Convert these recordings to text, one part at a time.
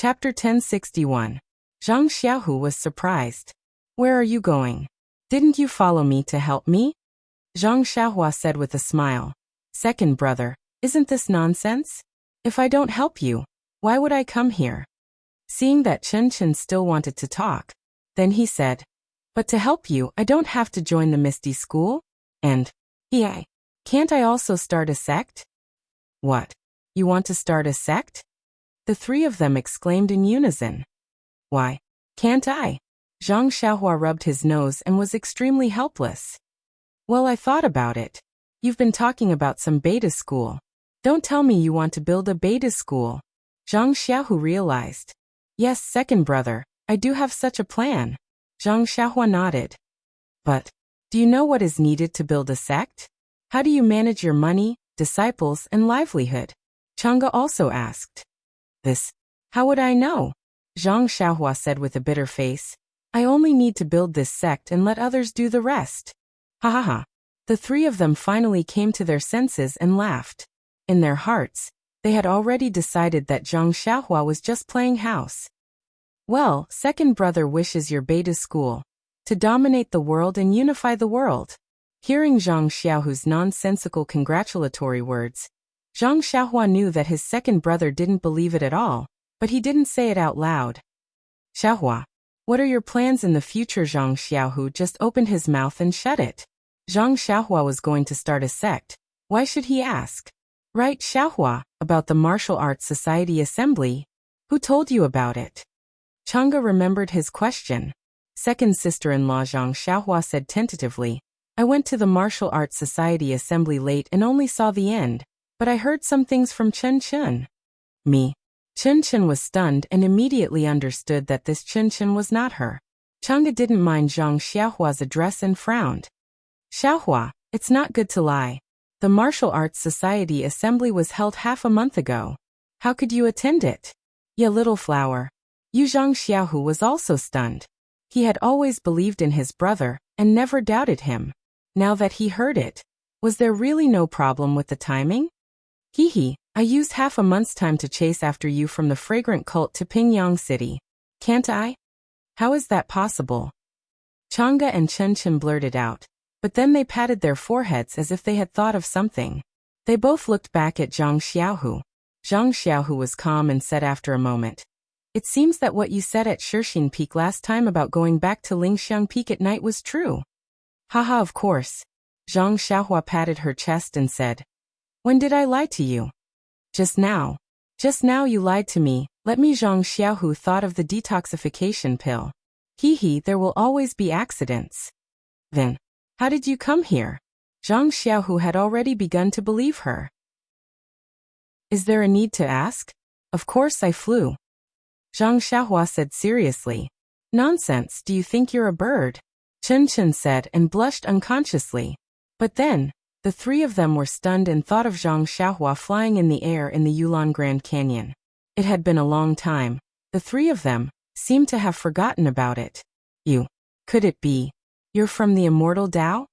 Chapter 1061. Zhang Xiaohu was surprised. Where are you going? Didn't you follow me to help me? Zhang Xiaohua said with a smile. Second brother, isn't this nonsense? If I don't help you, why would I come here? Seeing that Chen Chen still wanted to talk, then he said, but to help you, I don't have to join the Misty School? And, yeah, can't I also start a sect? What? You want to start a sect? The three of them exclaimed in unison. Why, can't I? Zhang Xiaohua rubbed his nose and was extremely helpless. Well, I thought about it. You've been talking about some beta school. Don't tell me you want to build a beta school. Zhang Xiaohu realized. Yes, second brother, I do have such a plan. Zhang Xiaohua nodded. But, do you know what is needed to build a sect? How do you manage your money, disciples, and livelihood? Chang'e also asked. This. How would I know? Zhang Xiaohua said with a bitter face. I only need to build this sect and let others do the rest. Ha ha ha. The three of them finally came to their senses and laughed. In their hearts, they had already decided that Zhang Xiaohua was just playing house. Well, second brother wishes your beta school to dominate the world and unify the world. Hearing Zhang Xiaohu's nonsensical congratulatory words, Zhang Xiaohua knew that his second brother didn't believe it at all, but he didn't say it out loud. Xiaohua, what are your plans in the future? Zhang Xiaohu just opened his mouth and shut it. Zhang Xiaohua was going to start a sect. Why should he ask? Right, Xiaohua, about the Martial Arts Society Assembly. Who told you about it? Chang'e remembered his question. Second sister-in-law Zhang Xiaohua said tentatively, I went to the Martial Arts Society Assembly late and only saw the end, but I heard some things from Chen Chen. Me. Chen Chen was stunned and immediately understood that this Chen Chen was not her. Chang'e didn't mind Zhang Xiaohua's address and frowned. Xiaohua, it's not good to lie. The Martial Arts Society Assembly was held half a month ago. How could you attend it? Ya little flower. Yu Zhang Xiaohu was also stunned. He had always believed in his brother and never doubted him. Now that he heard it, was there really no problem with the timing? Hee, I used half a month's time to chase after you from the fragrant cult to Pingyang City. Can't I? How is that possible? Chang'e and Chen Chen blurted out, but then they patted their foreheads as if they had thought of something. They both looked back at Zhang Xiaohu. Zhang Xiaohu was calm and said after a moment, it seems that what you said at Shixin Peak last time about going back to Lingxiang Peak at night was true. Haha, of course. Zhang Xiaohua patted her chest and said, when did I lie to you? Just now. Just now you lied to me. Let me. Zhang Xiaohu thought of the detoxification pill. Hee, there will always be accidents. Then, how did you come here? Zhang Xiaohu had already begun to believe her. Is there a need to ask? Of course I flew. Zhang Xiaohua said seriously. Nonsense, do you think you're a bird? Chen Chen said and blushed unconsciously. But then, the three of them were stunned and thought of Zhang Xiaohua flying in the air in the Yulin Grand Canyon. It had been a long time. The three of them seemed to have forgotten about it. You. Could it be? You're from the immortal Tao?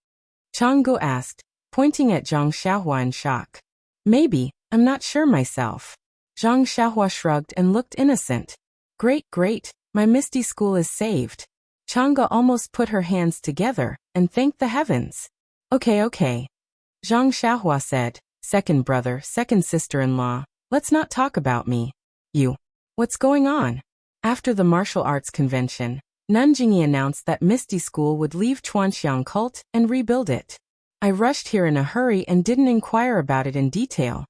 Chang'e asked, pointing at Zhang Xiaohua in shock. Maybe, I'm not sure myself. Zhang Xiaohua shrugged and looked innocent. Great, my Misty School is saved. Chang'e almost put her hands together and thanked the heavens. Okay. Zhang Xiaohua said, second brother, second sister-in-law, let's not talk about me. You. What's going on? After the martial arts convention, Nanjingyi announced that Misty School would leave Chuanxiang cult and rebuild it. I rushed here in a hurry and didn't inquire about it in detail.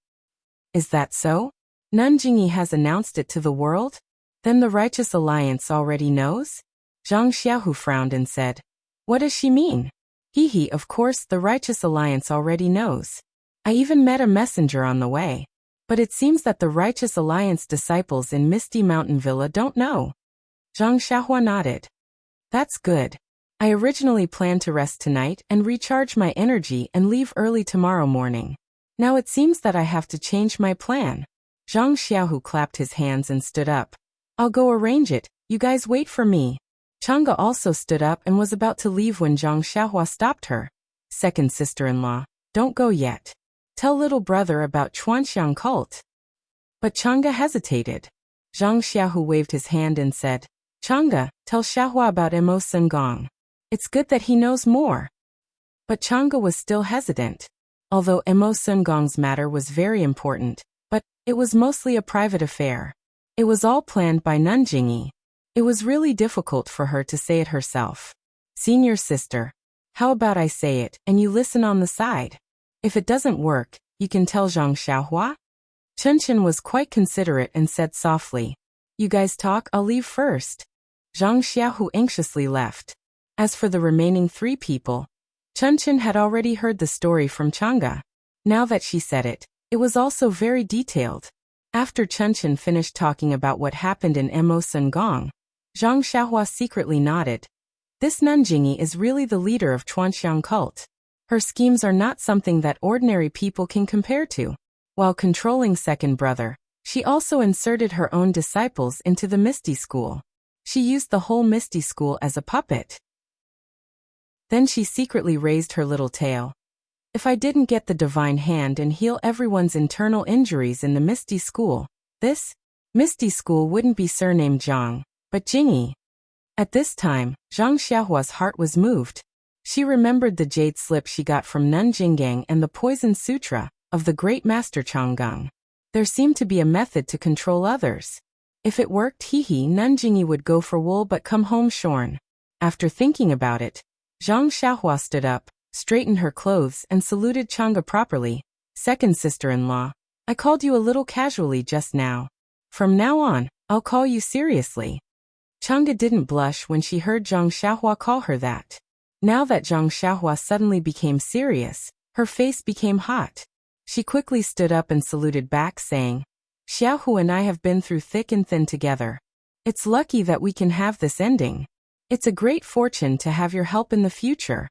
Is that so? Nanjingyi has announced it to the world? Then the Righteous Alliance already knows? Zhang Xiaohu frowned and said, what does she mean? Hee, of course the Righteous Alliance already knows. I even met a messenger on the way. But it seems that the Righteous Alliance disciples in Misty Mountain Villa don't know. Zhang Xiaohua nodded. That's good. I originally planned to rest tonight and recharge my energy and leave early tomorrow morning. Now it seems that I have to change my plan. Zhang Xiaohu clapped his hands and stood up. I'll go arrange it, you guys wait for me. Chang'e also stood up and was about to leave when Zhang Xiaohua stopped her. Second sister-in-law, don't go yet. Tell little brother about Chuanxiang cult. But Chang'e hesitated. Zhang Xiaohu waved his hand and said, Chang'e, tell Xiaohua about Emo Sengong. It's good that he knows more. But Chang'e was still hesitant. Although Emo Sengong's matter was very important, but it was mostly a private affair. It was all planned by Nanjingyi. It was really difficult for her to say it herself. Senior sister, how about I say it and you listen on the side? If it doesn't work, you can tell Zhang Xiaohua? Chunchen was quite considerate and said softly, You guys talk, I'll leave first. Zhang Xiaohu anxiously left. As for the remaining 3 people, Chunchen had already heard the story from Chang'e. Now that she said it, it was also very detailed. After Chunchen finished talking about what happened in Emo Sengong, Zhang Xiaohua secretly nodded. This Nanjingyi is really the leader of Chuanxiang cult. Her schemes are not something that ordinary people can compare to. While controlling second brother, she also inserted her own disciples into the Misty School. She used the whole Misty School as a puppet. Then she secretly raised her little tail. If I didn't get the divine hand and heal everyone's internal injuries in the Misty School, this Misty School wouldn't be surnamed Zhang, but Jingyi. At this time, Zhang Xiaohua's heart was moved. She remembered the jade slip she got from Nanjinggang and the poison sutra of the great master Chang'e. There seemed to be a method to control others. If it worked, Nanjingyi would go for wool but come home shorn. After thinking about it, Zhang Xiaohua stood up, straightened her clothes and saluted Chang'e properly. Second sister-in-law, I called you a little casually just now. From now on, I'll call you seriously. Chang'e didn't blush when she heard Zhang Xiaohua call her that. Now that Zhang Xiaohua suddenly became serious, her face became hot. She quickly stood up and saluted back, saying, Xiaohu and I have been through thick and thin together. It's lucky that we can have this ending. It's a great fortune to have your help in the future.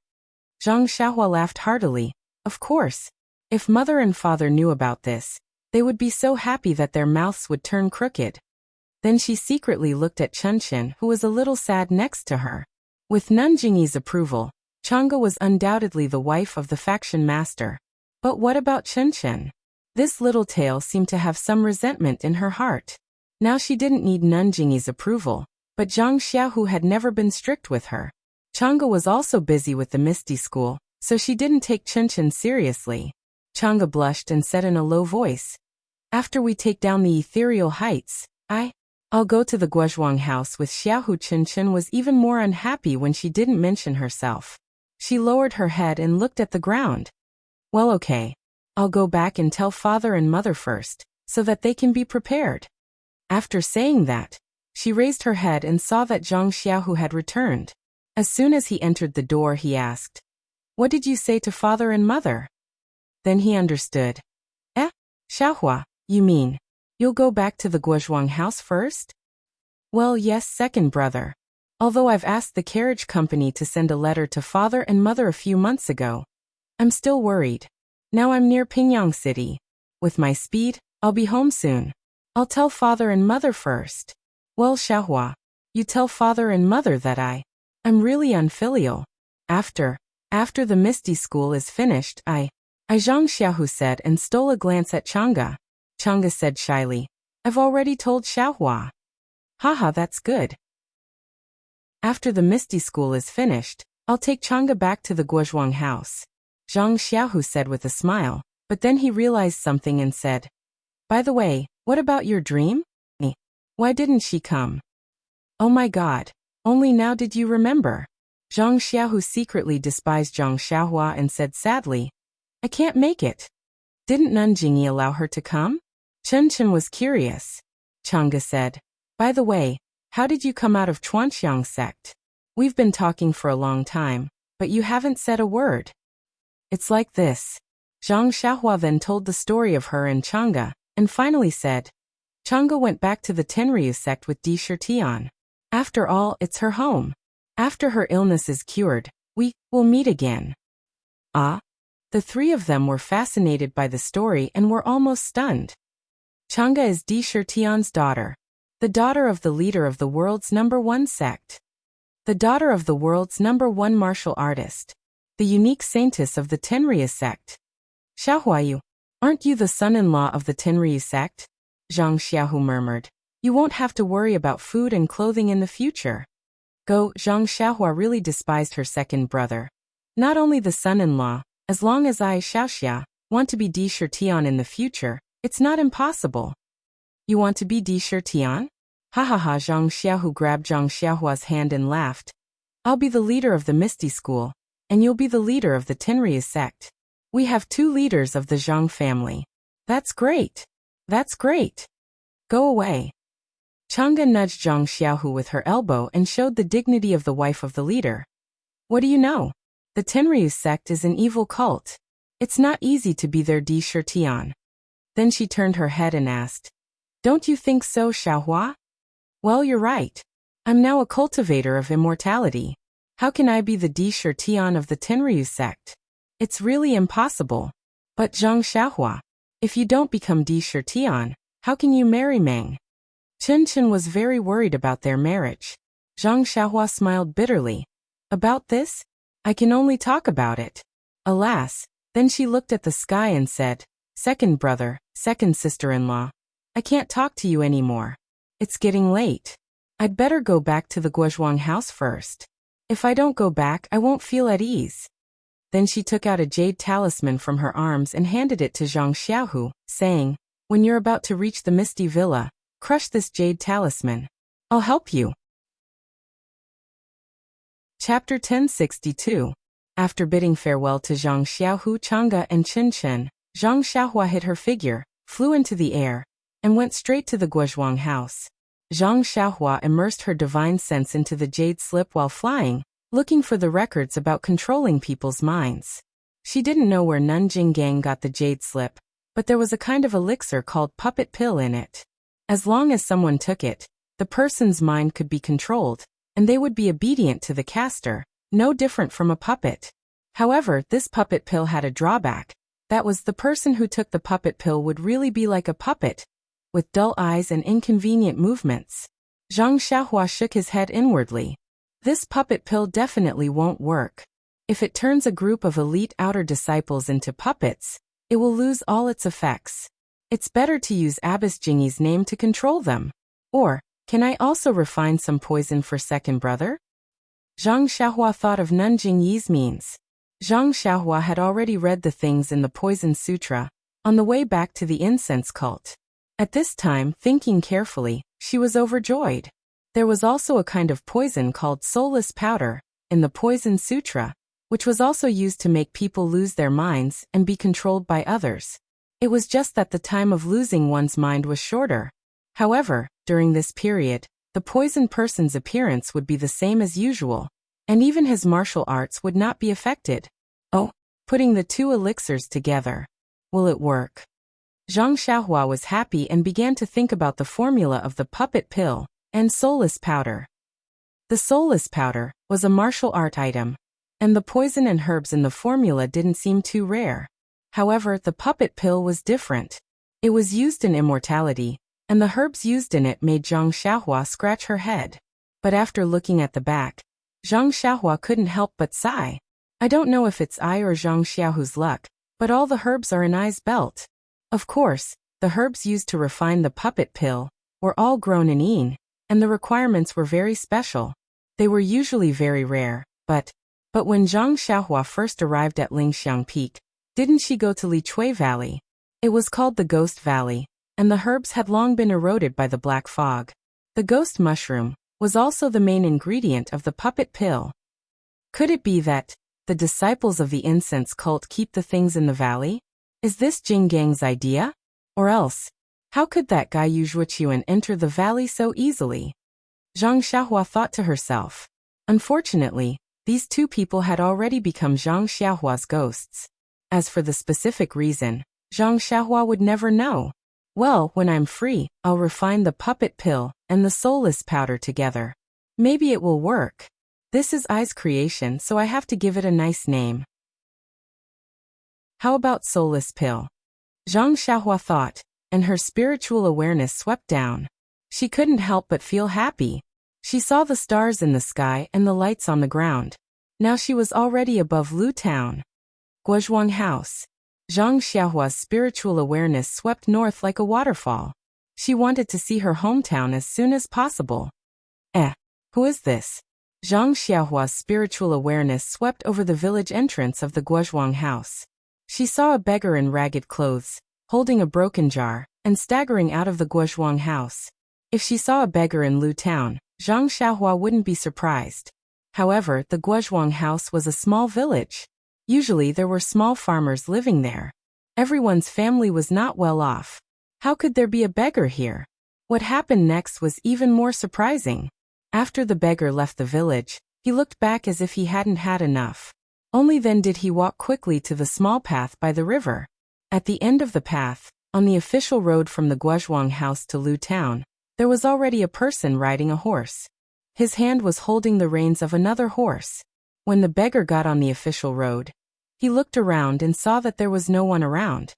Zhang Xiaohua laughed heartily. Of course. If mother and father knew about this, they would be so happy that their mouths would turn crooked. Then she secretly looked at Chunchen, who was a little sad next to her. With Nanjingyi's approval, Chang'e was undoubtedly the wife of the faction master. But what about Chunchen? This little tail seemed to have some resentment in her heart. Now she didn't need Nanjingyi's approval, but Zhang Xiaohu had never been strict with her. Chang'e was also busy with the Misty School, so she didn't take Chunchen seriously. Chang'e blushed and said in a low voice, After we take down the ethereal heights, I'll go to the Guozhuang house with Xiaohu. Chunchen was even more unhappy when she didn't mention herself. She lowered her head and looked at the ground. Well, okay. I'll go back and tell father and mother first, so that they can be prepared. After saying that, she raised her head and saw that Zhang Xiaohu had returned. As soon as he entered the door, he asked, What did you say to father and mother? Then he understood. Xiaohua, you mean, you'll go back to the Guozhuang house first? Well, yes, second brother. Although I've asked the carriage company to send a letter to father and mother a few months ago, I'm still worried. Now I'm near Pingyang City. With my speed, I'll be home soon. I'll tell father and mother first. Well, Xiaohua, you tell father and mother that I'm really unfilial. After the Misty School is finished, I Zhang Xiaohu said and stole a glance at Chang'e. Chang'e said shyly, I've already told Xiaohua. Haha, that's good. After the Misty School is finished, I'll take Chang'e back to the Guozhuang house. Zhang Xiaohu said with a smile, but then he realized something and said, By the way, what about your dream? Why didn't she come? Oh my god, only now did you remember. Zhang Xiaohu secretly despised Zhang Xiaohua and said sadly, I can't make it. Didn't Nanjingyi allow her to come? Chunchen was curious. Chang'e said, By the way, how did you come out of Chuanxiang sect? We've been talking for a long time, but you haven't said a word. It's like this. Zhang Xiaohua then told the story of her and Chang'e, and finally said, Chang'e went back to the Tenryu sect with Di Shirtian. After all, it's her home. After her illness is cured, we will meet again. The 3 of them were fascinated by the story and were almost stunned. Chang'e is Di Shirtian's daughter, the daughter of the leader of the world's #1 sect, the daughter of the world's #1 martial artist, the unique saintess of the Tenryu sect. Xiaohua, aren't you the son-in-law of the Tenryu sect? Zhang Xiaohu murmured. You won't have to worry about food and clothing in the future. Go, Zhang Xiaohua really despised her second brother. Not only the son-in-law, as long as I, Xiaoxia, want to be Di Shirtian in the future, it's not impossible. You want to be Di Shirtian? Ha ha ha, Zhang Xiaohu grabbed Zhang Xiaohua's hand and laughed. I'll be the leader of the Misty School, and you'll be the leader of the Tenryu sect. We have 2 leaders of the Zhang family. That's great. That's great. Go away. Chang'e nudged Zhang Xiaohu with her elbow and showed the dignity of the wife of the leader. What do you know? The Tenryu sect is an evil cult. It's not easy to be their Di Shirtian. Then she turned her head and asked, Don't you think so, Xiaohua? Well, you're right. I'm now a cultivator of immortality. How can I be the Di Shirtian of the Tenryu sect? It's really impossible. But Zhang Xiaohua, if you don't become Di Shirtian, how can you marry Meng? Chen was very worried about their marriage. Zhang Xiaohua smiled bitterly. About this? I can only talk about it. Alas, then she looked at the sky and said, Second brother, second sister-in-law, I can't talk to you anymore. It's getting late. I'd better go back to the Guozhuang house first. If I don't go back, I won't feel at ease. Then she took out a jade talisman from her arms and handed it to Zhang Xiaohu, saying, When you're about to reach the Misty Villa, crush this jade talisman. I'll help you. Chapter 1062. After bidding farewell to Zhang Xiaohu, Chang'e, and Chen, Zhang Xiaohua hid her figure, flew into the air, and went straight to the Guozhuang house. Zhang Xiaohua immersed her divine sense into the jade slip while flying, looking for the records about controlling people's minds. She didn't know where Nanjing Gang got the jade slip, but there was a kind of elixir called puppet pill in it. As long as someone took it, the person's mind could be controlled, and they would be obedient to the caster, no different from a puppet. However, this puppet pill had a drawback. That was the person who took the puppet pill would really be like a puppet, with dull eyes and inconvenient movements. Zhang Xiaohua shook his head inwardly. This puppet pill definitely won't work. If it turns a group of elite outer disciples into puppets, it will lose all its effects. It's better to use Abbess Jingyi's name to control them. Or, can I also refine some poison for second brother? Zhang Xiaohua thought of Nanjing Yi's means. Zhang Xiaohua had already read the things in the Poison Sutra, on the way back to the incense cult. At this time, thinking carefully, she was overjoyed. There was also a kind of poison called soulless powder, in the Poison Sutra, which was also used to make people lose their minds and be controlled by others. It was just that the time of losing one's mind was shorter. However, during this period, the poisoned person's appearance would be the same as usual, and even his martial arts would not be affected. Oh, putting the 2 elixirs together. Will it work? Zhang Xiaohua was happy and began to think about the formula of the puppet pill and soulless powder. The soulless powder was a martial art item, and the poison and herbs in the formula didn't seem too rare. However, the puppet pill was different. It was used in immortality, and the herbs used in it made Zhang Xiaohua scratch her head. But after looking at the back, Zhang Xiaohua couldn't help but sigh. I don't know if it's I or Zhang Xiaohu's luck, but all the herbs are in I's belt. Of course, the herbs used to refine the puppet pill were all grown in Yin, and the requirements were very special. They were usually very rare, but when Zhang Xiaohua first arrived at Lingxiang Peak, didn't she go to Lichui Valley? It was called the Ghost Valley, and the herbs had long been eroded by the black fog. The ghost mushroom was also the main ingredient of the puppet pill. Could it be that the disciples of the incense cult keep the things in the valley? Is this Jing Gang's idea? Or else, how could that guy Yu Zhuochuan enter the valley so easily? Zhang Xiaohua thought to herself. Unfortunately, these 2 people had already become Zhang Xiaohua's ghosts. As for the specific reason, Zhang Xiaohua would never know. Well, when I'm free, I'll refine the puppet pill and the soulless powder together. Maybe it will work. This is I's creation, so I have to give it a nice name. How about soulless pill? Zhang Xiaohua thought, and her spiritual awareness swept down. She couldn't help but feel happy. She saw the stars in the sky and the lights on the ground. Now she was already above Lu Town. Guozhuang House. Zhang Xiaohua's spiritual awareness swept north like a waterfall. She wanted to see her hometown as soon as possible. Who is this? Zhang Xiaohua's spiritual awareness swept over the village entrance of the Guozhuang house. She saw a beggar in ragged clothes, holding a broken jar, and staggering out of the Guozhuang house. If she saw a beggar in Lu town, Zhang Xiaohua wouldn't be surprised. However, the Guozhuang house was a small village. Usually there were small farmers living there. Everyone's family was not well off. How could there be a beggar here? What happened next was even more surprising. After the beggar left the village, he looked back as if he hadn't had enough. Only then did he walk quickly to the small path by the river. At the end of the path, on the official road from the Guozhuang house to Lu town, there was already a person riding a horse. His hand was holding the reins of another horse. When the beggar got on the official road, he looked around and saw that there was no one around.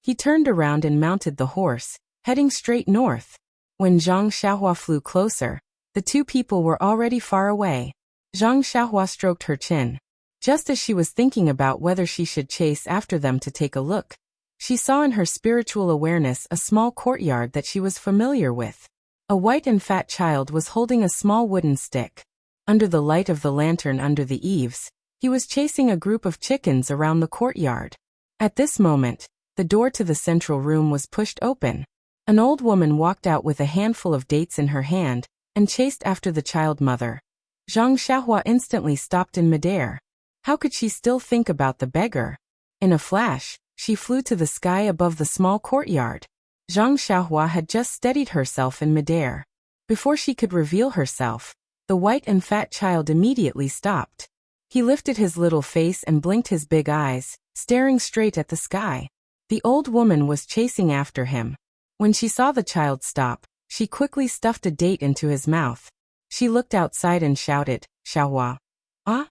He turned around and mounted the horse, heading straight north. When Zhang Xiaohua flew closer, the two people were already far away. Zhang Xiaohua stroked her chin. Just as she was thinking about whether she should chase after them to take a look, she saw in her spiritual awareness a small courtyard that she was familiar with. A white and fat child was holding a small wooden stick. Under the light of the lantern under the eaves, he was chasing a group of chickens around the courtyard. At this moment, the door to the central room was pushed open. An old woman walked out with a handful of dates in her hand and chased after the child mother. Zhang Xiaohua instantly stopped in midair. How could she still think about the beggar? In a flash, she flew to the sky above the small courtyard. Zhang Xiaohua had just steadied herself in midair. Before she could reveal herself, the white and fat child immediately stopped. He lifted his little face and blinked his big eyes, staring straight at the sky. The old woman was chasing after him. When she saw the child stop, she quickly stuffed a date into his mouth. She looked outside and shouted, "Xiaohua." Ah?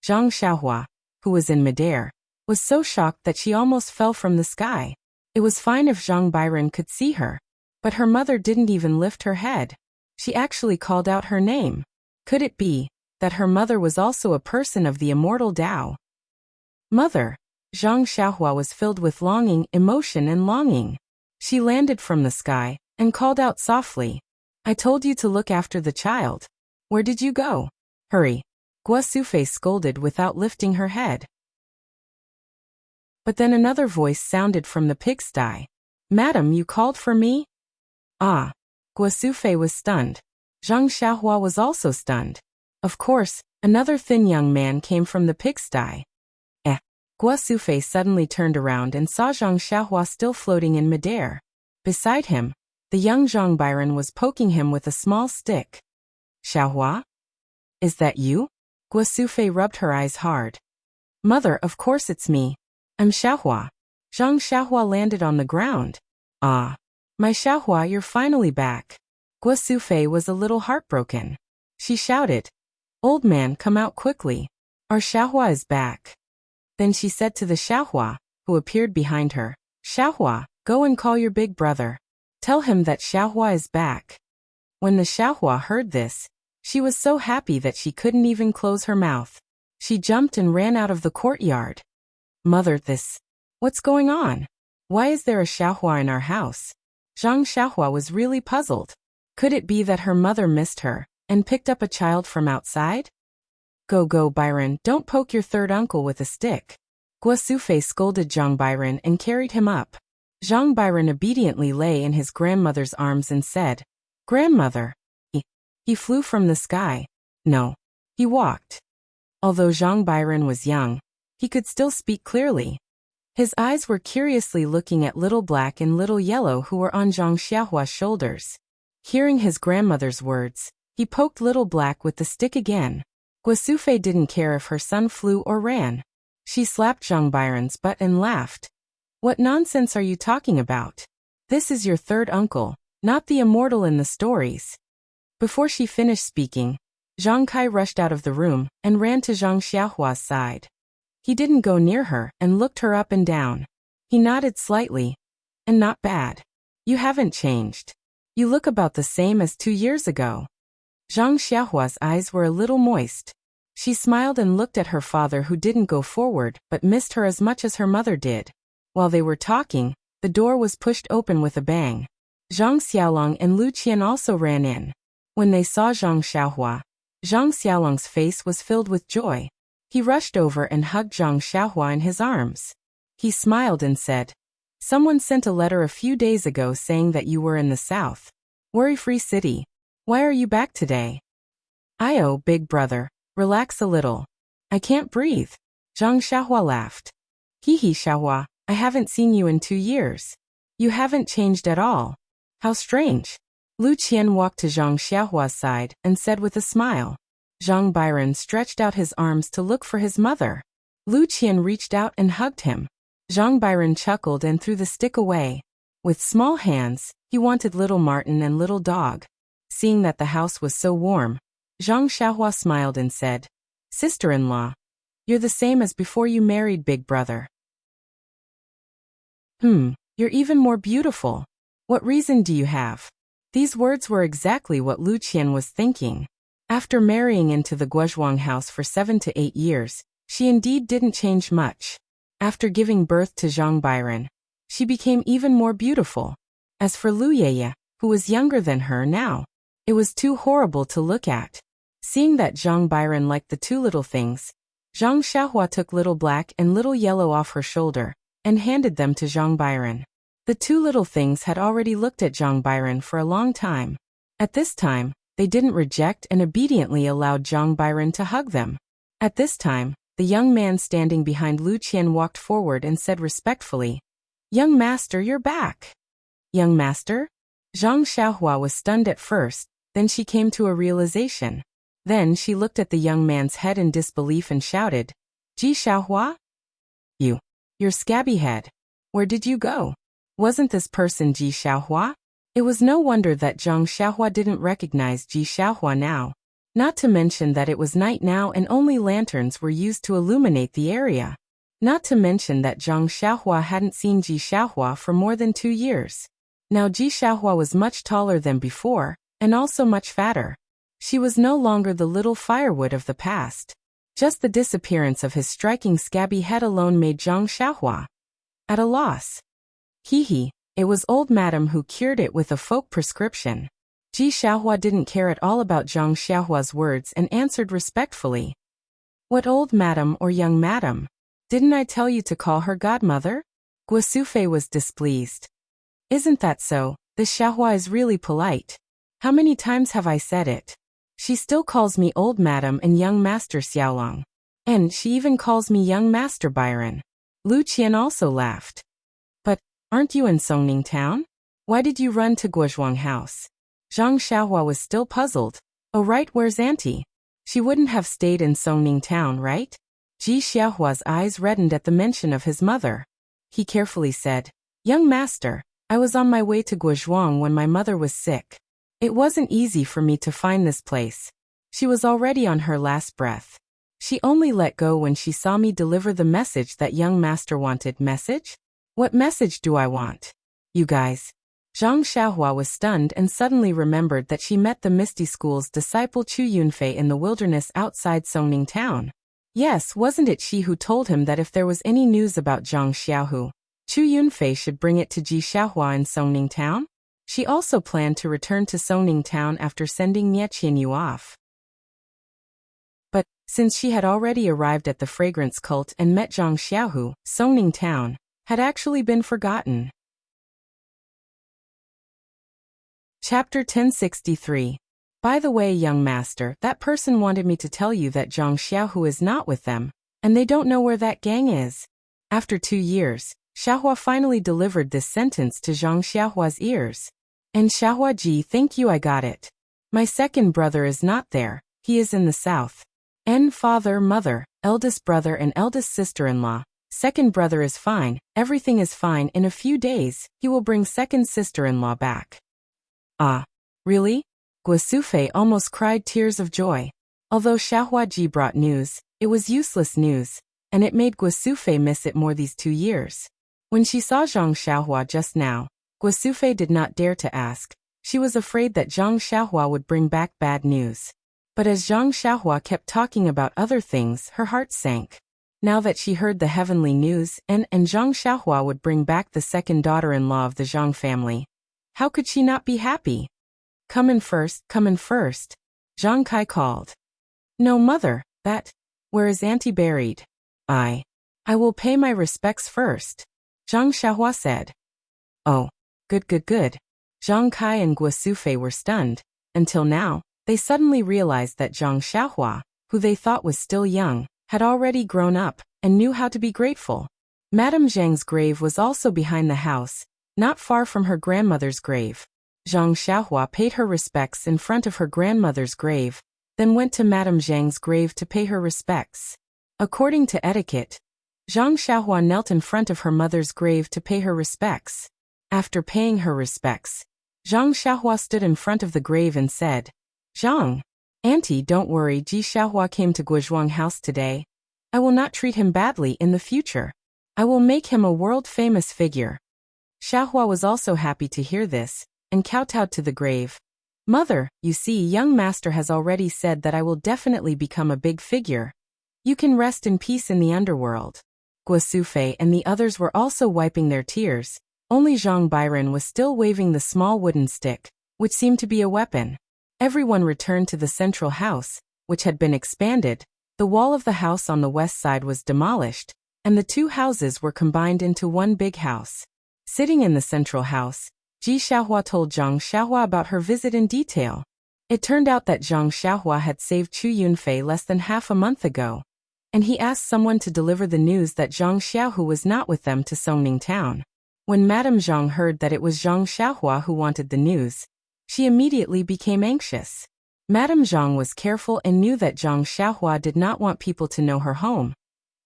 Zhang Xiaohua, who was in midair, was so shocked that she almost fell from the sky. It was fine if Zhang Byron could see her, but her mother didn't even lift her head. She actually called out her name. Could it be that her mother was also a person of the immortal Tao? Mother! Zhang Xiaohua was filled with longing, emotion and longing. She landed from the sky and called out softly, "I told you to look after the child. Where did you go? Hurry." Guo Sufei scolded without lifting her head. But then another voice sounded from the pigsty. "Madam, you called for me?" Ah! Guo Sufei was stunned. Zhang Xiaohua was also stunned. Of course, another thin young man came from the pigsty. Guo Sufei suddenly turned around and saw Zhang Xiaohua still floating in midair. Beside him, the young Zhang Byron was poking him with a small stick. "Xiaohua? Is that you?" Guo Sufei rubbed her eyes hard. "Mother, of course it's me. I'm Xiaohua." Zhang Xiaohua landed on the ground. "Ah, my Xiaohua, you're finally back." Guo Sufei was a little heartbroken. She shouted, "Old man, come out quickly. Our Xiaohua is back." Then she said to the Xiaohua, who appeared behind her, "Xiaohua, go and call your big brother. Tell him that Xiaohua is back." When the Xiaohua heard this, she was so happy that she couldn't even close her mouth. She jumped and ran out of the courtyard. "Mother, what's going on? Why is there a Xiaohua in our house?" Zhang Xiaohua was really puzzled. Could it be that her mother missed her and picked up a child from outside? Go, Byron, don't poke your third uncle with a stick." Guo Sufei scolded Zhang Byron and carried him up. Zhang Byron obediently lay in his grandmother's arms and said, "Grandmother." He flew from the sky. No, he walked. Although Zhang Byron was young, he could still speak clearly. His eyes were curiously looking at Little Black and Little Yellow who were on Zhang Xiaohua's shoulders. Hearing his grandmother's words, he poked Little Black with the stick again. Guo Sufei didn't care if her son flew or ran. She slapped Zhang Byron's butt and laughed. "What nonsense are you talking about? This is your third uncle, not the immortal in the stories." Before she finished speaking, Zhang Kai rushed out of the room and ran to Zhang Xiaohua's side. He didn't go near her and looked her up and down. He nodded slightly. "And not bad. You haven't changed. You look about the same as 2 years ago." Zhang Xiaohua's eyes were a little moist. She smiled and looked at her father who didn't go forward but missed her as much as her mother did. While they were talking, the door was pushed open with a bang. Zhang Xiaolong and Lu Qian also ran in. When they saw Zhang Xiaohua, Zhang Xiaolong's face was filled with joy. He rushed over and hugged Zhang Xiaohua in his arms. He smiled and said, "Someone sent a letter a few days ago saying that you were in the south. Worry-free city. Why are you back today?" "Oh, big brother, relax a little. I can't breathe." Zhang Xiaohua laughed. "Hee Xiaohua, I haven't seen you in 2 years. You haven't changed at all. How strange." Lu Qian walked to Zhang Xiaohua's side and said with a smile. Zhang Byron stretched out his arms to look for his mother. Lu Qian reached out and hugged him. Zhang Byron chuckled and threw the stick away. With small hands, he wanted little Martin and little dog. Seeing that the house was so warm, Zhang Xiaohua smiled and said, "Sister-in-law, you're the same as before you married big brother. You're even more beautiful. What reason do you have?" These words were exactly what Lu Qian was thinking. After marrying into the Guozhuang house for 7 to 8 years, she indeed didn't change much. After giving birth to Zhang Byron, she became even more beautiful. As for Lu Yeye, who was younger than her now, it was too horrible to look at. Seeing that Zhang Byron liked the two little things, Zhang Xiaohua took little black and little yellow off her shoulder and handed them to Zhang Byron. The two little things had already looked at Zhang Byron for a long time. At this time, they didn't reject and obediently allowed Zhang Byron to hug them. At this time, the young man standing behind Lu Qian walked forward and said respectfully, "Young master, you're back." "Young master?" Zhang Xiaohua was stunned at first, then she came to a realization. Then she looked at the young man's head in disbelief and shouted, "Ji Xiaohua? Your scabby head. Where did you go? Wasn't this person Ji Xiaohua?" It was no wonder that Zhang Xiaohua didn't recognize Ji Xiaohua now. Not to mention that it was night now and only lanterns were used to illuminate the area. Not to mention that Zhang Xiaohua hadn't seen Ji Xiaohua for more than 2 years. Now Ji Xiaohua was much taller than before, and also much fatter. She was no longer the little firewood of the past. Just the disappearance of his striking scabby head alone made Zhang Xiaohua at a loss. It was old madam who cured it with a folk prescription. Ji Xiaohua didn't care at all about Zhang Xiaohua's words and answered respectfully. "What old madam or young madam? Didn't I tell you to call her godmother?" Guosufei was displeased. "Isn't that so? This Xiaohua is really polite. How many times have I said it? She still calls me old madam and young master Xiaolong. And she even calls me young master Byron." Lu Qian also laughed. "But, aren't you in Songning town? Why did you run to Guozhuang house?" Zhang Xiaohua was still puzzled. "Oh right, where's auntie? She wouldn't have stayed in Songning town, right?" Ji Xiaohua's eyes reddened at the mention of his mother. He carefully said, "Young master, I was on my way to Guozhuang when my mother was sick. It wasn't easy for me to find this place. She was already on her last breath. She only let go when she saw me deliver the message that young master wanted." "Message? What message do I want? You guys?" Zhang Xiaohua was stunned and suddenly remembered that she met the Misty School's disciple Chu Yunfei in the wilderness outside Songning town. Yes, wasn't it she who told him that if there was any news about Zhang Xiaohu, Chu Yunfei should bring it to Ji Xiaohua in Songning town? She also planned to return to Songning town after sending Nie Qianyu off. But, since she had already arrived at the fragrance cult and met Zhang Xiaohu, Songning town had actually been forgotten. Chapter 1063. By the way, young master, that person wanted me to tell you that Zhang Xiaohu is not with them, and they don't know where that gang is. After 2 years, Xiaohua finally delivered this sentence to Zhang Xiaohua's ears. And Xiaohua ji, thank you, I got it. My second brother is not there, he is in the south. And father, mother, eldest brother and eldest sister-in-law. Second brother is fine, everything is fine. In a few days, he will bring second sister-in-law back. Ah, really? Guosufei almost cried tears of joy. Although Xiaohua ji brought news, it was useless news, and it made Guosufei miss it more these 2 years. When she saw Zhang Xiaohua just now, Guosufei did not dare to ask. She was afraid that Zhang Xiaohua would bring back bad news. But as Zhang Xiaohua kept talking about other things, her heart sank. Now that she heard the heavenly news, and Zhang Xiaohua would bring back the second daughter-in-law of the Zhang family, How could she not be happy? Come in first, come in first, Zhang Kai called. No, mother, where is auntie buried? I will pay my respects first, Zhang Xiaohua said. Oh, good. Zhang Kai and Guo Sufei were stunned. Until now, they suddenly realized that Zhang Xiaohua, who they thought was still young, had already grown up and knew how to be grateful. Madame Zhang's grave was also behind the house, not far from her grandmother's grave. Zhang Xiaohua paid her respects in front of her grandmother's grave, then went to Madame Zhang's grave to pay her respects. According to etiquette, Zhang Xiaohua knelt in front of her mother's grave to pay her respects. After paying her respects, Zhang Xiaohua stood in front of the grave and said, Zhang, auntie, don't worry, Ji Xiaohua came to Guozhuang house today. I will not treat him badly in the future. I will make him a world-famous figure. Xiaohua was also happy to hear this, and kowtowed to the grave. Mother, you see, young master has already said that I will definitely become a big figure. You can rest in peace in the underworld. Guo Sufei and the others were also wiping their tears. Only Zhang Byron was still waving the small wooden stick, which seemed to be a weapon. Everyone returned to the central house, which had been expanded. The wall of the house on the west side was demolished, and the two houses were combined into one big house. Sitting in the central house, Ji Xiaohua told Zhang Xiaohua about her visit in detail. It turned out that Zhang Xiaohua had saved Chu Yunfei less than half a month ago, and he asked someone to deliver the news that Zhang Xiaohu was not with them to Songning town. When Madame Zhang heard that it was Zhang Xiaohua who wanted the news, she immediately became anxious. Madame Zhang was careful and knew that Zhang Xiaohua did not want people to know her home,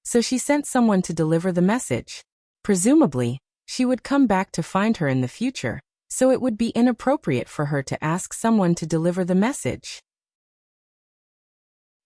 so she sent someone to deliver the message. Presumably, she would come back to find her in the future, so it would be inappropriate for her to ask someone to deliver the message.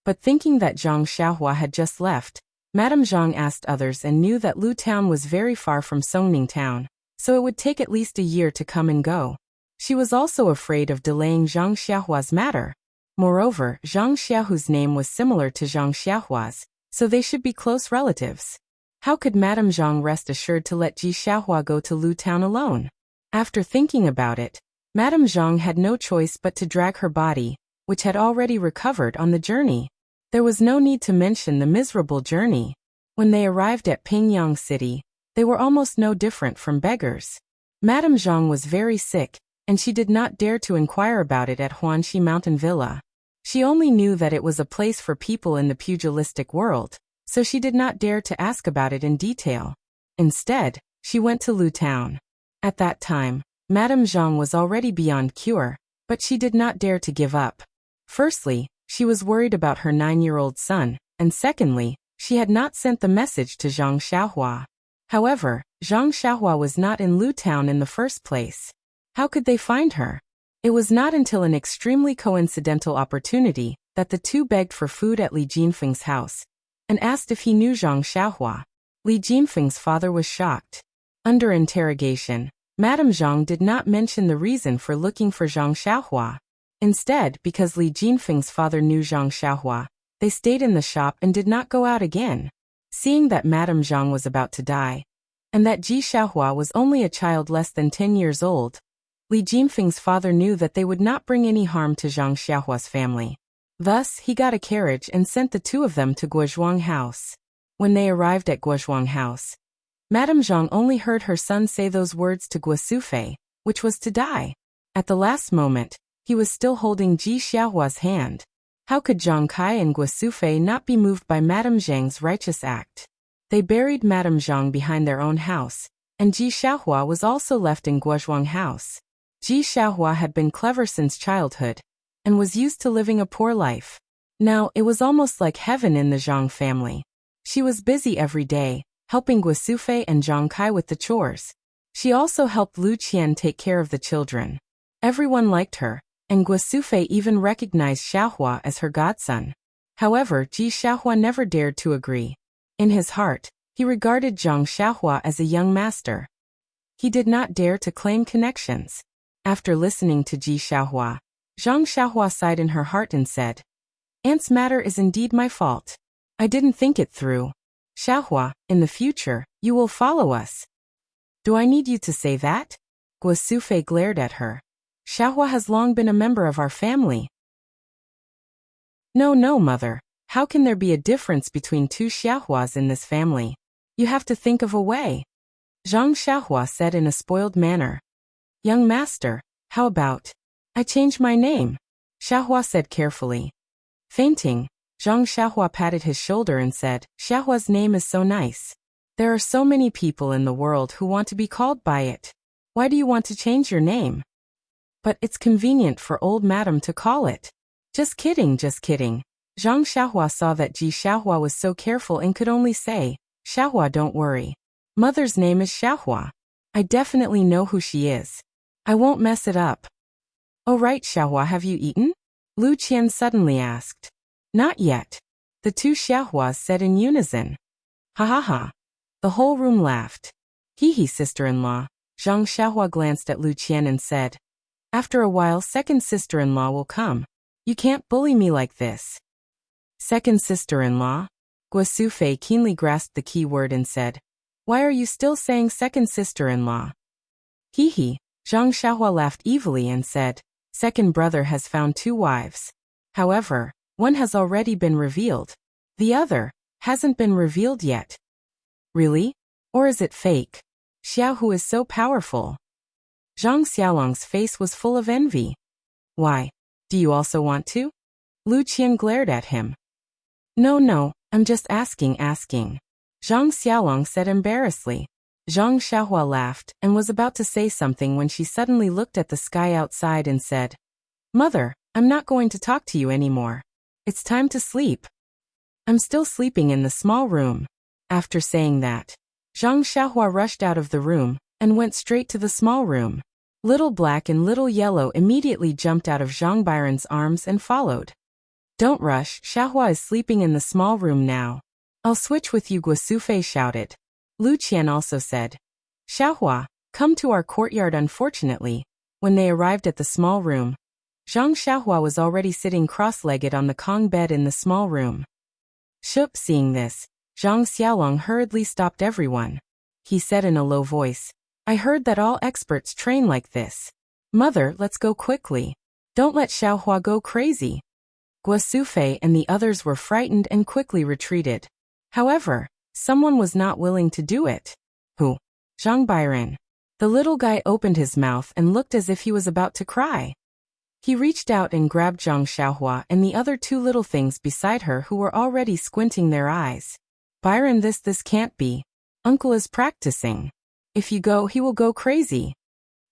But thinking that Zhang Xiaohua had just left, Madame Zhang asked others and knew that Lu town was very far from Songning town, so it would take at least a year to come and go. She was also afraid of delaying Zhang Xiaohua's matter. Moreover, Zhang Xiaohu's name was similar to Zhang Xiaohua's, so they should be close relatives. How could Madame Zhang rest assured to let Ji Xiaohua go to Lu town alone? After thinking about it, Madame Zhang had no choice but to drag her body, which had already recovered, on the journey. There was no need to mention the miserable journey. When they arrived at Pingyang City, they were almost no different from beggars. Madame Zhang was very sick, and she did not dare to inquire about it at Huanxi Mountain Villa. She only knew that it was a place for people in the pugilistic world, so she did not dare to ask about it in detail. Instead, she went to Lu town. At that time, Madame Zhang was already beyond cure, but she did not dare to give up. Firstly, she was worried about her 9-year-old son, and secondly, she had not sent the message to Zhang Xiaohua. However, Zhang Xiaohua was not in Lu town in the first place. How could they find her? It was not until an extremely coincidental opportunity that the two begged for food at Li Jinfeng's house and asked if he knew Zhang Xiaohua. Li Jinfeng's father was shocked. Under interrogation, Madame Zhang did not mention the reason for looking for Zhang Xiaohua. Instead, because Li Jinfeng's father knew Zhang Xiaohua, they stayed in the shop and did not go out again. Seeing that Madame Zhang was about to die, and that Ji Xiaohua was only a child less than 10 years old, Li Jinfeng's father knew that they would not bring any harm to Zhang Xiaohua's family. Thus, he got a carriage and sent the two of them to Guozhuang house. When they arrived at Guozhuang house, Madame Zhang only heard her son say those words to Guo Sufei, which was to die. At the last moment, he was still holding Ji Xiaohua's hand. How could Zhang Kai and Guo Sufei not be moved by Madame Zhang's righteous act? They buried Madame Zhang behind their own house, and Ji Xiaohua was also left in Guozhuang house. Ji Xiaohua had been clever since childhood, and was used to living a poor life. Now, it was almost like heaven in the Zhang family. She was busy every day, helping Guo Sufei and Zhang Kai with the chores. She also helped Lu Qian take care of the children. Everyone liked her, and Guo Sufei even recognized Xiaohua as her godson. However, Ji Xiaohua never dared to agree. In his heart, he regarded Zhang Xiaohua as a young master. He did not dare to claim connections. After listening to Ji Xiaohua, Zhang Xiaohua sighed in her heart and said, "Aunt's matter is indeed my fault. I didn't think it through. Xiaohua, in the future, you will follow us." "Do I need you to say that?" Guo Sufei glared at her. Xiaohua has long been a member of our family. No, no, mother. How can there be a difference between two Xiaohuas in this family? You have to think of a way. Zhang Xiaohua said in a spoiled manner. Young master, how about I change my name? Xiaohua said carefully. Fainting, Zhang Xiaohua patted his shoulder and said, Xiaohua's name is so nice. There are so many people in the world who want to be called by it. Why do you want to change your name? But it's convenient for old madam to call it. Just kidding, just kidding. Zhang Xiaohua saw that Ji Xiaohua was so careful and could only say, Xiaohua, don't worry. Mother's name is Xiaohua. I definitely know who she is. I won't mess it up. Oh right, Xiaohua, have you eaten? Lu Qian suddenly asked. Not yet. The two Xiaohuas said in unison. Ha ha ha. The whole room laughed. Hee hee, sister-in-law. Zhang Xiaohua glanced at Lu Qian and said, After a while, second sister-in-law will come. You can't bully me like this. Second sister-in-law? Guo Sufei keenly grasped the key word and said, Why are you still saying second sister-in-law? Hee hee. Zhang Xiaohua laughed evilly and said, Second brother has found two wives. However, one has already been revealed. The other hasn't been revealed yet. Really? Or is it fake? Xiaohu is so powerful. Zhang Xiaolong's face was full of envy. Why? Do you also want to? Lu Qian glared at him. No, no, I'm just asking. Zhang Xiaolong said embarrassedly. Zhang Xiaohua laughed and was about to say something when she suddenly looked at the sky outside and said, Mother, I'm not going to talk to you anymore. It's time to sleep. I'm still sleeping in the small room. After saying that, Zhang Xiaohua rushed out of the room and went straight to the small room. Little Black and Little Yellow immediately jumped out of Zhang Byron's arms and followed. Don't rush, Xiaohua is sleeping in the small room now. I'll switch with you, Guo Sufei shouted. Lu Qian also said, Xiaohua, come to our courtyard. Unfortunately, when they arrived at the small room, Zhang Xiaohua was already sitting cross-legged on the Kong bed in the small room. Shup, seeing this, Zhang Xiaolong hurriedly stopped everyone. He said in a low voice, I heard that all experts train like this. Mother, let's go quickly. Don't let Xiaohua go crazy. Guo Sufei and the others were frightened and quickly retreated. However, someone was not willing to do it. Who? Zhang Byron. The little guy opened his mouth and looked as if he was about to cry. He reached out and grabbed Zhang Xiaohua and the other two little things beside her who were already squinting their eyes. Byron, this can't be. Uncle is practicing. If you go, he will go crazy.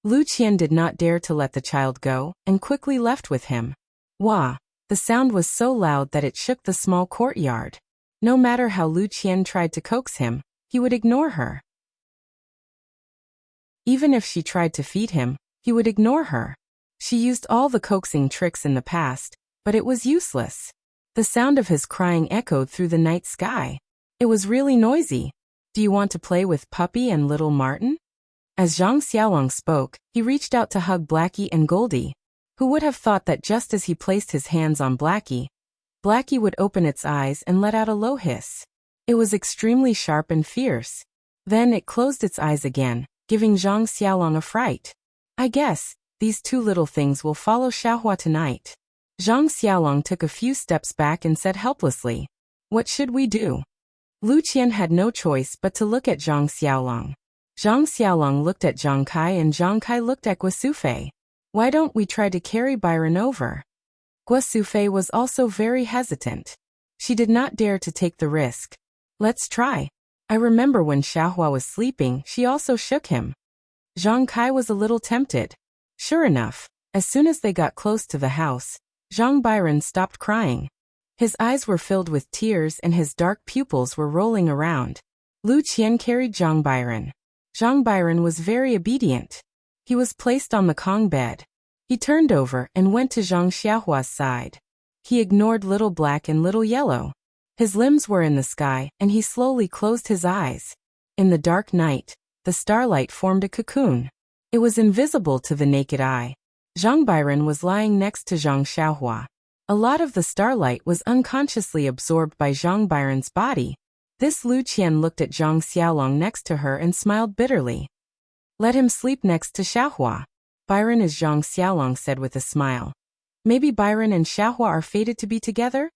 Lu Qian did not dare to let the child go and quickly left with him. Wah! The sound was so loud that it shook the small courtyard. No matter how Lu Qian tried to coax him, he would ignore her. Even if she tried to feed him, he would ignore her. She used all the coaxing tricks in the past, but it was useless. The sound of his crying echoed through the night sky. It was really noisy. Do you want to play with Puppy and little Martin? As Zhang Xiaolong spoke, he reached out to hug Blackie and Goldie. Who would have thought that just as he placed his hands on Blackie, Blackie would open its eyes and let out a low hiss. It was extremely sharp and fierce. Then it closed its eyes again, giving Zhang Xiaolong a fright. I guess these two little things will follow Xiaohua tonight. Zhang Xiaolong took a few steps back and said helplessly, What should we do? Lu Qian had no choice but to look at Zhang Xiaolong. Zhang Xiaolong looked at Zhang Kai and Zhang Kai looked at Guo Sufei. Why don't we try to carry Byron over? Guo Sufei was also very hesitant. She did not dare to take the risk. Let's try. I remember when Xiaohua was sleeping, she also shook him. Zhang Kai was a little tempted. Sure enough, as soon as they got close to the house, Zhang Byron stopped crying. His eyes were filled with tears and his dark pupils were rolling around. Lu Qian carried Zhang Byron. Zhang Byron was very obedient. He was placed on the Kong bed. He turned over and went to Zhang Xiaohua's side. He ignored Little Black and Little Yellow. His limbs were in the sky and he slowly closed his eyes. In the dark night, the starlight formed a cocoon. It was invisible to the naked eye. Zhang Byron was lying next to Zhang Xiaohua. A lot of the starlight was unconsciously absorbed by Zhang Byron's body. This Lu Qian looked at Zhang Xiaolong next to her and smiled bitterly. Let him sleep next to Xiaohua. Byron is Zhang Xiaolong said with a smile. Maybe Byron and Xiaohua are fated to be together?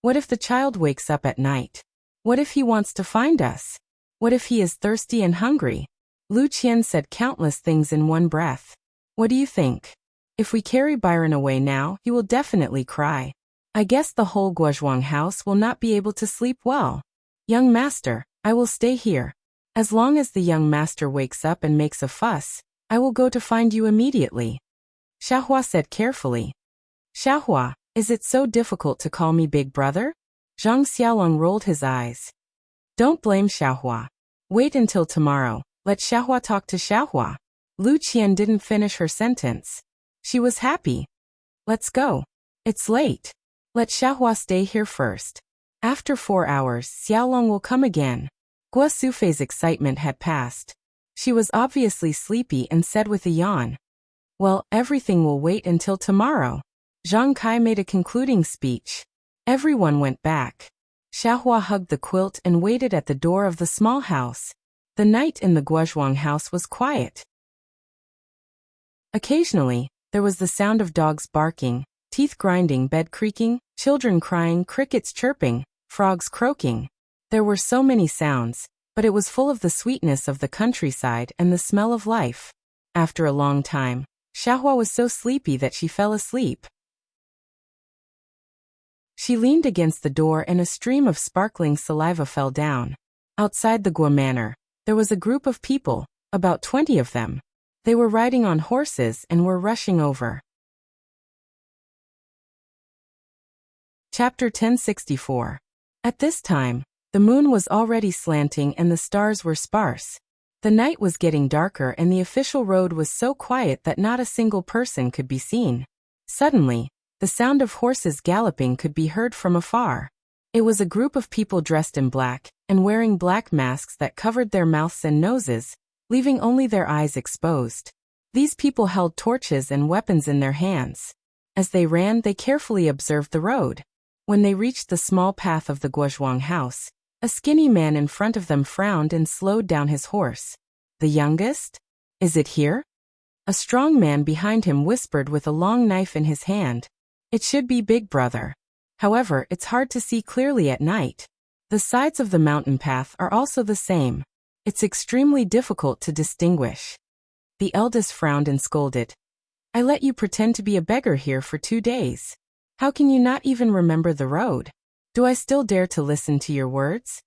What if the child wakes up at night? What if he wants to find us? What if he is thirsty and hungry? Lu Qian said countless things in one breath. What do you think? If we carry Byron away now, he will definitely cry. I guess the whole Guozhuang house will not be able to sleep well. Young master, I will stay here. As long as the young master wakes up and makes a fuss, I will go to find you immediately. Xiaohua said carefully. Xiaohua, is it so difficult to call me big brother? Zhang Xiaolong rolled his eyes. Don't blame Xiaohua. Wait until tomorrow. Let Xiaohua talk to Xiaohua. Lu Qian didn't finish her sentence. She was happy. Let's go. It's late. Let Xiaohua stay here first. After 4 hours, Xiaolong will come again. Guo Sufei's excitement had passed. She was obviously sleepy and said with a yawn. Well, everything will wait until tomorrow. Zhang Kai made a concluding speech. Everyone went back. Xiaohua hugged the quilt and waited at the door of the small house. The night in the Guozhuang house was quiet. Occasionally, there was the sound of dogs barking, teeth grinding, bed creaking, children crying, crickets chirping, frogs croaking. There were so many sounds, but it was full of the sweetness of the countryside and the smell of life. After a long time, Xiaohua was so sleepy that she fell asleep. She leaned against the door and a stream of sparkling saliva fell down. Outside the Guo manor, there was a group of people, about 20 of them. They were riding on horses and were rushing over. Chapter 1064. At this time, the moon was already slanting and the stars were sparse. The night was getting darker and the official road was so quiet that not a single person could be seen. Suddenly, the sound of horses galloping could be heard from afar. It was a group of people dressed in black and wearing black masks that covered their mouths and noses, leaving only their eyes exposed. These people held torches and weapons in their hands. As they ran, they carefully observed the road. When they reached the small path of the Guozhuang house, a skinny man in front of them frowned and slowed down his horse. The youngest? Is it here? A strong man behind him whispered with a long knife in his hand. It should be big brother. However, it's hard to see clearly at night. The sides of the mountain path are also the same. It's extremely difficult to distinguish. The eldest frowned and scolded. I let you pretend to be a beggar here for 2 days. How can you not even remember the road? Do I still dare to listen to your words?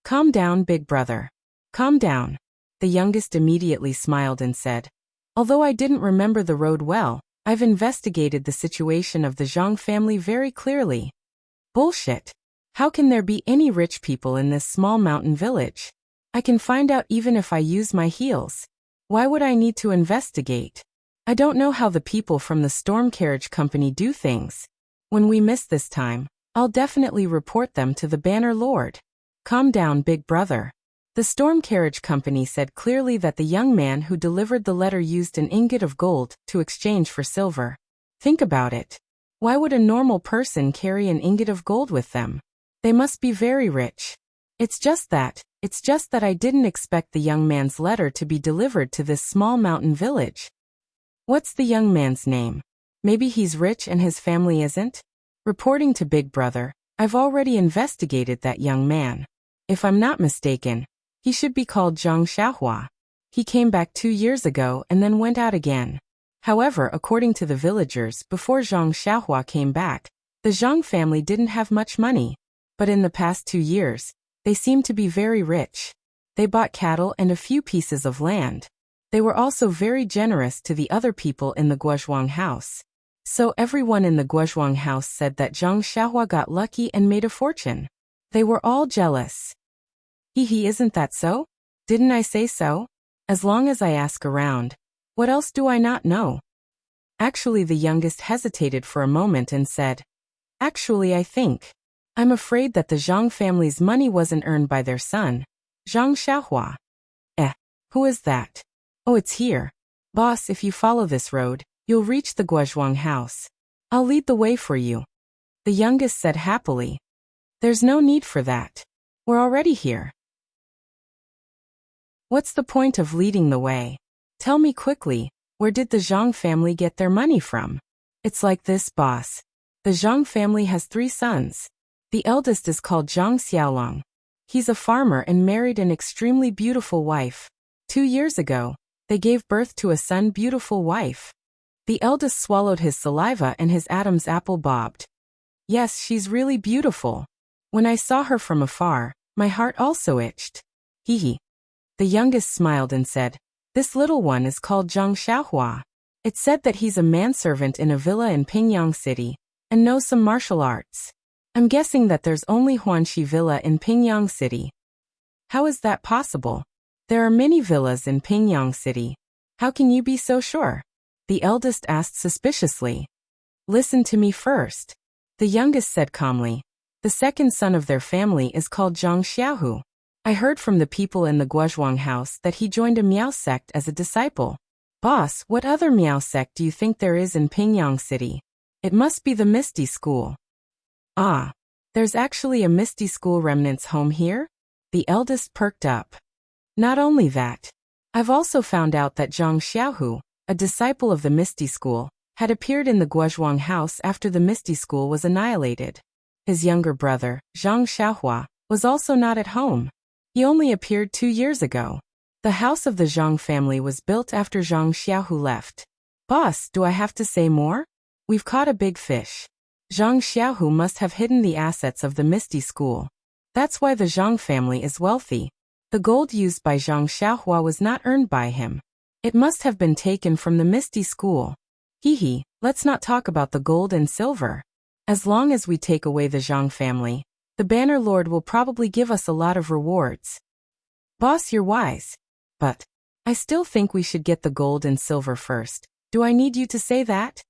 Calm down, big brother. Calm down. The youngest immediately smiled and said, although I didn't remember the road well, I've investigated the situation of the Zhang family very clearly. Bullshit. How can there be any rich people in this small mountain village? I can find out even if I use my heels. Why would I need to investigate? I don't know how the people from the storm carriage company do things. When we miss this time, I'll definitely report them to the Banner Lord. Calm down, big brother. The storm carriage company said clearly that the young man who delivered the letter used an ingot of gold to exchange for silver. Think about it. Why would a normal person carry an ingot of gold with them? They must be very rich. It's just that I didn't expect the young man's letter to be delivered to this small mountain village. What's the young man's name? Maybe he's rich and his family isn't? Reporting to Big Brother, I've already investigated that young man. If I'm not mistaken, he should be called Zhang Xiaohua. He came back 2 years ago and then went out again. However, according to the villagers, before Zhang Xiaohua came back, the Zhang family didn't have much money. But in the past 2 years, they seemed to be very rich. They bought cattle and a few pieces of land. They were also very generous to the other people in the Guozhuang house. So everyone in the Guozhuang house said that Zhang Xiaohua got lucky and made a fortune. They were all jealous. Isn't that so? Didn't I say so? As long as I ask around, what else do I not know? Actually, the youngest hesitated for a moment and said, actually, I'm afraid that the Zhang family's money wasn't earned by their son, Zhang Xiaohua. Who is that? Oh, it's here. Boss, if you follow this road, you'll reach the Guozhuang house. I'll lead the way for you. The youngest said happily. There's no need for that. We're already here. What's the point of leading the way? Tell me quickly, where did the Zhang family get their money from? It's like this, boss. The Zhang family has 3 sons. The eldest is called Zhang Xiaolong. He's a farmer and married an extremely beautiful wife. 2 years ago, they gave birth to a son, beautiful wife. The eldest swallowed his saliva and his Adam's apple bobbed. Yes, she's really beautiful. When I saw her from afar, my heart also itched. Hee. The youngest smiled and said, this little one is called Zhang Xiaohua. It's said that he's a manservant in a villa in Pingyang City, and knows some martial arts. I'm guessing that there's only Huanxi Villa in Pingyang City. How is that possible? There are many villas in Pingyang City. How can you be so sure? The eldest asked suspiciously. Listen to me first. The youngest said calmly. The second son of their family is called Zhang Xiaohu. I heard from the people in the Guozhuang house that he joined a Miao sect as a disciple. Boss, what other Miao sect do you think there is in Pingyang City? It must be the Misty School. Ah, there's actually a Misty School remnants home here? The eldest perked up. Not only that, I've also found out that Zhang Xiaohu, a disciple of the Misty School, had appeared in the Guozhuang house after the Misty School was annihilated. His younger brother, Zhang Xiaohua, was also not at home. He only appeared 2 years ago. The house of the Zhang family was built after Zhang Xiaohu left. Boss, do I have to say more? We've caught a big fish. Zhang Xiaohu must have hidden the assets of the Misty School. That's why the Zhang family is wealthy. The gold used by Zhang Xiaohua was not earned by him. It must have been taken from the Misty School. Hee, let's not talk about the gold and silver. As long as we take away the Zhang family, the Banner Lord will probably give us a lot of rewards. Boss, you're wise. But I still think we should get the gold and silver first. Do I need you to say that?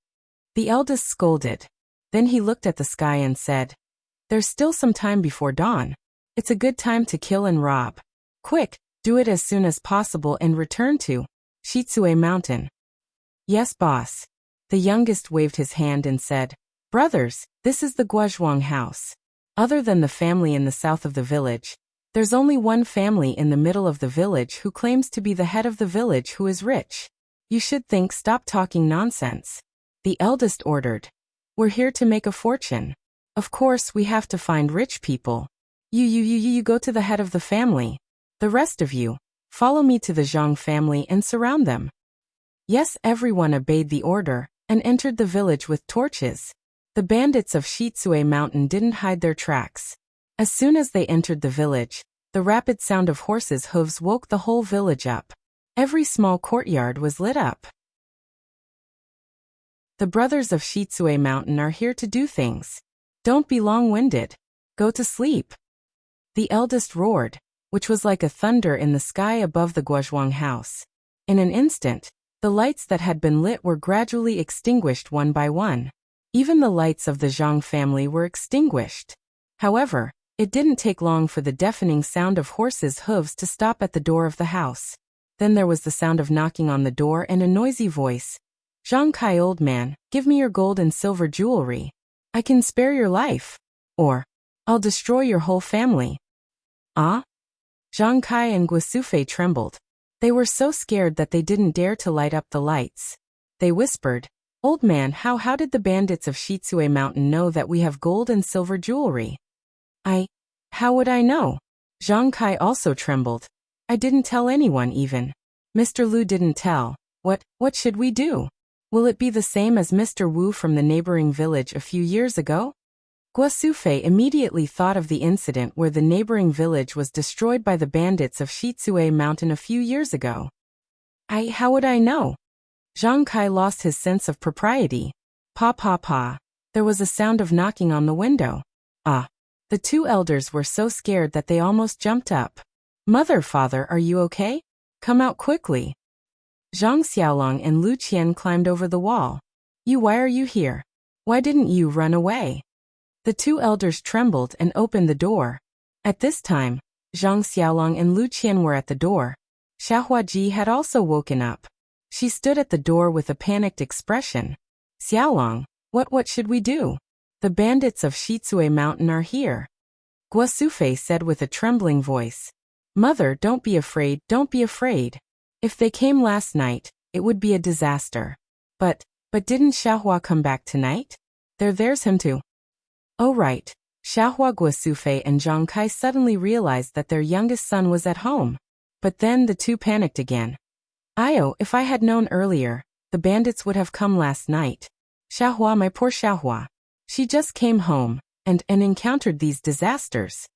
The eldest scolded. Then he looked at the sky and said, there's still some time before dawn. It's a good time to kill and rob. Quick, do it as soon as possible and return to Shitsue Mountain. Yes, boss. The youngest waved his hand and said, brothers, this is the Guozhuang house. Other than the family in the south of the village, there's only one family in the middle of the village who claims to be the head of the village who is rich. You should think, stop talking nonsense. The eldest ordered. We're here to make a fortune. Of course we have to find rich people. You go to the head of the family. The rest of you, follow me to the Zhang family and surround them. Yes, everyone obeyed the order and entered the village with torches. The bandits of Shitsue Mountain didn't hide their tracks. As soon as they entered the village, the rapid sound of horses' hooves woke the whole village up. Every small courtyard was lit up. The brothers of Shitsue Mountain are here to do things. Don't be long-winded. Go to sleep. The eldest roared, which was like a thunder in the sky above the Guozhuang house. In an instant, the lights that had been lit were gradually extinguished one by one. Even the lights of the Zhang family were extinguished. However, it didn't take long for the deafening sound of horses' hooves to stop at the door of the house. Then there was the sound of knocking on the door and a noisy voice. Zhang Kai, old man, give me your gold and silver jewelry. I can spare your life. Or, I'll destroy your whole family. Ah? Zhang Kai and Guosufei trembled. They were so scared that they didn't dare to light up the lights. They whispered, old man, how did the bandits of Shitsue Mountain know that we have gold and silver jewelry? How would I know? Zhang Kai also trembled. I didn't tell anyone even. Mr. Lu didn't tell. What should we do? Will it be the same as Mr. Wu from the neighboring village a few years ago? Guosufei immediately thought of the incident where the neighboring village was destroyed by the bandits of Shitsue Mountain a few years ago. How would I know? Zhang Kai lost his sense of propriety. Pa. There was a sound of knocking on the window. The 2 elders were so scared that they almost jumped up. Mother, father, are you okay? Come out quickly. Zhang Xiaolong and Lu Qian climbed over the wall. Why are you here? Why didn't you run away? The 2 elders trembled and opened the door. At this time, Zhang Xiaolong and Lu Qian were at the door. Xiaohuaji had also woken up. She stood at the door with a panicked expression. Xiaolong, what should we do? The bandits of Shitsue Mountain are here. Guosufei said with a trembling voice. Mother, don't be afraid, don't be afraid. If they came last night, it would be a disaster. But didn't Xiaohua come back tonight? There's him too. Oh right. Xiaohua, Guosufei and Zhang Kai suddenly realized that their youngest son was at home. But then the two panicked again. If I had known earlier, the bandits would have come last night. Xiaohua, my poor Xiaohua. She just came home, and encountered these disasters.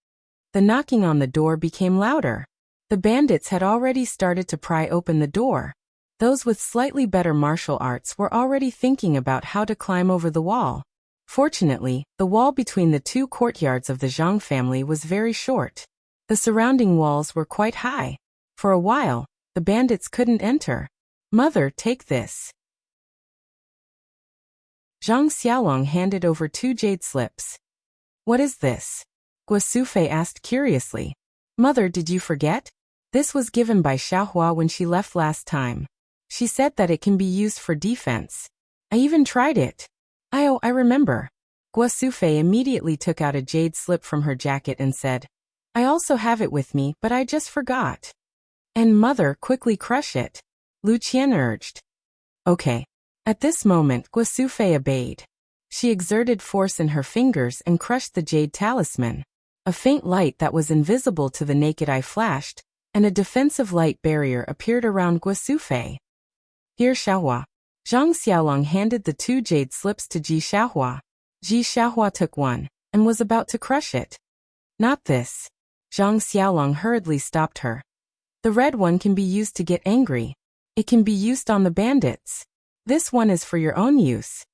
The knocking on the door became louder. The bandits had already started to pry open the door. Those with slightly better martial arts were already thinking about how to climb over the wall. Fortunately, the wall between the two courtyards of the Zhang family was very short. The surrounding walls were quite high. For a while, the bandits couldn't enter. Mother, take this. Zhang Xiaolong handed over 2 jade slips. What is this? Guosufei asked curiously. Mother, did you forget? This was given by Xiaohua when she left last time. She said that it can be used for defense. I even tried it. I remember. Guosufei immediately took out a jade slip from her jacket and said, I also have it with me, but I just forgot. And mother, quickly crush it. Lu Qian urged. Okay. At this moment, Guosufei obeyed. She exerted force in her fingers and crushed the jade talisman. A faint light that was invisible to the naked eye flashed, and a defensive light barrier appeared around Guosufei. Here, Xiaohua. Zhang Xiaolong handed the 2 jade slips to Ji Xiaohua. Ji Xiaohua took one, and was about to crush it. Not this. Zhang Xiaolong hurriedly stopped her. The red one can be used to get angry. It can be used on the bandits. This one is for your own use.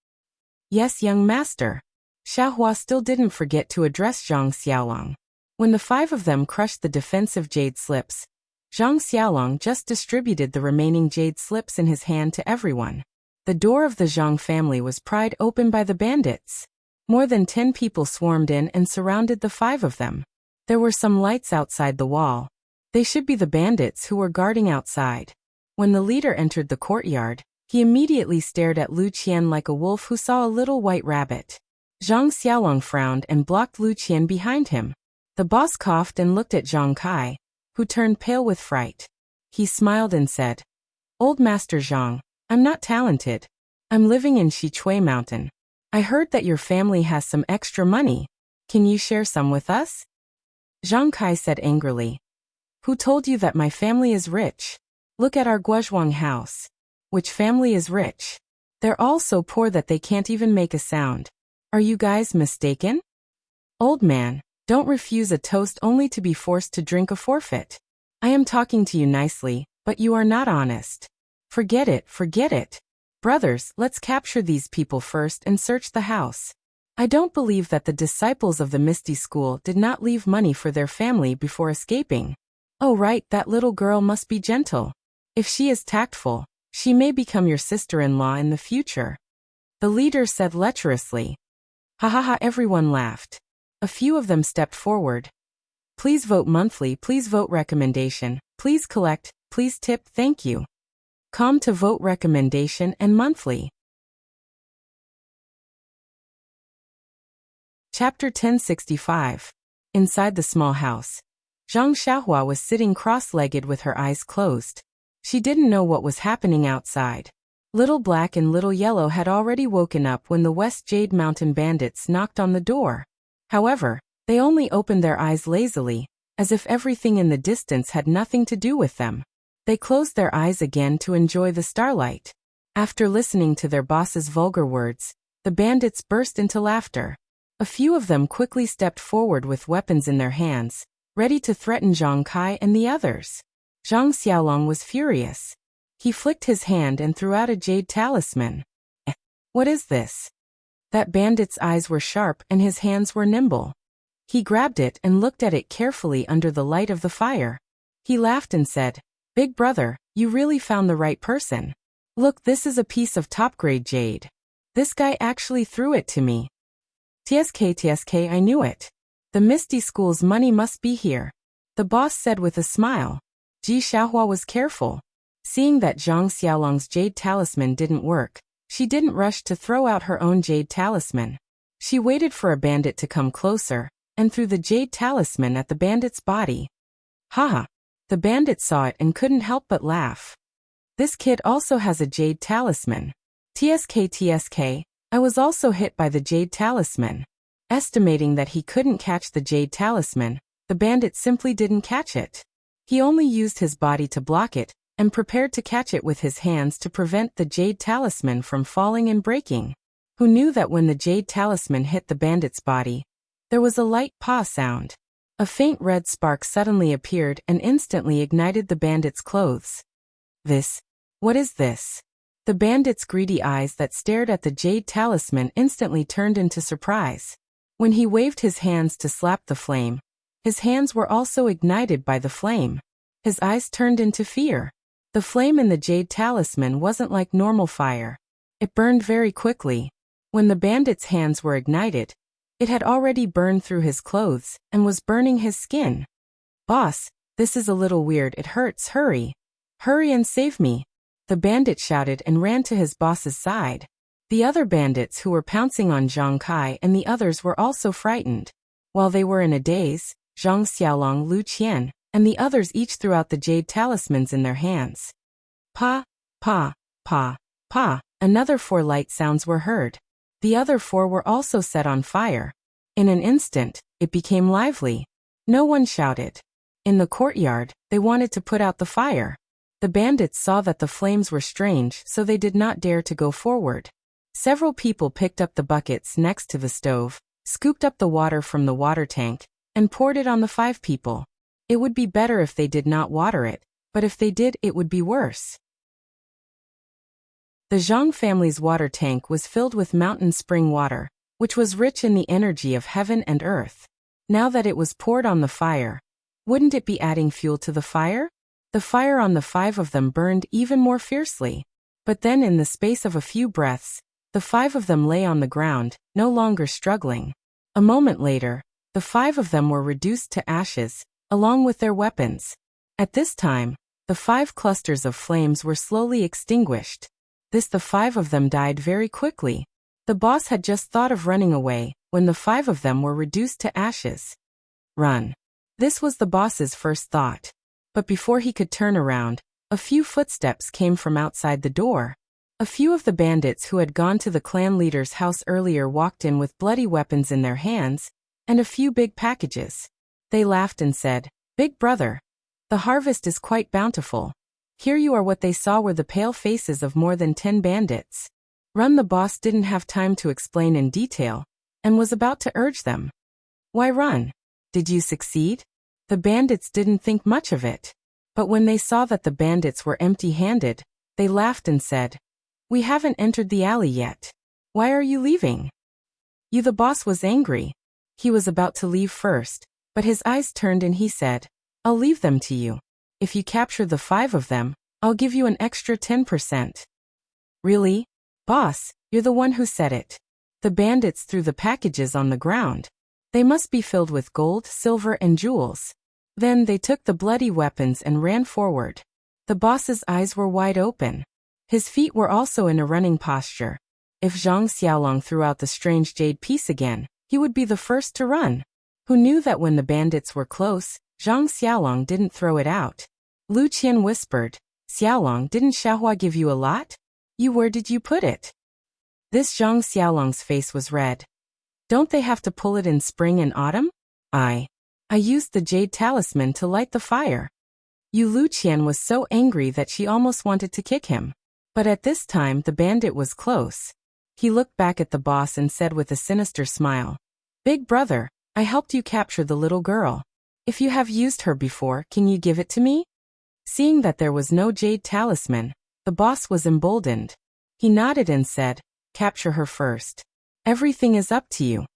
Yes, young master. Xiaohua still didn't forget to address Zhang Xiaolong. When the 5 of them crushed the defensive jade slips, Zhang Xiaolong just distributed the remaining jade slips in his hand to everyone. The door of the Zhang family was pried open by the bandits. More than 10 people swarmed in and surrounded the 5 of them. There were some lights outside the wall. They should be the bandits who were guarding outside. When the leader entered the courtyard, he immediately stared at Lu Qian like a wolf who saw a little white rabbit. Zhang Xiaolong frowned and blocked Lu Qian behind him. The boss coughed and looked at Zhang Kai, who turned pale with fright. He smiled and said, Old Master Zhang, I'm not talented. I'm living in Xichui Mountain. I heard that your family has some extra money. Can you share some with us? Zhang Kai said angrily. Who told you that my family is rich? Look at our Guozhuang house. Which family is rich? They're all so poor that they can't even make a sound. Are you guys mistaken? Old man, don't refuse a toast only to be forced to drink a forfeit. I am talking to you nicely, but you are not honest. Forget it, forget it. Brothers, let's capture these people first and search the house. I don't believe that the disciples of the Misty School did not leave money for their family before escaping. Oh right, that little girl must be gentle. If she is tactful, she may become your sister-in-law in the future. The leader said lecherously. Ha ha ha, everyone laughed. A few of them stepped forward. Please vote monthly, please vote recommendation, please collect, please tip, thank you. Come to vote recommendation and monthly. Chapter 1065. Inside the small house. Zhang Xiaohua was sitting cross-legged with her eyes closed. She didn't know what was happening outside. Little Black and Little Yellow had already woken up when the West Jade Mountain bandits knocked on the door. However, they only opened their eyes lazily, as if everything in the distance had nothing to do with them. They closed their eyes again to enjoy the starlight. After listening to their boss's vulgar words, the bandits burst into laughter. A few of them quickly stepped forward with weapons in their hands, ready to threaten Zhang Kai and the others. Zhang Xiaolong was furious. He flicked his hand and threw out a jade talisman. What is this? That bandit's eyes were sharp and his hands were nimble. He grabbed it and looked at it carefully under the light of the fire. He laughed and said, Big brother, you really found the right person. Look, this is a piece of top-grade jade. This guy actually threw it to me. TSK, I knew it. The Misty School's money must be here. The boss said with a smile. Ji Xiaohua was careful. Seeing that Zhang Xiaolong's jade talisman didn't work, she didn't rush to throw out her own jade talisman. She waited for a bandit to come closer, and threw the jade talisman at the bandit's body. Haha, The bandit saw it and couldn't help but laugh. This kid also has a jade talisman. TSK, I was also hit by the jade talisman. Estimating that he couldn't catch the jade talisman, the bandit simply didn't catch it. He only used his body to block it, and prepared to catch it with his hands to prevent the jade talisman from falling and breaking. Who knew that when the jade talisman hit the bandit's body, there was a light paw sound. A faint red spark suddenly appeared and instantly ignited the bandit's clothes. What is this? The bandit's greedy eyes that stared at the jade talisman instantly turned into surprise. When he waved his hands to slap the flame, his hands were also ignited by the flame. His eyes turned into fear. The flame in the jade talisman wasn't like normal fire. It burned very quickly. When the bandit's hands were ignited, it had already burned through his clothes and was burning his skin. Boss, this is a little weird. It hurts. Hurry. Hurry and save me. The bandit shouted and ran to his boss's side. The other bandits who were pouncing on Zhang Kai and the others were also frightened. While they were in a daze, Zhang Xiaolong, Lu Qian, and the others each threw out the jade talismans in their hands. Pa, pa, pa, pa. Another 4 light sounds were heard. The other 4 were also set on fire. In an instant, it became lively. No one shouted. In the courtyard, they wanted to put out the fire. The bandits saw that the flames were strange, so they did not dare to go forward. Several people picked up the buckets next to the stove, scooped up the water from the water tank, and poured it on the 5 people. It would be better if they did not water it, but if they did, it would be worse. The Zhang family's water tank was filled with mountain spring water, which was rich in the energy of heaven and earth. Now that it was poured on the fire, wouldn't it be adding fuel to the fire? The fire on the 5 of them burned even more fiercely. But then in the space of a few breaths, the 5 of them lay on the ground, no longer struggling. A moment later, the 5 of them were reduced to ashes, along with their weapons. At this time, the 5 clusters of flames were slowly extinguished. The 5 of them died very quickly. The boss had just thought of running away, when the 5 of them were reduced to ashes. Run. This was the boss's first thought. But before he could turn around, a few footsteps came from outside the door. A few of the bandits who had gone to the clan leader's house earlier walked in with bloody weapons in their hands, and a few big packages. They laughed and said, "Big brother, the harvest is quite bountiful." Here you are. What they saw were the pale faces of more than 10 bandits. Run. The boss didn't have time to explain in detail, and was about to urge them. Why run? Did you succeed? The bandits didn't think much of it. But when they saw that the bandits were empty-handed, they laughed and said, "We haven't entered the alley yet. Why are you leaving?" The boss was angry. He was about to leave first, but his eyes turned and he said, "I'll leave them to you. If you capture the 5 of them, I'll give you an extra 10%. Really? Boss, you're the one who said it. The bandits threw the packages on the ground. They must be filled with gold, silver, and jewels. Then they took the bloody weapons and ran forward. The boss's eyes were wide open. His feet were also in a running posture. If Zhang Xiaolong threw out the strange jade piece again, he would be the first to run. Who knew that when the bandits were close, Zhang Xiaolong didn't throw it out? Lu Qian whispered, "Xiaolong, didn't Xiaohua give you a lot? Where did you put it?" This Zhang Xiaolong's face was red. "Don't they have to pull it in spring and autumn? I used the jade talisman to light the fire." Lu Qian was so angry that she almost wanted to kick him. But at this time the bandit was close. He looked back at the boss and said with a sinister smile, "Big brother, I helped you capture the little girl. If you have used her before, can you give it to me?" Seeing that there was no jade talisman, the boss was emboldened. He nodded and said, "Capture her first. Everything is up to you."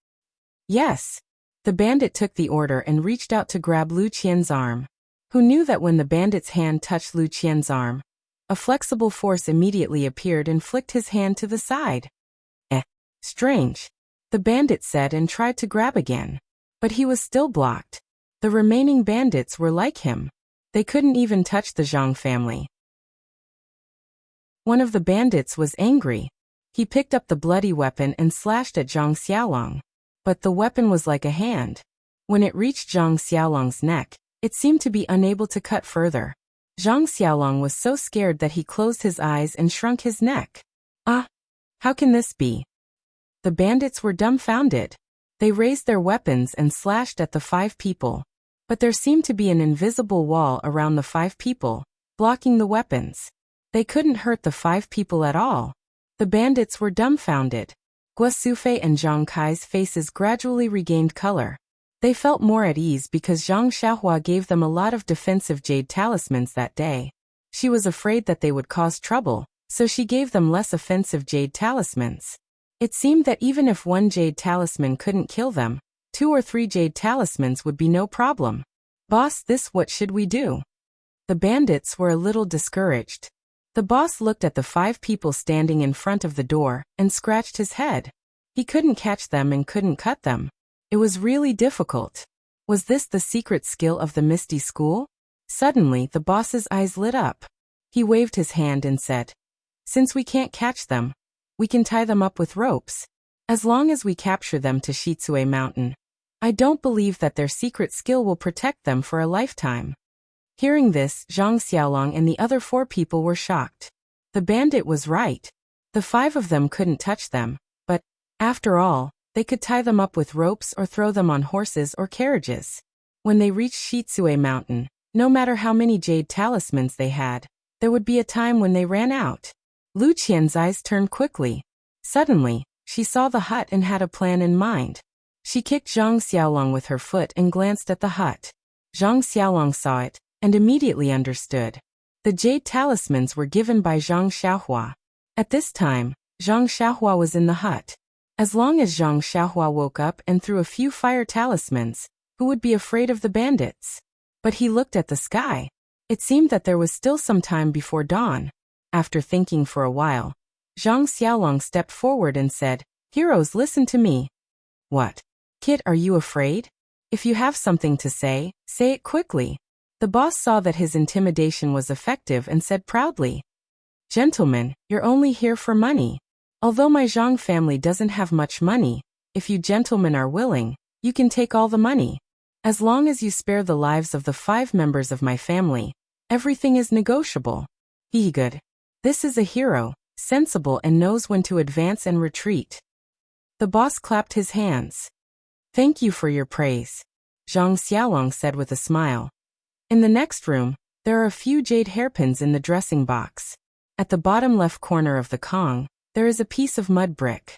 "Yes." The bandit took the order and reached out to grab Lu Qian's arm. Who knew that when the bandit's hand touched Lu Qian's arm, a flexible force immediately appeared and flicked his hand to the side. Strange. The bandit said and tried to grab again. But he was still blocked. The remaining bandits were like him. They couldn't even touch the Zhang family. One of the bandits was angry. He picked up the bloody weapon and slashed at Zhang Xiaolong. But the weapon was like a hand. When it reached Zhang Xiaolong's neck, It seemed to be unable to cut further. Zhang Xiaolong was so scared that he closed his eyes and shrunk his neck. Ah! How can this be? The bandits were dumbfounded. They raised their weapons and slashed at the 5 people. But there seemed to be an invisible wall around the 5 people, blocking the weapons. They couldn't hurt the 5 people at all. The bandits were dumbfounded. Guo Sufei and Zhang Kai's faces gradually regained color. They felt more at ease because Zhang Xiaohua gave them a lot of defensive jade talismans that day. She was afraid that they would cause trouble, so she gave them less offensive jade talismans. It seemed that even if 1 jade talisman couldn't kill them, 2 or 3 jade talismans would be no problem. Boss, what should we do? The bandits were a little discouraged. The boss looked at the 5 people standing in front of the door and scratched his head. He couldn't catch them and couldn't cut them. It was really difficult. Was this the secret skill of the Misty School? Suddenly, the boss's eyes lit up. He waved his hand and said, "Since we can't catch them, we can tie them up with ropes. As long as we capture them to Shitsue Mountain, I don't believe that their secret skill will protect them for a lifetime." Hearing this, Zhang Xiaolong and the other 4 people were shocked. The bandit was right. The 5 of them couldn't touch them, but, after all, they could tie them up with ropes or throw them on horses or carriages. When they reached Shitsue Mountain, no matter how many jade talismans they had, there would be a time when they ran out. Lu Qian's eyes turned quickly. Suddenly, she saw the hut and had a plan in mind. She kicked Zhang Xiaolong with her foot and glanced at the hut. Zhang Xiaolong saw it and immediately understood. The jade talismans were given by Zhang Xiaohua. At this time, Zhang Xiaohua was in the hut. As long as Zhang Xiaohua woke up and threw a few fire talismans, who would be afraid of the bandits? But he looked at the sky. It seemed that there was still some time before dawn. After thinking for a while, Zhang Xiaolong stepped forward and said, "Heroes, listen to me." "What? Kid, are you afraid? If you have something to say it quickly." The boss saw that his intimidation was effective and said proudly, "Gentlemen, you're only here for money. Although my Zhang family doesn't have much money, if you gentlemen are willing, you can take all the money. As long as you spare the lives of the 5 members of my family, everything is negotiable." He good. This is a hero, sensible and knows when to advance and retreat. The boss clapped his hands. "Thank you for your praise," Zhang Xiaolong said with a smile. In the next room, there are a few jade hairpins in the dressing box. At the bottom left corner of the Kong, there is a piece of mud brick.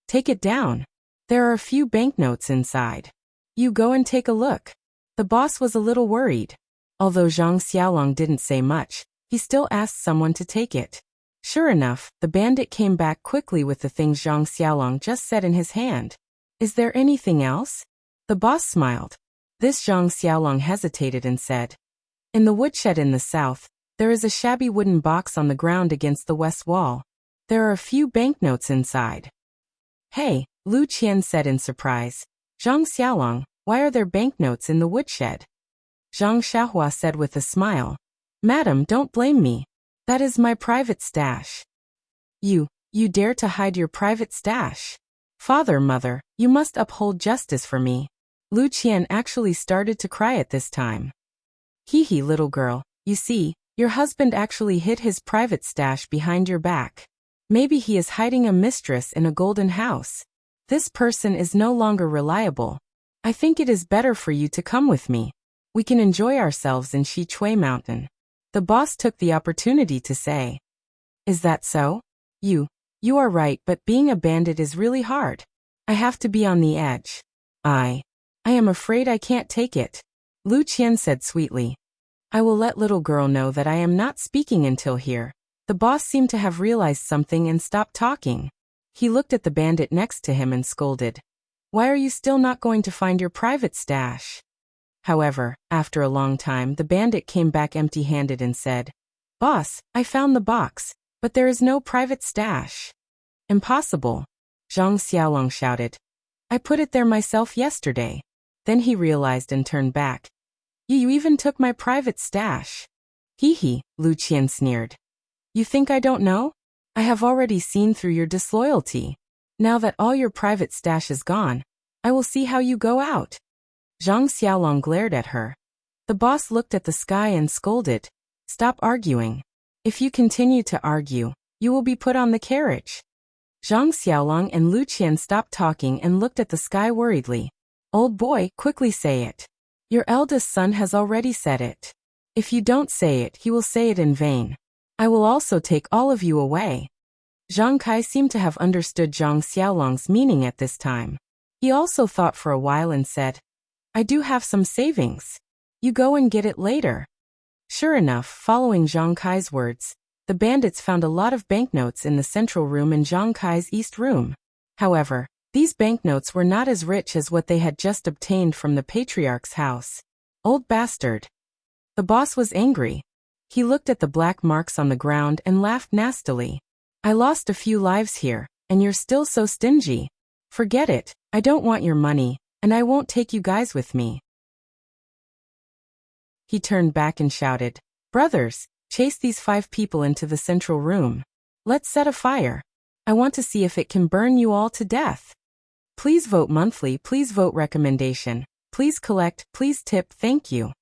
"Take it down. There are a few banknotes inside. You go and take a look." The boss was a little worried. Although Zhang Xiaolong didn't say much, he still asked someone to take it. Sure enough, the bandit came back quickly with the things Zhang Xiaolong just said in his hand. "Is there anything else?" The boss smiled. This Zhang Xiaolong hesitated and said, "In the woodshed in the south, there is a shabby wooden box on the ground against the west wall. There are a few banknotes inside." "Hey," Lu Qian said in surprise. "Zhang Xiaolong, why are there banknotes in the woodshed?" Zhang Xiaohua said with a smile, "Madam, don't blame me. That is my private stash." You dare to hide your private stash? Father, mother, you must uphold justice for me." Lu Qian actually started to cry at this time. "Hee, little girl, you see, your husband actually hid his private stash behind your back. Maybe he is hiding a mistress in a golden house. This person is no longer reliable. I think it is better for you to come with me. We can enjoy ourselves in Shitsue Mountain." The boss took the opportunity to say, "Is that so? You are right, but being a bandit is really hard. I have to be on the edge. I am afraid I can't take it." Lu Qian said sweetly, "I will let little girl know that I am not speaking until here." The boss seemed to have realized something and stopped talking. He looked at the bandit next to him and scolded, "Why are you still not going to find your private stash?" However, after a long time the bandit came back empty-handed and said, "Boss, I found the box, but there is no private stash." "Impossible," Zhang Xiaolong shouted. "I put it there myself yesterday." Then he realized and turned back. You even took my private stash." "Hee," Lu Qian sneered. "You think I don't know? I have already seen through your disloyalty. Now that all your private stash is gone, I will see how you go out." Zhang Xiaolong glared at her. The boss looked at the sky and scolded, "Stop arguing. If you continue to argue, you will be put on the carriage." Zhang Xiaolong and Lu Qian stopped talking and looked at the sky worriedly. "Old boy, quickly say it. Your eldest son has already said it. If you don't say it, he will say it in vain. I will also take all of you away." Zhang Kai seemed to have understood Zhang Xiaolong's meaning at this time. He also thought for a while and said, "I do have some savings. You go and get it later." Sure enough, following Zhang Kai's words, the bandits found a lot of banknotes in the central room in Zhang Kai's east room. However, these banknotes were not as rich as what they had just obtained from the patriarch's house. Old bastard. The boss was angry. He looked at the black marks on the ground and laughed nastily. "I lost a few lives here, and you're still so stingy. Forget it, I don't want your money, and I won't take you guys with me." He turned back and shouted, "Brothers, chase these 5 people into the central room. Let's set a fire. I want to see if it can burn you all to death. Please vote monthly, please vote recommendation, please collect, please tip, thank you."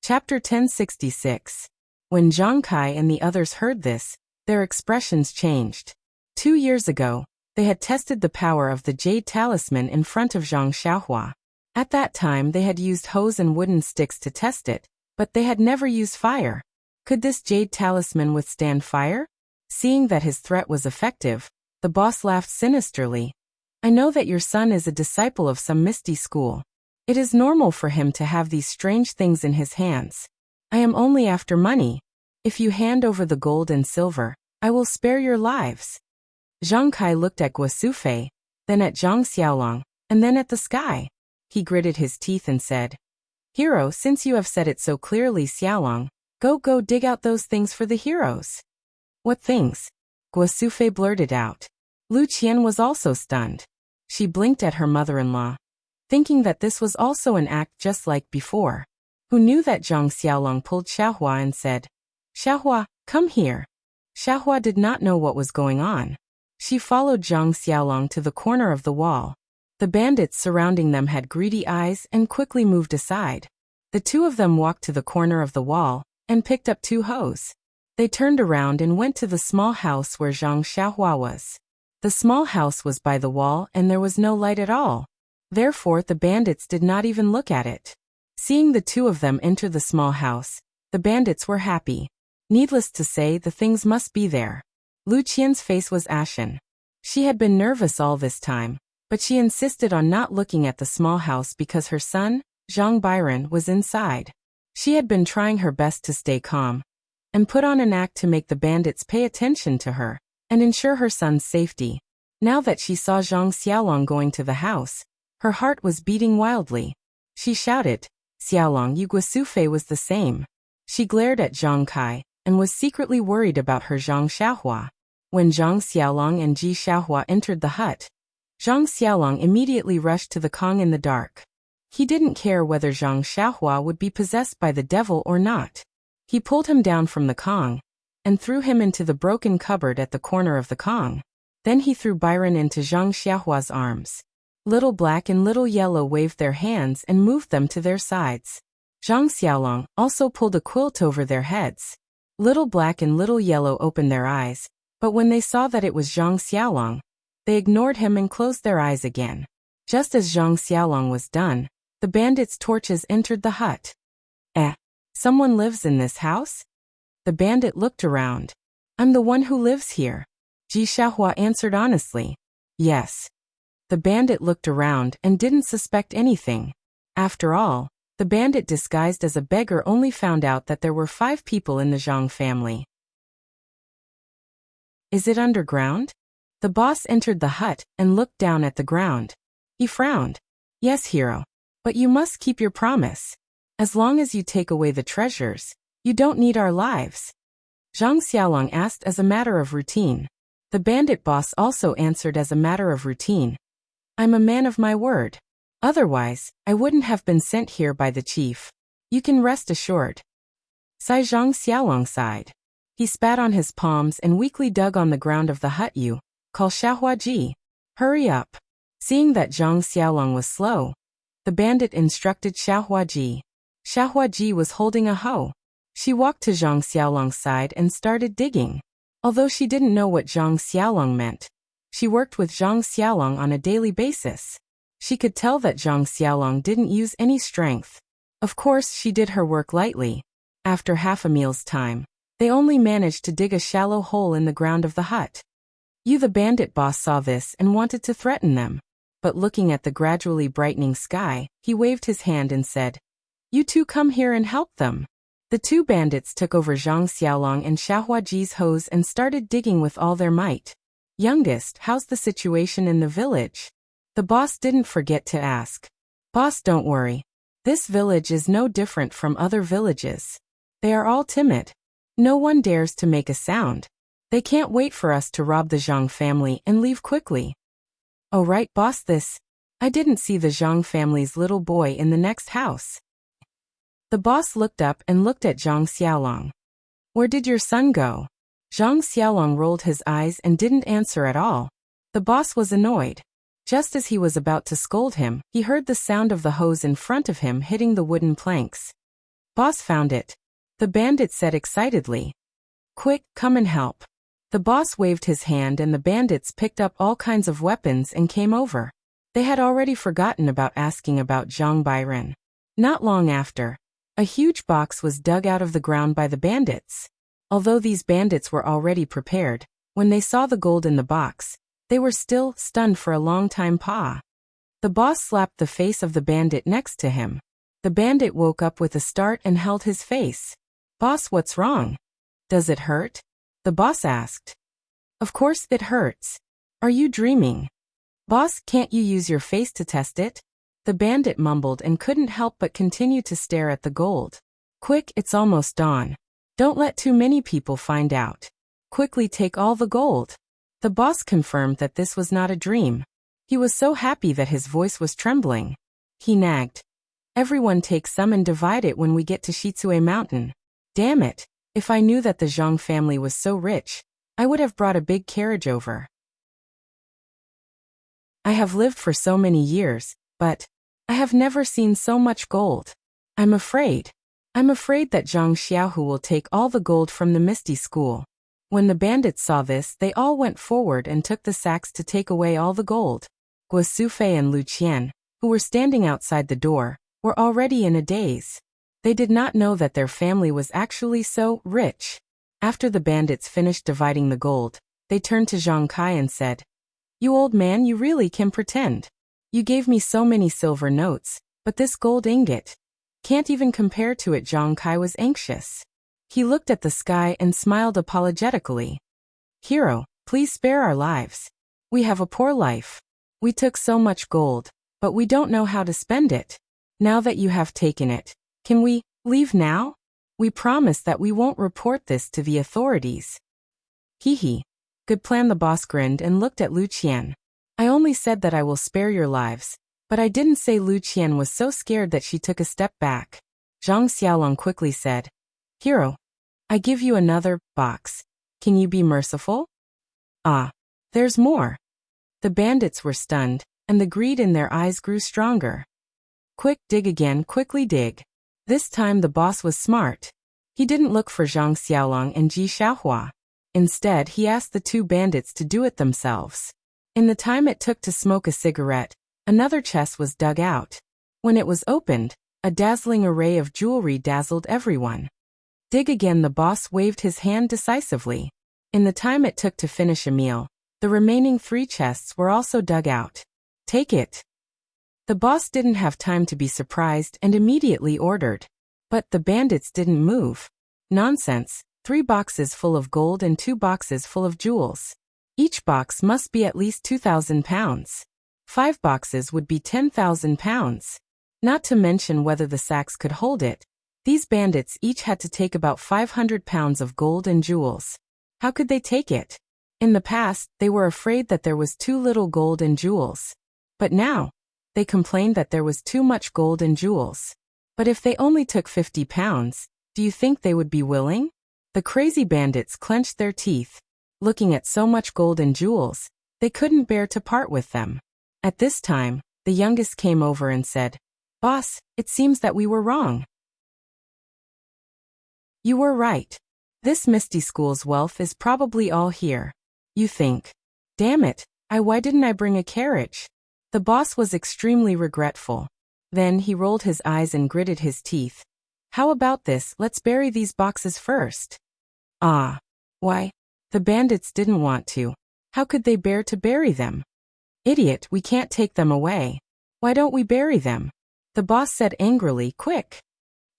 Chapter 1066. When Zhang Kai and the others heard this, their expressions changed. 2 years ago, they had tested the power of the jade talisman in front of Zhang Xiaohua. At that time they had used hose and wooden sticks to test it, but they had never used fire. Could this jade talisman withstand fire? Seeing that his threat was effective, the boss laughed sinisterly. "I know that your son is a disciple of some misty school. It is normal for him to have these strange things in his hands. I am only after money. If you hand over the gold and silver, I will spare your lives." Zhang Kai looked at Guosufei, then at Zhang Xiaolong, and then at the sky. He gritted his teeth and said, "Hero, since you have said it so clearly, Xiaolong, go dig out those things for the heroes." "What things?" Guosufei blurted out. Lu Qian was also stunned. She blinked at her mother-in-law, thinking that this was also an act just like before. Who knew that Zhang Xiaolong pulled Xiaohua and said, "Xiaohua, come here." Xiaohua did not know what was going on. She followed Zhang Xiaolong to the corner of the wall. The bandits surrounding them had greedy eyes and quickly moved aside. The two of them walked to the corner of the wall and picked up 2 hoes. They turned around and went to the small house where Zhang Xiaohua was. The small house was by the wall and there was no light at all. Therefore, the bandits did not even look at it. Seeing the 2 of them enter the small house, the bandits were happy. Needless to say, the things must be there. Lu Qian's face was ashen. She had been nervous all this time, but she insisted on not looking at the small house because her son, Zhang Byron, was inside. She had been trying her best to stay calm and put on an act to make the bandits pay attention to her and ensure her son's safety. Now that she saw Zhang Xiaolong going to the house, her heart was beating wildly. She shouted, "Xiaolong, you Guosufei was the same." She glared at Zhang Kai and was secretly worried about her Zhang Xiaohua. When Zhang Xiaolong and Ji Xiaohua entered the hut, Zhang Xiaolong immediately rushed to the Kong in the dark. He didn't care whether Zhang Xiaohua would be possessed by the devil or not. He pulled him down from the Kong and threw him into the broken cupboard at the corner of the Kong. Then he threw Byron into Zhang Xiaohua's arms. Little Black and Little Yellow waved their hands and moved them to their sides. Zhang Xiaolong also pulled a quilt over their heads. Little Black and Little Yellow opened their eyes, but when they saw that it was Zhang Xiaolong, they ignored him and closed their eyes again. Just as Zhang Xiaolong was done, the bandits' torches entered the hut. Someone lives in this house?" The bandit looked around. "I'm the one who lives here." Ji Xiaohua answered honestly. "Yes." The bandit looked around and didn't suspect anything. After all, the bandit disguised as a beggar only found out that there were 5 people in the Zhang family. "Is it underground?" The boss entered the hut and looked down at the ground. He frowned. "Yes, hero. But you must keep your promise. As long as you take away the treasures, you don't need our lives." Zhang Xiaolong asked as a matter of routine. The bandit boss also answered as a matter of routine. "I'm a man of my word. Otherwise, I wouldn't have been sent here by the chief. You can rest assured." Zhang Xiaolong sighed. He spat on his palms and weakly dug on the ground of the hut. "You, call Xiaohua Ji. Hurry up. Seeing that Zhang Xiaolong was slow, the bandit instructed Xiaohuaji. Xiaohuaji was holding a hoe. She walked to Zhang Xiaolong's side and started digging. Although she didn't know what Zhang Xiaolong meant, she worked with Zhang Xiaolong on a daily basis. She could tell that Zhang Xiaolong didn't use any strength. Of course, she did her work lightly. After half a meal's time, they only managed to dig a shallow hole in the ground of the hut. The bandit boss saw this and wanted to threaten them. But looking at the gradually brightening sky, he waved his hand and said, "You two come here and help them." The two bandits took over Zhang Xiaolong and Xiaohuaji's hoes and started digging with all their might. "Youngest, how's the situation in the village?" The boss didn't forget to ask. "Boss, don't worry. This village is no different from other villages. They are all timid. No one dares to make a sound. They can't wait for us to rob the Zhang family and leave quickly." "Oh right, boss, I didn't see the Zhang family's little boy in the next house." The boss looked up and looked at Zhang Xiaolong. "Where did your son go?" Zhang Xiaolong rolled his eyes and didn't answer at all. The boss was annoyed. Just as he was about to scold him, he heard the sound of the hose in front of him hitting the wooden planks. "Boss found it," the bandit said excitedly. "Quick, come and help." The boss waved his hand and the bandits picked up all kinds of weapons and came over. They had already forgotten about asking about Zhang Bairen. Not long after, a huge box was dug out of the ground by the bandits. Although these bandits were already prepared, when they saw the gold in the box, they were still stunned for a long time. The boss slapped the face of the bandit next to him. The bandit woke up with a start and held his face. "Boss, what's wrong? Does it hurt?" the boss asked. "Of course it hurts. Are you dreaming?" "Boss, can't you use your face to test it?" The bandit mumbled and couldn't help but continue to stare at the gold. "Quick, it's almost dawn. Don't let too many people find out. Quickly take all the gold." The boss confirmed that this was not a dream. He was so happy that his voice was trembling. He nagged, "Everyone take some and divide it when we get to Shitsue Mountain. Damn it, if I knew that the Zhang family was so rich, I would have brought a big carriage over. I have lived for so many years, but I have never seen so much gold. I'm afraid that Zhang Xiaohu will take all the gold from the Misty School." When the bandits saw this, they all went forward and took the sacks to take away all the gold. Guo Sufei and Lu Qian, who were standing outside the door, were already in a daze. They did not know that their family was actually so rich. After the bandits finished dividing the gold, they turned to Zhang Kai and said, "You old man, you really can pretend. You gave me so many silver notes, but this gold ingot can't even compare to it." Zhang Kai was anxious. He looked at the sky and smiled apologetically. "Hero, please spare our lives. We have a poor life. We took so much gold, but we don't know how to spend it. Now that you have taken it, can we leave now? We promise that we won't report this to the authorities." "Hee. Good plan," the boss grinned and looked at Lu Qian. "I only said that I will spare your lives, but I didn't say." Lu Qian was so scared that she took a step back. Zhang Xiaolong quickly said, "Hero, I give you another box. Can you be merciful?" "Ah, there's more." The bandits were stunned, and the greed in their eyes grew stronger. "Quick, dig again, quickly dig." This time the boss was smart. He didn't look for Zhang Xiaolong and Ji Xiaohua. Instead, he asked the two bandits to do it themselves. In the time it took to smoke a cigarette, another chest was dug out. When it was opened, a dazzling array of jewelry dazzled everyone. "Dig again," the boss waved his hand decisively. In the time it took to finish a meal, the remaining 3 chests were also dug out. "Take it." The boss didn't have time to be surprised and immediately ordered. But the bandits didn't move. "Nonsense, 3 boxes full of gold and 2 boxes full of jewels. Each box must be at least 2,000 pounds. 5 boxes would be 10,000 pounds. Not to mention whether the sacks could hold it. These bandits each had to take about 500 pounds of gold and jewels. How could they take it? In the past, they were afraid that there was too little gold and jewels. But now, they complained that there was too much gold and jewels. But if they only took 50 pounds, do you think they would be willing? The crazy bandits clenched their teeth. Looking at so much gold and jewels, they couldn't bear to part with them. At this time, the youngest came over and said, "Boss, it seems that we were wrong. You were right. This Misty School's wealth is probably all here. You think, damn it, why didn't I bring a carriage?" The boss was extremely regretful. Then he rolled his eyes and gritted his teeth. "How about this? Let's bury these boxes first." Ah. Why? The bandits didn't want to. How could they bear to bury them? "Idiot, we can't take them away. Why don't we bury them?" The boss said angrily, "Quick!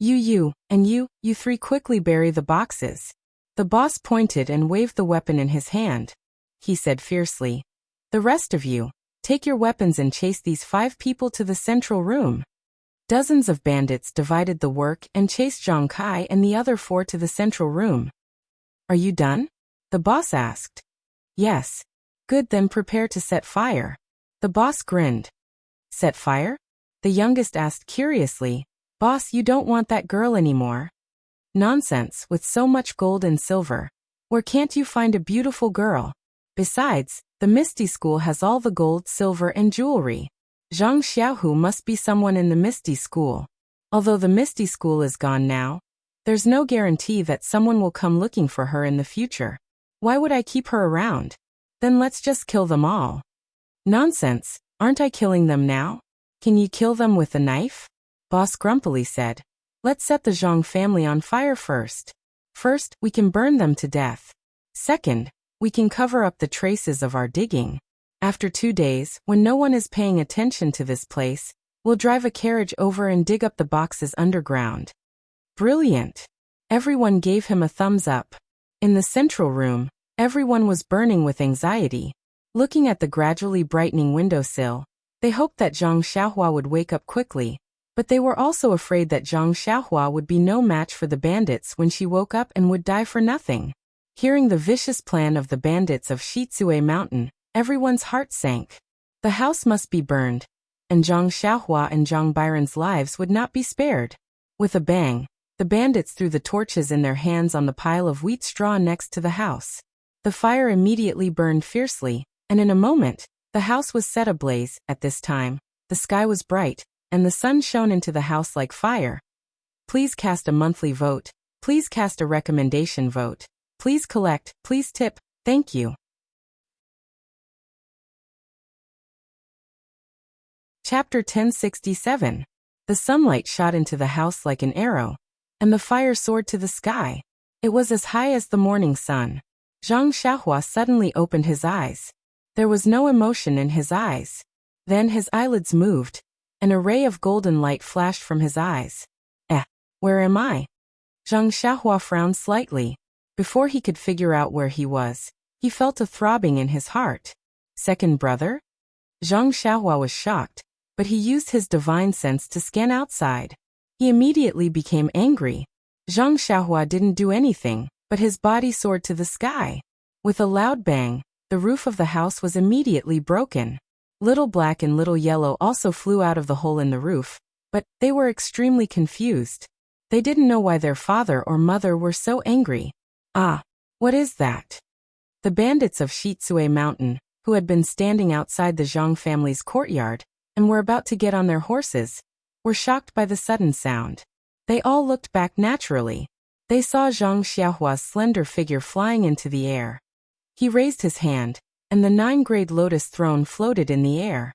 And you three quickly bury the boxes." The boss pointed and waved the weapon in his hand. He said fiercely, "The rest of you, take your weapons and chase these 5 people to the central room." Dozens of bandits divided the work and chased Zhang Kai and the other 4 to the central room. "Are you done?" the boss asked. "Yes." "Good, then prepare to set fire." The boss grinned. "Set fire?" the youngest asked curiously. "Boss, you don't want that girl anymore." "Nonsense, with so much gold and silver. Where can't you find a beautiful girl? Besides, the Misty School has all the gold, silver, and jewelry. Zhang Xiaohu must be someone in the Misty School. Although the Misty School is gone now, there's no guarantee that someone will come looking for her in the future. Why would I keep her around? Then let's just kill them all." "Nonsense, aren't I killing them now? Can you kill them with a knife?" Boss grumpily said. "Let's set the Zhang family on fire first. First, we can burn them to death. Second, we can cover up the traces of our digging. After 2 days, when no one is paying attention to this place, we'll drive a carriage over and dig up the boxes underground." Brilliant! Everyone gave him a thumbs up. In the central room, everyone was burning with anxiety. Looking at the gradually brightening windowsill, they hoped that Zhang Xiaohua would wake up quickly, but they were also afraid that Zhang Xiaohua would be no match for the bandits when she woke up and would die for nothing. Hearing the vicious plan of the bandits of Shitsue Mountain, everyone's heart sank. The house must be burned, and Zhang Xiaohua and Zhang Byron's lives would not be spared. With a bang, the bandits threw the torches in their hands on the pile of wheat straw next to the house. The fire immediately burned fiercely, and in a moment, the house was set ablaze. At this time, the sky was bright, and the sun shone into the house like fire. Please cast a monthly vote. Please cast a recommendation vote. Please collect, please tip, thank you. Chapter 1067. The sunlight shot into the house like an arrow, and the fire soared to the sky. It was as high as the morning sun. Zhang Xiaohua suddenly opened his eyes. There was no emotion in his eyes. Then his eyelids moved. An array of golden light flashed from his eyes. Where am I? Zhang Xiaohua frowned slightly. Before he could figure out where he was, he felt a throbbing in his heart. Second brother? Zhang Xiaohua was shocked, but he used his divine sense to scan outside. He immediately became angry. Zhang Xiaohua didn't do anything, but his body soared to the sky. With a loud bang, the roof of the house was immediately broken. Little Black and Little Yellow also flew out of the hole in the roof, but they were extremely confused. They didn't know why their father or mother were so angry. What is that? The bandits of Shitsue Mountain, who had been standing outside the Zhang family's courtyard and were about to get on their horses, were shocked by the sudden sound. They all looked back naturally. They saw Zhang Xiaohua's slender figure flying into the air. He raised his hand, and the 9-grade lotus throne floated in the air.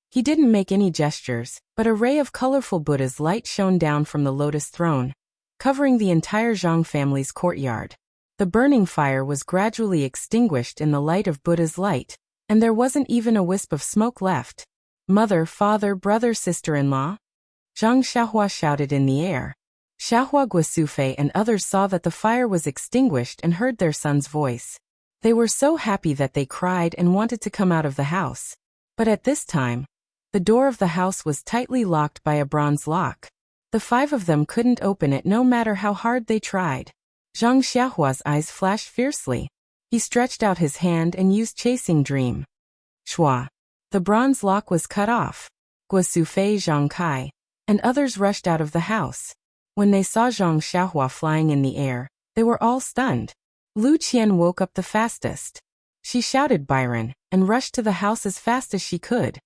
He didn't make any gestures, but a ray of colorful Buddha's light shone down from the lotus throne, covering the entire Zhang family's courtyard. The burning fire was gradually extinguished in the light of Buddha's light, and there wasn't even a wisp of smoke left. Mother, father, brother, sister-in-law? Zhang Xiaohua shouted in the air. Xiaohua Guosufei and others saw that the fire was extinguished and heard their son's voice. They were so happy that they cried and wanted to come out of the house. But at this time, the door of the house was tightly locked by a bronze lock. The 5 of them couldn't open it no matter how hard they tried. Zhang Xiaohua's eyes flashed fiercely. He stretched out his hand and used Chasing Dream. Shua. The bronze lock was cut off. Guosufei, Zhang Kai, and others rushed out of the house. When they saw Zhang Xiaohua flying in the air, they were all stunned. Lu Qian woke up the fastest. She shouted Byron and rushed to the house as fast as she could.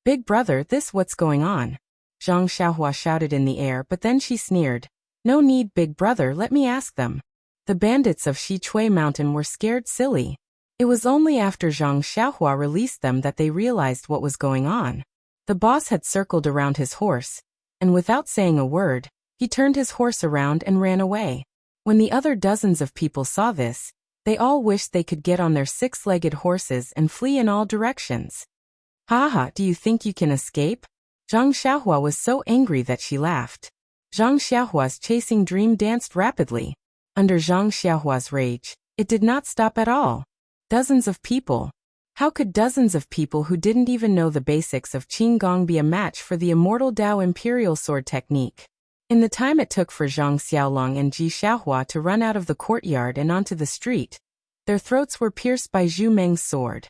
Big brother, this what's going on? Zhang Xiaohua shouted in the air, but then she sneered. No need, big brother, let me ask them. The bandits of Xichui Mountain were scared silly. It was only after Zhang Xiaohua released them that they realized what was going on. The boss had circled around his horse, and without saying a word, he turned his horse around and ran away. When the other dozens of people saw this, they all wished they could get on their six-legged horses and flee in all directions. Ha ha, do you think you can escape? Zhang Xiaohua was so angry that she laughed. Zhang Xiaohua's chasing dream danced rapidly. Under Zhang Xiaohua's rage, it did not stop at all. Dozens of people. How could dozens of people who didn't even know the basics of Qinggong be a match for the immortal Dao Imperial Sword technique? In the time it took for Zhang Xiaolong and Ji Xiaohua to run out of the courtyard and onto the street, their throats were pierced by Zhu Meng's sword.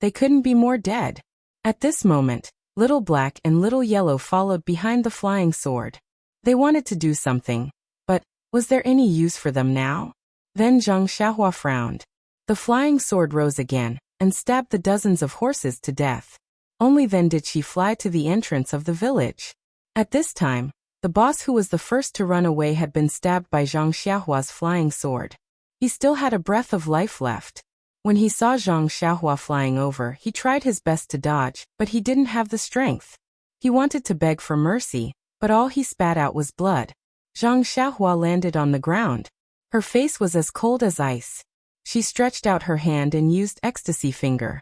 They couldn't be more dead. At this moment, Little Black and Little Yellow followed behind the flying sword. They wanted to do something, but was there any use for them now? Then Zhang Xiaohua frowned. The flying sword rose again and stabbed the dozens of horses to death. Only then did she fly to the entrance of the village. At this time, the boss who was the first to run away had been stabbed by Zhang Xiaohua's flying sword. He still had a breath of life left. When he saw Zhang Xiaohua flying over, he tried his best to dodge, but he didn't have the strength. He wanted to beg for mercy, but all he spat out was blood. Zhang Xiaohua landed on the ground. Her face was as cold as ice. She stretched out her hand and used ecstasy finger.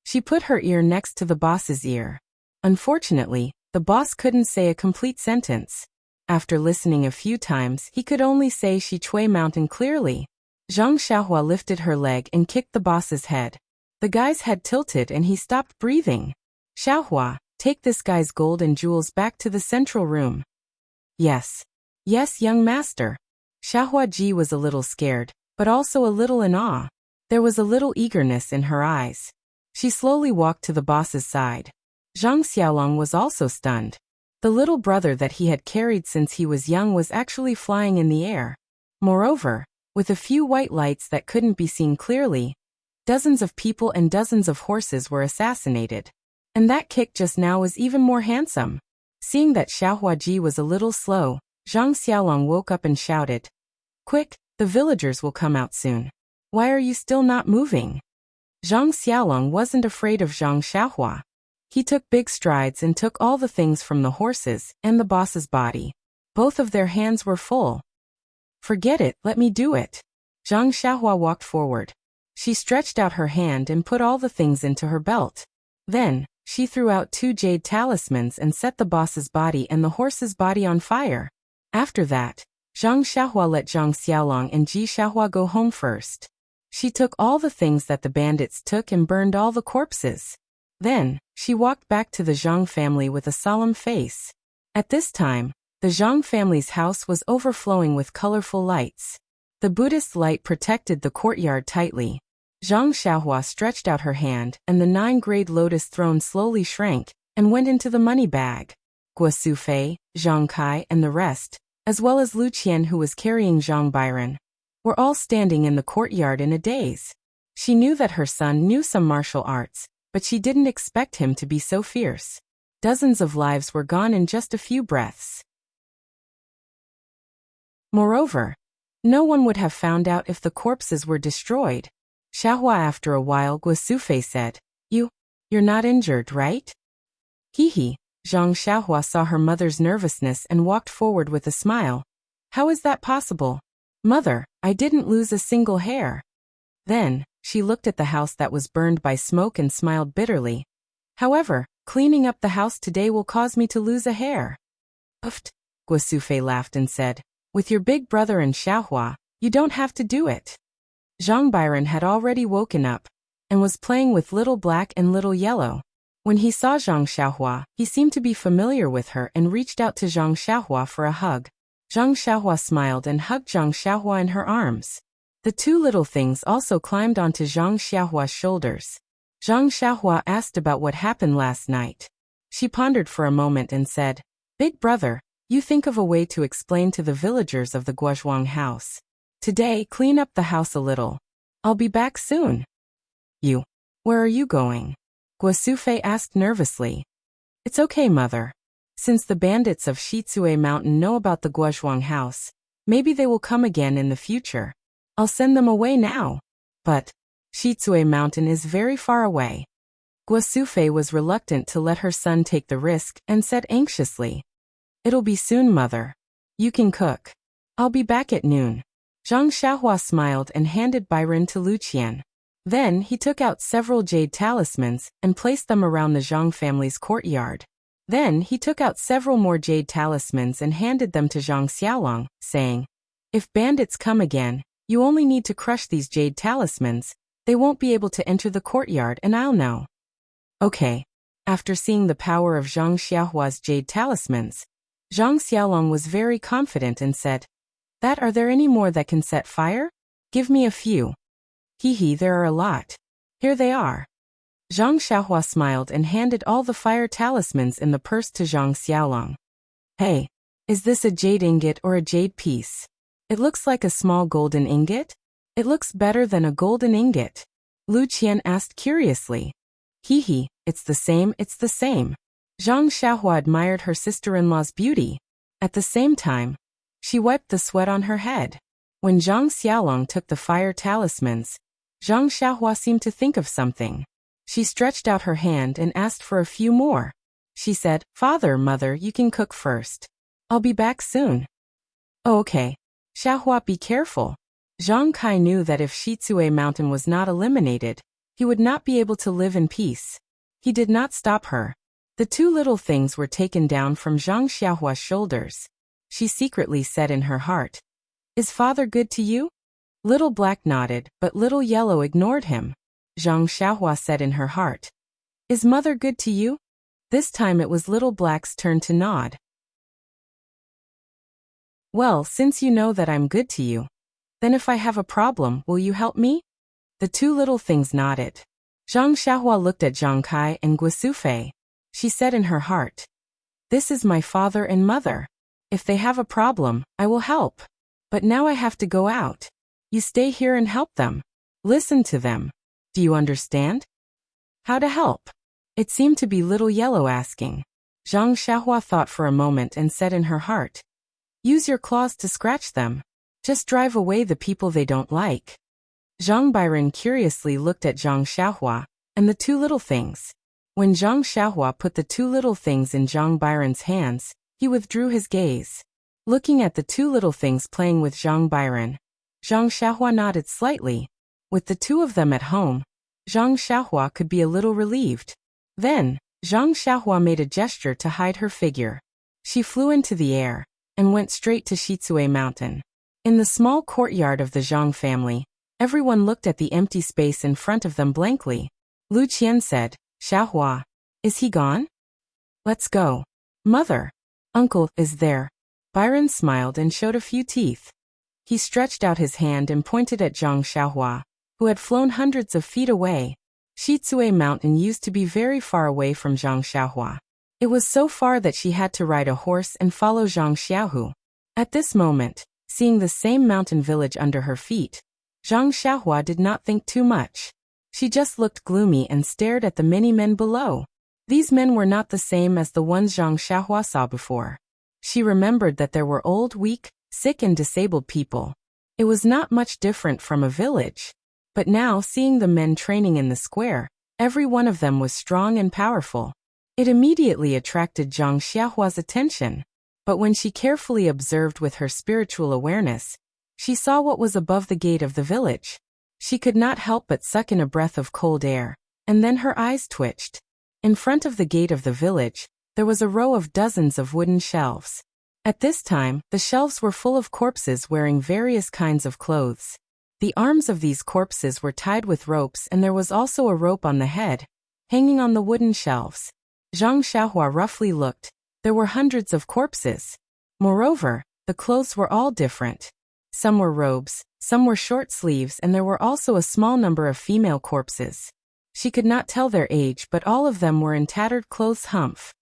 She put her ear next to the boss's ear. Unfortunately, the boss couldn't say a complete sentence. After listening a few times, he could only say Xichui Mountain clearly. Zhang Xiaohua lifted her leg and kicked the boss's head. The guy's head tilted and he stopped breathing. Xiaohua, take this guy's gold and jewels back to the central room. Yes. Yes, young master. Xiaohua Ji was a little scared, but also a little in awe. There was a little eagerness in her eyes. She slowly walked to the boss's side. Zhang Xiaolong was also stunned. The little brother that he had carried since he was young was actually flying in the air. Moreover, with a few white lights that couldn't be seen clearly, dozens of people and dozens of horses were assassinated. And that kick just now was even more handsome. Seeing that Xiaohua Ji was a little slow, Zhang Xiaolong woke up and shouted, "Quick, the villagers will come out soon. Why are you still not moving?" Zhang Xiaolong wasn't afraid of Zhang Xiaohua. He took big strides and took all the things from the horses and the boss's body. Both of their hands were full. "Forget it, let me do it." Zhang Xiaohua walked forward. She stretched out her hand and put all the things into her belt. Then, she threw out 2 jade talismans and set the boss's body and the horse's body on fire. After that, Zhang Xiaohua let Zhang Xiaolong and Ji Xiaohua go home first. She took all the things that the bandits took and burned all the corpses. Then, she walked back to the Zhang family with a solemn face. At this time, the Zhang family's house was overflowing with colorful lights. The Buddhist light protected the courtyard tightly. Zhang Xiaohua stretched out her hand, and the 9-grade lotus throne slowly shrank and went into the money bag. Guo Sufei, Zhang Kai, and the rest, as well as Lu Qian who was carrying Zhang Byron, were all standing in the courtyard in a daze. She knew that her son knew some martial arts, but she didn't expect him to be so fierce. Dozens of lives were gone in just a few breaths. Moreover, no one would have found out if the corpses were destroyed. Xiaohua, after a while, Guo Sufei said, You're not injured, right? Hee. Zhang Xiaohua saw her mother's nervousness and walked forward with a smile. How is that possible? Mother, I didn't lose a single hair. Then, she looked at the house that was burned by smoke and smiled bitterly. However, cleaning up the house today will cause me to lose a hair. Uft, Guo Sufei laughed and said, with your big brother and Xiaohua, you don't have to do it. Zhang Byron had already woken up and was playing with Little Black and Little Yellow. When he saw Zhang Xiaohua, he seemed to be familiar with her and reached out to Zhang Xiaohua for a hug. Zhang Xiaohua smiled and hugged Zhang Xiaohua in her arms. The 2 little things also climbed onto Zhang Xiaohua's shoulders. Zhang Xiaohua asked about what happened last night. She pondered for a moment and said, Big brother, you think of a way to explain to the villagers of the Guozhuang house. Today, clean up the house a little. I'll be back soon. Where are you going? Guasufei asked nervously. It's okay, mother. Since the bandits of Shitsue Mountain know about the Guozhuang house, maybe they will come again in the future. I'll send them away now. But Shitsue Mountain is very far away. Guasufei was reluctant to let her son take the risk and said anxiously. It'll be soon, mother. You can cook. I'll be back at noon. Zhang Xiaohua smiled and handed Byron to Lu Qian. Then he took out several jade talismans and placed them around the Zhang family's courtyard. Then he took out several more jade talismans and handed them to Zhang Xiaolong, saying, If bandits come again, you only need to crush these jade talismans. They won't be able to enter the courtyard and I'll know. Okay. After seeing the power of Zhang Xiaohua's jade talismans, Zhang Xiaolong was very confident and said, Are there any more that can set fire? Give me a few. There are a lot. Here they are. Zhang Xiaohua smiled and handed all the fire talismans in the purse to Zhang Xiaolong. Hey, is this a jade ingot or a jade piece? It looks like a small golden ingot. It looks better than a golden ingot. Lu Qian asked curiously. It's the same. Zhang Xiaohua admired her sister-in-law's beauty. At the same time, she wiped the sweat on her head. When Zhang Xiaolong took the fire talismans, Zhang Xiaohua seemed to think of something. She stretched out her hand and asked for a few more. She said, Father, Mother, you can cook first. I'll be back soon. Oh, okay. Xiaohua, be careful. Zhang Kai knew that if Shitsue Mountain was not eliminated, he would not be able to live in peace. He did not stop her. The two little things were taken down from Zhang Xiaohua's shoulders. She secretly said in her heart, Is Father good to you? Little Black nodded, but Little Yellow ignored him. Zhang Xiaohua said in her heart, Is Mother good to you? This time it was Little Black's turn to nod. Well, since you know that I'm good to you, then if I have a problem, will you help me? The two little things nodded. Zhang Xiaohua looked at Zhang Kai and Guasufei. She said in her heart, This is my father and mother. If they have a problem, I will help. But now I have to go out. You stay here and help them. Listen to them. Do you understand? How to help? It seemed to be Little Yellow asking. Zhang Xiaohua thought for a moment and said in her heart, Use your claws to scratch them. Just drive away the people they don't like. Zhang Byron curiously looked at Zhang Xiaohua and the two little things. When Zhang Xiaohua put the two little things in Zhang Byron's hands, he withdrew his gaze. Looking at the two little things playing with Zhang Byron, Zhang Xiaohua nodded slightly. With the two of them at home, Zhang Xiaohua could be a little relieved. Then, Zhang Xiaohua made a gesture to hide her figure. She flew into the air and went straight to Shitsue Mountain. In the small courtyard of the Zhang family, everyone looked at the empty space in front of them blankly. Lu Qian said, Xiaohua, is he gone? Let's go. Mother. Uncle is there. Byron smiled and showed a few teeth. He stretched out his hand and pointed at Zhang Xiaohua, who had flown hundreds of feet away. Shitsue Mountain used to be very far away from Zhang Xiaohua. It was so far that she had to ride a horse and follow Zhang Xiaohu. At this moment, seeing the same mountain village under her feet, Zhang Xiaohua did not think too much. She just looked gloomy and stared at the many men below. These men were not the same as the ones Zhang Xiaohua saw before. She remembered that there were old, weak, sick and disabled people. It was not much different from a village. But now, seeing the men training in the square, every one of them was strong and powerful. It immediately attracted Zhang Xiaohua's attention. But when she carefully observed with her spiritual awareness, she saw what was above the gate of the village. She could not help but suck in a breath of cold air, and then her eyes twitched. In front of the gate of the village, there was a row of dozens of wooden shelves. At this time, the shelves were full of corpses wearing various kinds of clothes. The arms of these corpses were tied with ropes and there was also a rope on the head, hanging on the wooden shelves. Zhang Xiaohua roughly looked. There were hundreds of corpses. Moreover, the clothes were all different. Some were robes, some were short sleeves, and there were also a small number of female corpses. She could not tell their age, but all of them were in tattered clothes. Humph.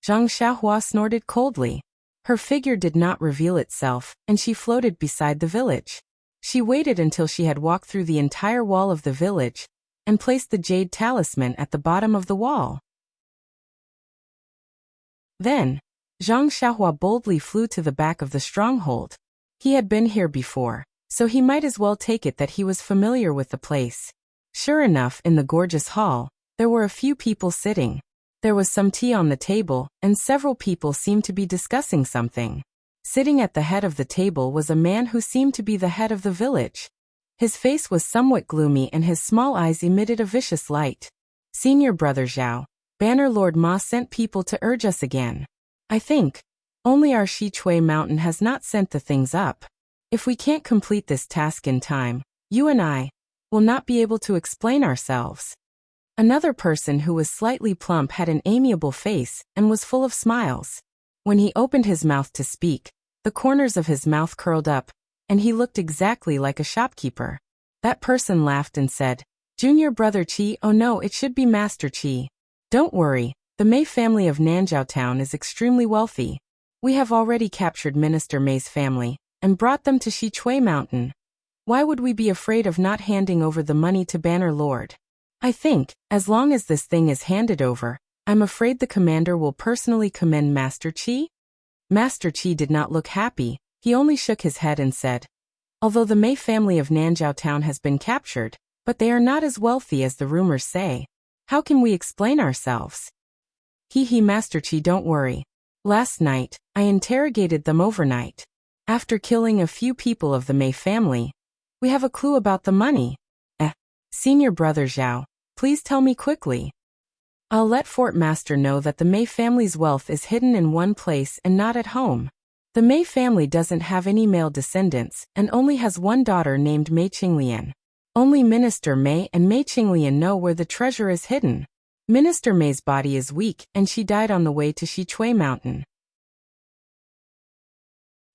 Zhang Xiaohua snorted coldly. Her figure did not reveal itself, and she floated beside the village. She waited until she had walked through the entire wall of the village. and placed the jade talisman at the bottom of the wall. Then, Zhang Xiaohua boldly flew to the back of the stronghold. He had been here before, so he might as well take it that he was familiar with the place. Sure enough, in the gorgeous hall, there were a few people sitting. There was some tea on the table, and several people seemed to be discussing something. Sitting at the head of the table was a man who seemed to be the head of the village. His face was somewhat gloomy and his small eyes emitted a vicious light. Senior Brother Zhao, Banner Lord Ma sent people to urge us again. I think only our Xichui mountain has not sent the things up. If we can't complete this task in time, you and I will not be able to explain ourselves. Another person who was slightly plump had an amiable face and was full of smiles. When he opened his mouth to speak, the corners of his mouth curled up, and he looked exactly like a shopkeeper. That person laughed and said, Junior Brother Qi, oh no, it should be Master Qi. Don't worry, the Mei family of Nanzhao Town is extremely wealthy. We have already captured Minister Mei's family and brought them to Xichui Mountain. Why would we be afraid of not handing over the money to Banner Lord? I think, as long as this thing is handed over, I'm afraid the commander will personally commend Master Qi. Master Qi did not look happy, he only shook his head and said, although the Mei family of Nanzhao Town has been captured, but they are not as wealthy as the rumors say. How can we explain ourselves? Master Qi, don't worry. Last night, I interrogated them overnight. After killing a few people of the Mei family, we have a clue about the money. Senior Brother Zhao, please tell me quickly. I'll let Fort Master know that the Mei family's wealth is hidden in one place and not at home. The Mei family doesn't have any male descendants and only has one daughter named Mei Qinglian. Only Minister Mei and Mei Qinglian know where the treasure is hidden. Minister Mei's body is weak and she died on the way to Xichui Mountain.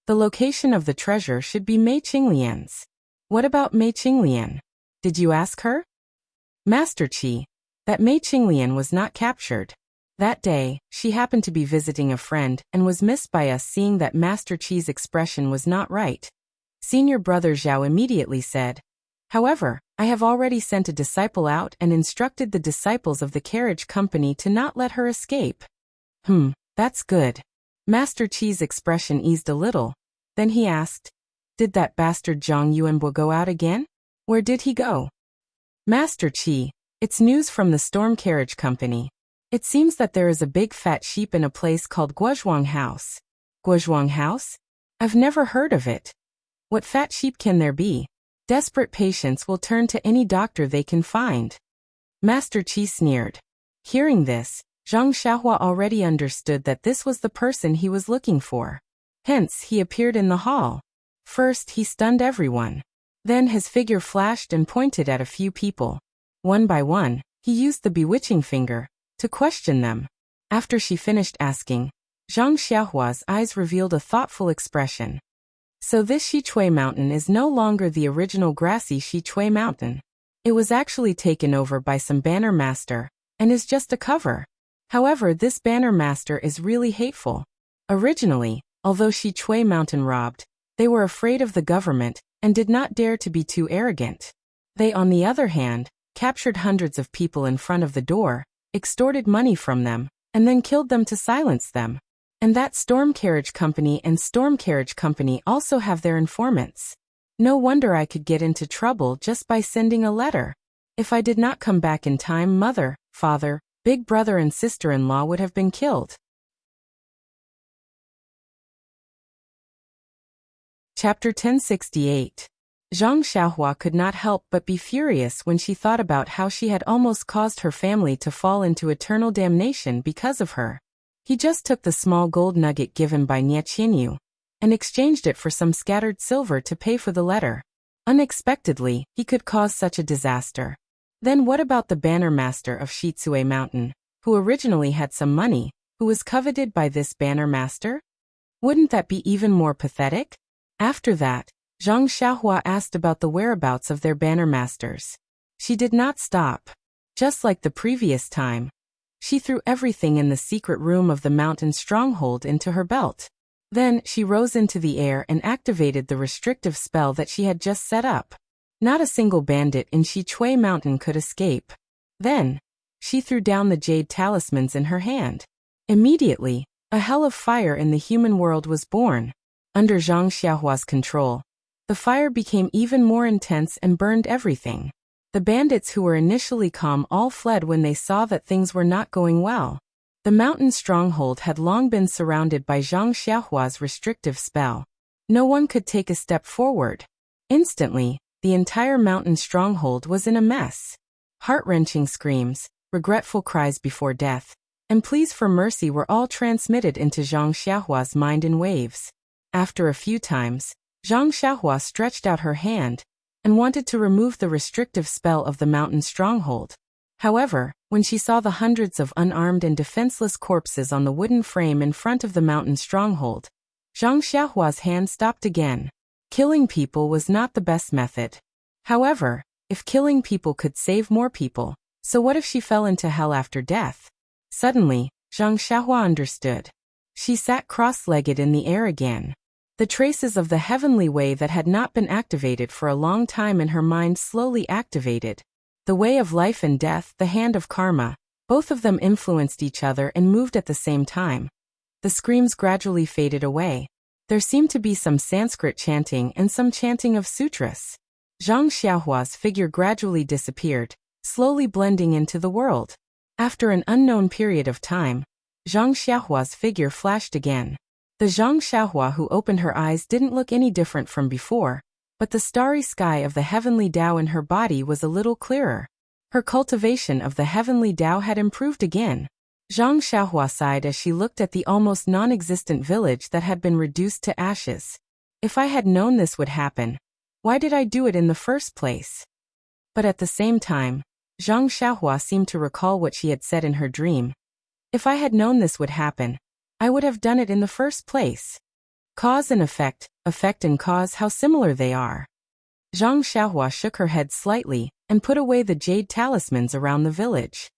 The location of the treasure should be Mei Qinglian's. What about Mei Qinglian? Did you ask her? Master Qi, that Mei Qinglian was not captured. That day, she happened to be visiting a friend and was missed by us, seeing that Master Qi's expression was not right. Senior Brother Zhao immediately said, however, I have already sent a disciple out and instructed the disciples of the carriage company to not let her escape. That's good. Master Qi's expression eased a little. Then he asked, did that bastard Zhang Yuanbo go out again? Where did he go? Master Qi, it's news from the Storm Carriage Company. It seems that there is a big fat sheep in a place called Guozhuang House. Guozhuang House? I've never heard of it. What fat sheep can there be? Desperate patients will turn to any doctor they can find. Master Qi sneered. Hearing this, Zhang Xiaohua already understood that this was the person he was looking for. Hence, he appeared in the hall. First, he stunned everyone. Then his figure flashed and pointed at a few people. One by one, he used the bewitching finger to question them. After she finished asking, Zhang Xiaohua's eyes revealed a thoughtful expression. So this Xichui Mountain is no longer the original grassy Xichui Mountain. It was actually taken over by some banner master, and is just a cover. However, this banner master is really hateful. Originally, although Xichui Mountain robbed, they were afraid of the government and did not dare to be too arrogant. They, on the other hand, captured hundreds of people in front of the door, extorted money from them, and then killed them to silence them. And that Storm Carriage Company and Storm Carriage Company also have their informants. No wonder I could get into trouble just by sending a letter. If I did not come back in time, mother, father, big brother and sister-in-law would have been killed. Chapter 1068. Zhang Xiaohua could not help but be furious when she thought about how she had almost caused her family to fall into eternal damnation because of her. He just took the small gold nugget given by Nie Qinyu and exchanged it for some scattered silver to pay for the letter. Unexpectedly, he could cause such a disaster. Then what about the banner master of Xichui Mountain, who originally had some money, who was coveted by this banner master? Wouldn't that be even more pathetic? After that, Zhang Xiaohua asked about the whereabouts of their banner masters. She did not stop. Just like the previous time, she threw everything in the secret room of the mountain stronghold into her belt. Then, she rose into the air and activated the restrictive spell that she had just set up. Not a single bandit in Shichui Mountain could escape. Then, she threw down the jade talismans in her hand. Immediately, a hell of fire in the human world was born. Under Zhang Xiaohua's control, the fire became even more intense and burned everything. The bandits who were initially calm all fled when they saw that things were not going well. The mountain stronghold had long been surrounded by Zhang Xiaohua's restrictive spell. No one could take a step forward. Instantly, the entire mountain stronghold was in a mess. Heart-wrenching screams, regretful cries before death, and pleas for mercy were all transmitted into Zhang Xiaohua's mind in waves. After a few times, Zhang Xiaohua stretched out her hand and wanted to remove the restrictive spell of the mountain stronghold. However, when she saw the hundreds of unarmed and defenseless corpses on the wooden frame in front of the mountain stronghold, Zhang Xiaohua's hand stopped again. Killing people was not the best method. However, if killing people could save more people, so what if she fell into hell after death? Suddenly, Zhang Xiaohua understood. She sat cross-legged in the air again. The traces of the heavenly way that had not been activated for a long time in her mind slowly activated. The way of life and death, the hand of karma, both of them influenced each other and moved at the same time. The screams gradually faded away. There seemed to be some Sanskrit chanting and some chanting of sutras. Zhang Xiaohua's figure gradually disappeared, slowly blending into the world. After an unknown period of time, Zhang Xiaohua's figure flashed again. The Zhang Xiaohua who opened her eyes didn't look any different from before, but the starry sky of the heavenly Tao in her body was a little clearer. Her cultivation of the heavenly Tao had improved again. Zhang Xiaohua sighed as she looked at the almost non-existent village that had been reduced to ashes. If I had known this would happen, why did I do it in the first place? But at the same time, Zhang Xiaohua seemed to recall what she had said in her dream. If I had known this would happen, I would have done it in the first place. Cause and effect and cause, how similar they are. Zhang Xiaohua shook her head slightly and put away the jade talismans around the village.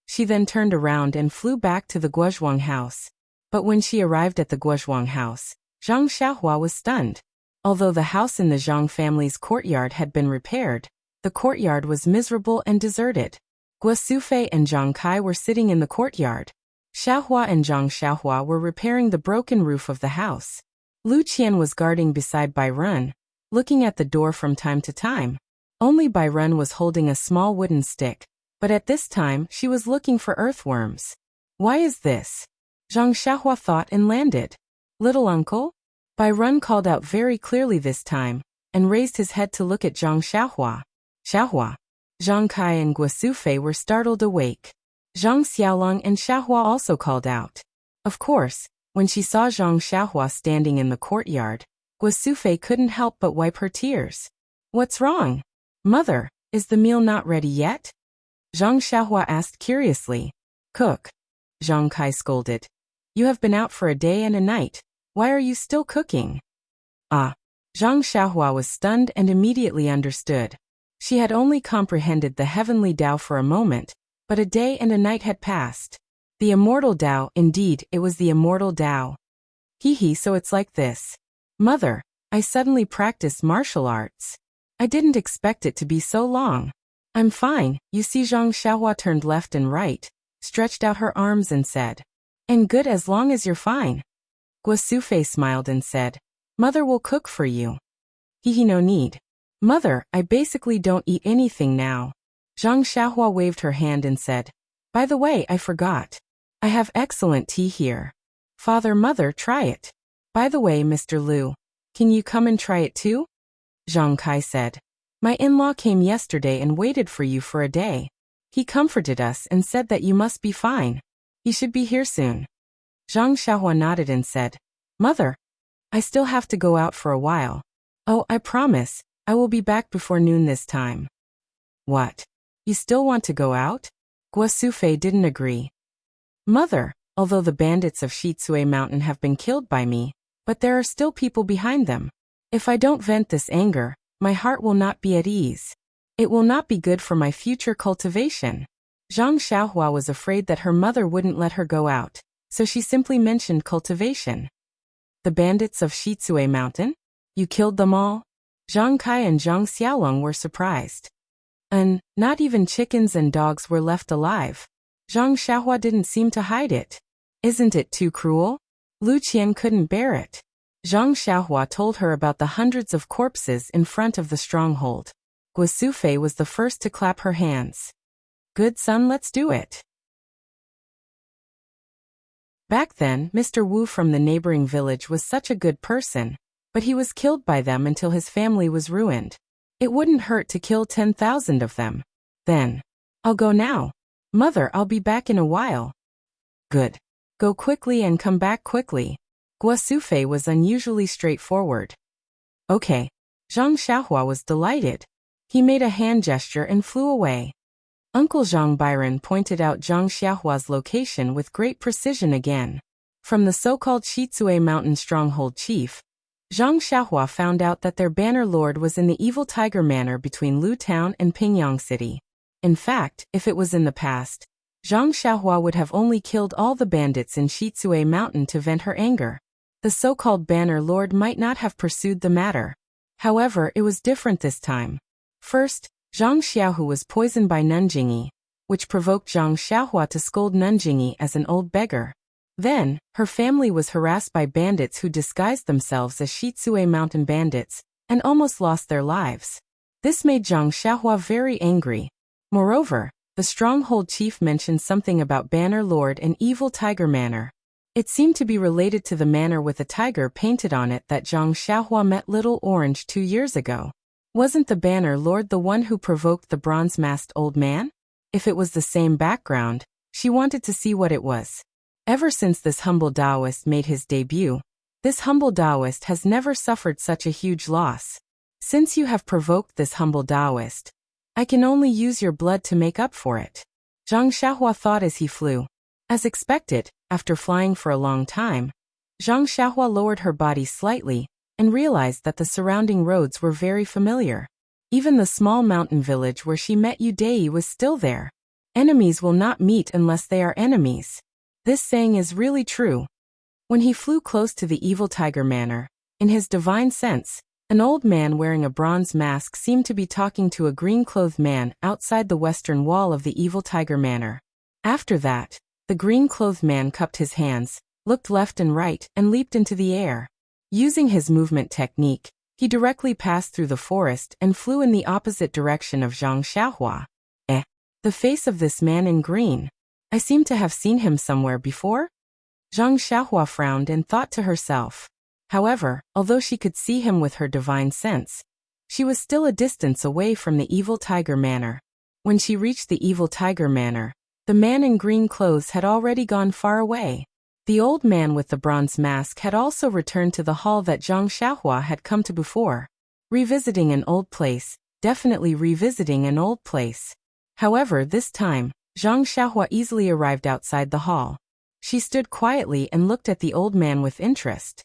She then turned around and flew back to the Guozhuang house. But when she arrived at the Guozhuang house, Zhang Xiaohua was stunned. Although the house in the Zhang family's courtyard had been repaired, the courtyard was miserable and deserted. Guo Sufei and Zhang Kai were sitting in the courtyard. Xiaohua and Zhang Xiaohua were repairing the broken roof of the house. Lu Qian was guarding beside Bai Run, looking at the door from time to time. Only Bai Run was holding a small wooden stick, but at this time she was looking for earthworms. Why is this? Zhang Xiaohua thought and landed. Little uncle? Bai Run called out very clearly this time, and raised his head to look at Zhang Xiaohua. Xiaohua. Zhang Kai and Guo Sufei were startled awake. Zhang Xiaolong and Xiaohua also called out. Of course, when she saw Zhang Xiaohua standing in the courtyard, Guo Sufei couldn't help but wipe her tears. What's wrong? Mother, is the meal not ready yet? Zhang Xiaohua asked curiously. Cook. Zhang Kai scolded. You have been out for a day and a night. Why are you still cooking? Ah. Zhang Xiaohua was stunned and immediately understood. She had only comprehended the heavenly Tao for a moment, but a day and a night had passed. The immortal Tao, indeed, it was the immortal Tao. So it's like this. Mother, I suddenly practiced martial arts. I didn't expect it to be so long. I'm fine, you see. Zhang Xiaohua turned left and right, stretched out her arms and said. And good as long as you're fine. Guo Sufei smiled and said. Mother will cook for you. No need. Mother, I basically don't eat anything now. Zhang Xiaohua waved her hand and said. By the way, I forgot. I have excellent tea here. Father, mother, try it. By the way, Mr. Liu, can you come and try it too? Zhang Kai said. My in-law came yesterday and waited for you for a day. He comforted us and said that you must be fine. He should be here soon. Zhang Xiaohua nodded and said. Mother, I still have to go out for a while. Oh, I promise, I will be back before noon this time. What? You still want to go out? Guo Sufei didn't agree. Mother, although the bandits of Shichui Mountain have been killed by me, but there are still people behind them. If I don't vent this anger, my heart will not be at ease. It will not be good for my future cultivation. Zhang Xiaohua was afraid that her mother wouldn't let her go out, so she simply mentioned cultivation. The bandits of Shichui Mountain? You killed them all? Zhang Kai and Zhang Xiaolong were surprised. And not even chickens and dogs were left alive. Zhang Xiaohua didn't seem to hide it. Isn't it too cruel? Lu Qian couldn't bear it. Zhang Xiaohua told her about the hundreds of corpses in front of the stronghold. Guo Sufei was the first to clap her hands. Good son, let's do it. Back then, Mr. Wu from the neighboring village was such a good person, but he was killed by them until his family was ruined. It wouldn't hurt to kill 10,000 of them. Then, I'll go now. Mother, I'll be back in a while. Good. Go quickly and come back quickly. Guo Sufei was unusually straightforward. Okay. Zhang Xiaohua was delighted. He made a hand gesture and flew away. Uncle Zhang Byron pointed out Zhang Xiaohua's location with great precision again. From the so-called Shizue Mountain stronghold chief, Zhang Xiaohua found out that their banner lord was in the Evil Tiger Manor between Lu Town and Pingyang City. In fact, if it was in the past, Zhang Xiaohua would have only killed all the bandits in Shizue Mountain to vent her anger. The so-called banner lord might not have pursued the matter. However, it was different this time. First, Zhang Xiaohu was poisoned by Nanjingyi, which provoked Zhang Xiaohua to scold Nanjingyi as an old beggar. Then, her family was harassed by bandits who disguised themselves as Shizue Mountain bandits, and almost lost their lives. This made Zhang Xiaohua very angry. Moreover, the stronghold chief mentioned something about Banner Lord and Evil Tiger Manor. It seemed to be related to the manor with a tiger painted on it that Zhang Xiaohua met Little Orange 2 years ago. Wasn't the Banner Lord the one who provoked the bronze-masked old man? If it was the same background, she wanted to see what it was. Ever since this humble Taoist made his debut, this humble Taoist has never suffered such a huge loss. Since you have provoked this humble Taoist, I can only use your blood to make up for it. Zhang Xiaohua thought as he flew. As expected, after flying for a long time, Zhang Xiaohua lowered her body slightly and realized that the surrounding roads were very familiar. Even the small mountain village where she met Yu Dei was still there. Enemies will not meet unless they are enemies. This saying is really true. When he flew close to the Evil Tiger Manor, in his divine sense, an old man wearing a bronze mask seemed to be talking to a green-clothed man outside the western wall of the Evil Tiger Manor. After that, the green-clothed man cupped his hands, looked left and right, and leaped into the air. Using his movement technique, he directly passed through the forest and flew in the opposite direction of Zhang Xiaohua. The face of this man in green. I seem to have seen him somewhere before? Zhang Xiaohua frowned and thought to herself. However, although she could see him with her divine sense, she was still a distance away from the Evil Tiger Manor. When she reached the Evil Tiger Manor, the man in green clothes had already gone far away. The old man with the bronze mask had also returned to the hall that Zhang Xiaohua had come to before. Revisiting an old place, definitely revisiting an old place. However, this time, Zhang Xiaohua easily arrived outside the hall. She stood quietly and looked at the old man with interest.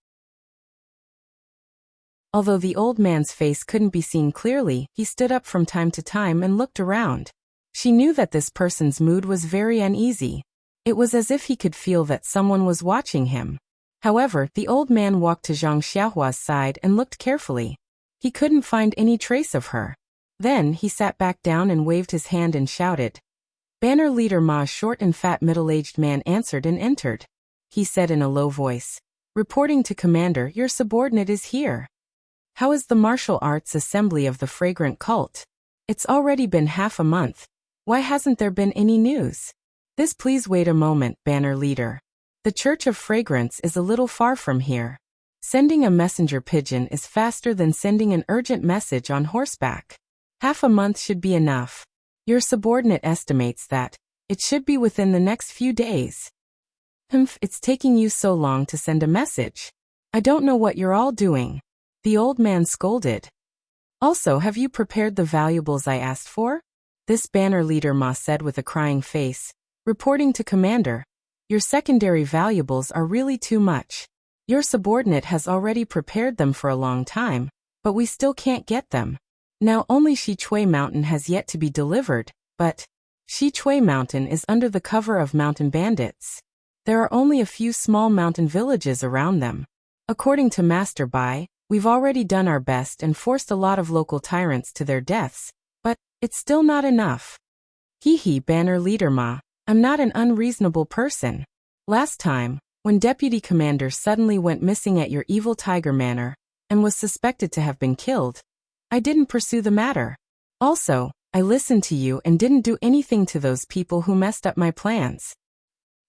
Although the old man's face couldn't be seen clearly, he stood up from time to time and looked around. She knew that this person's mood was very uneasy. It was as if he could feel that someone was watching him. However, the old man walked to Zhang Xiaohua's side and looked carefully. He couldn't find any trace of her. Then, he sat back down and waved his hand and shouted. Banner Leader Ma, a short and fat middle-aged man, answered and entered. He said in a low voice, "Reporting to Commander, your subordinate is here. How is the martial arts assembly of the fragrant cult? It's already been half a month. Why hasn't there been any news?" "This, please wait a moment, Banner Leader. The Church of Fragrance is a little far from here. Sending a messenger pigeon is faster than sending an urgent message on horseback. Half a month should be enough. Your subordinate estimates that it should be within the next few days." It's taking you so long to send a message. I don't know what you're all doing," the old man scolded. "Also, have you prepared the valuables I asked for?" This Banner Leader Ma said with a crying face. "Reporting to Commander, your secondary valuables are really too much. Your subordinate has already prepared them for a long time, but we still can't get them. Now only Shichui Mountain has yet to be delivered, but Shichui Mountain is under the cover of mountain bandits. There are only a few small mountain villages around them. According to Master Bai, We've already done our best and forced a lot of local tyrants to their deaths, but it's still not enough. Hee Banner Leader Ma, I'm not an unreasonable person. Last time, when Deputy Commander suddenly went missing at your evil Tiger Manor, and was suspected to have been killed, I didn't pursue the matter. Also, I listened to you and didn't do anything to those people who messed up my plans.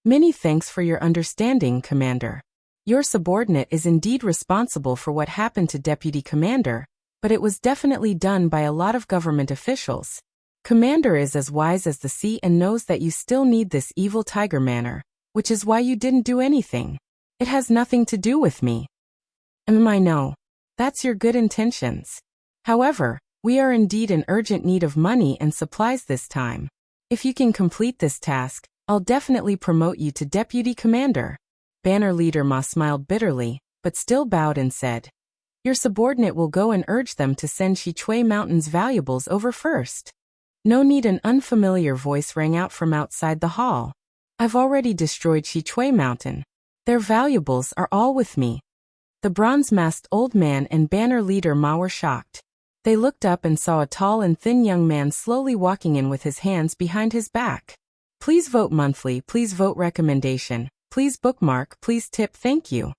Many thanks for your understanding, Commander. Your subordinate is indeed responsible for what happened to Deputy Commander, but it was definitely done by a lot of government officials. Commander is as wise as the sea and knows that you still need this evil Tiger Manor, which is why you didn't do anything. It has nothing to do with me. I know. That's your good intentions. However, we are indeed in urgent need of money and supplies this time. If you can complete this task, I'll definitely promote you to Deputy Commander. Banner Leader Ma smiled bitterly, but still bowed and said, Your subordinate will go and urge them to send Shichui Mountain's valuables over first. No need. An unfamiliar voice rang out from outside the hall. I've already destroyed Shichui Mountain. Their valuables are all with me. The bronze-masked old man and Banner Leader Ma were shocked. They looked up and saw a tall and thin young man slowly walking in with his hands behind his back. Please vote monthly, please vote recommendation, please bookmark, please tip, thank you.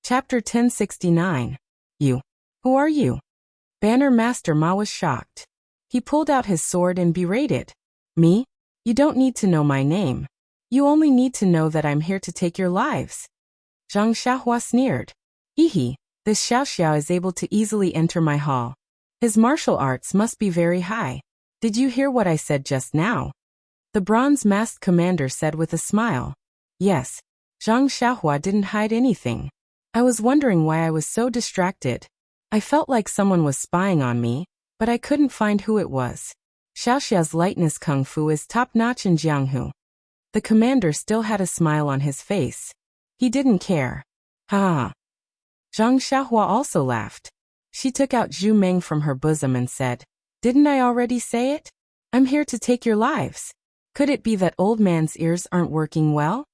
Chapter 1069. You. Who are you? Banner Master Ma was shocked. He pulled out his sword and berated. Me? You don't need to know my name. You only need to know that I'm here to take your lives. Zhang Xiaohua sneered. Hehe, this Xiao is able to easily enter my hall. His martial arts must be very high. Did you hear what I said just now? The bronze-masked commander said with a smile. Yes. Zhang Xiaohua didn't hide anything. I was wondering why I was so distracted. I felt like someone was spying on me, but I couldn't find who it was. Xiaoxia's lightness kung fu is top-notch in Jianghu. The commander still had a smile on his face. He didn't care. Ha. Zhang Xiaohua also laughed. She took out Zhu Meng from her bosom and said, Didn't I already say it? I'm here to take your lives. Could it be that old man's ears aren't working well?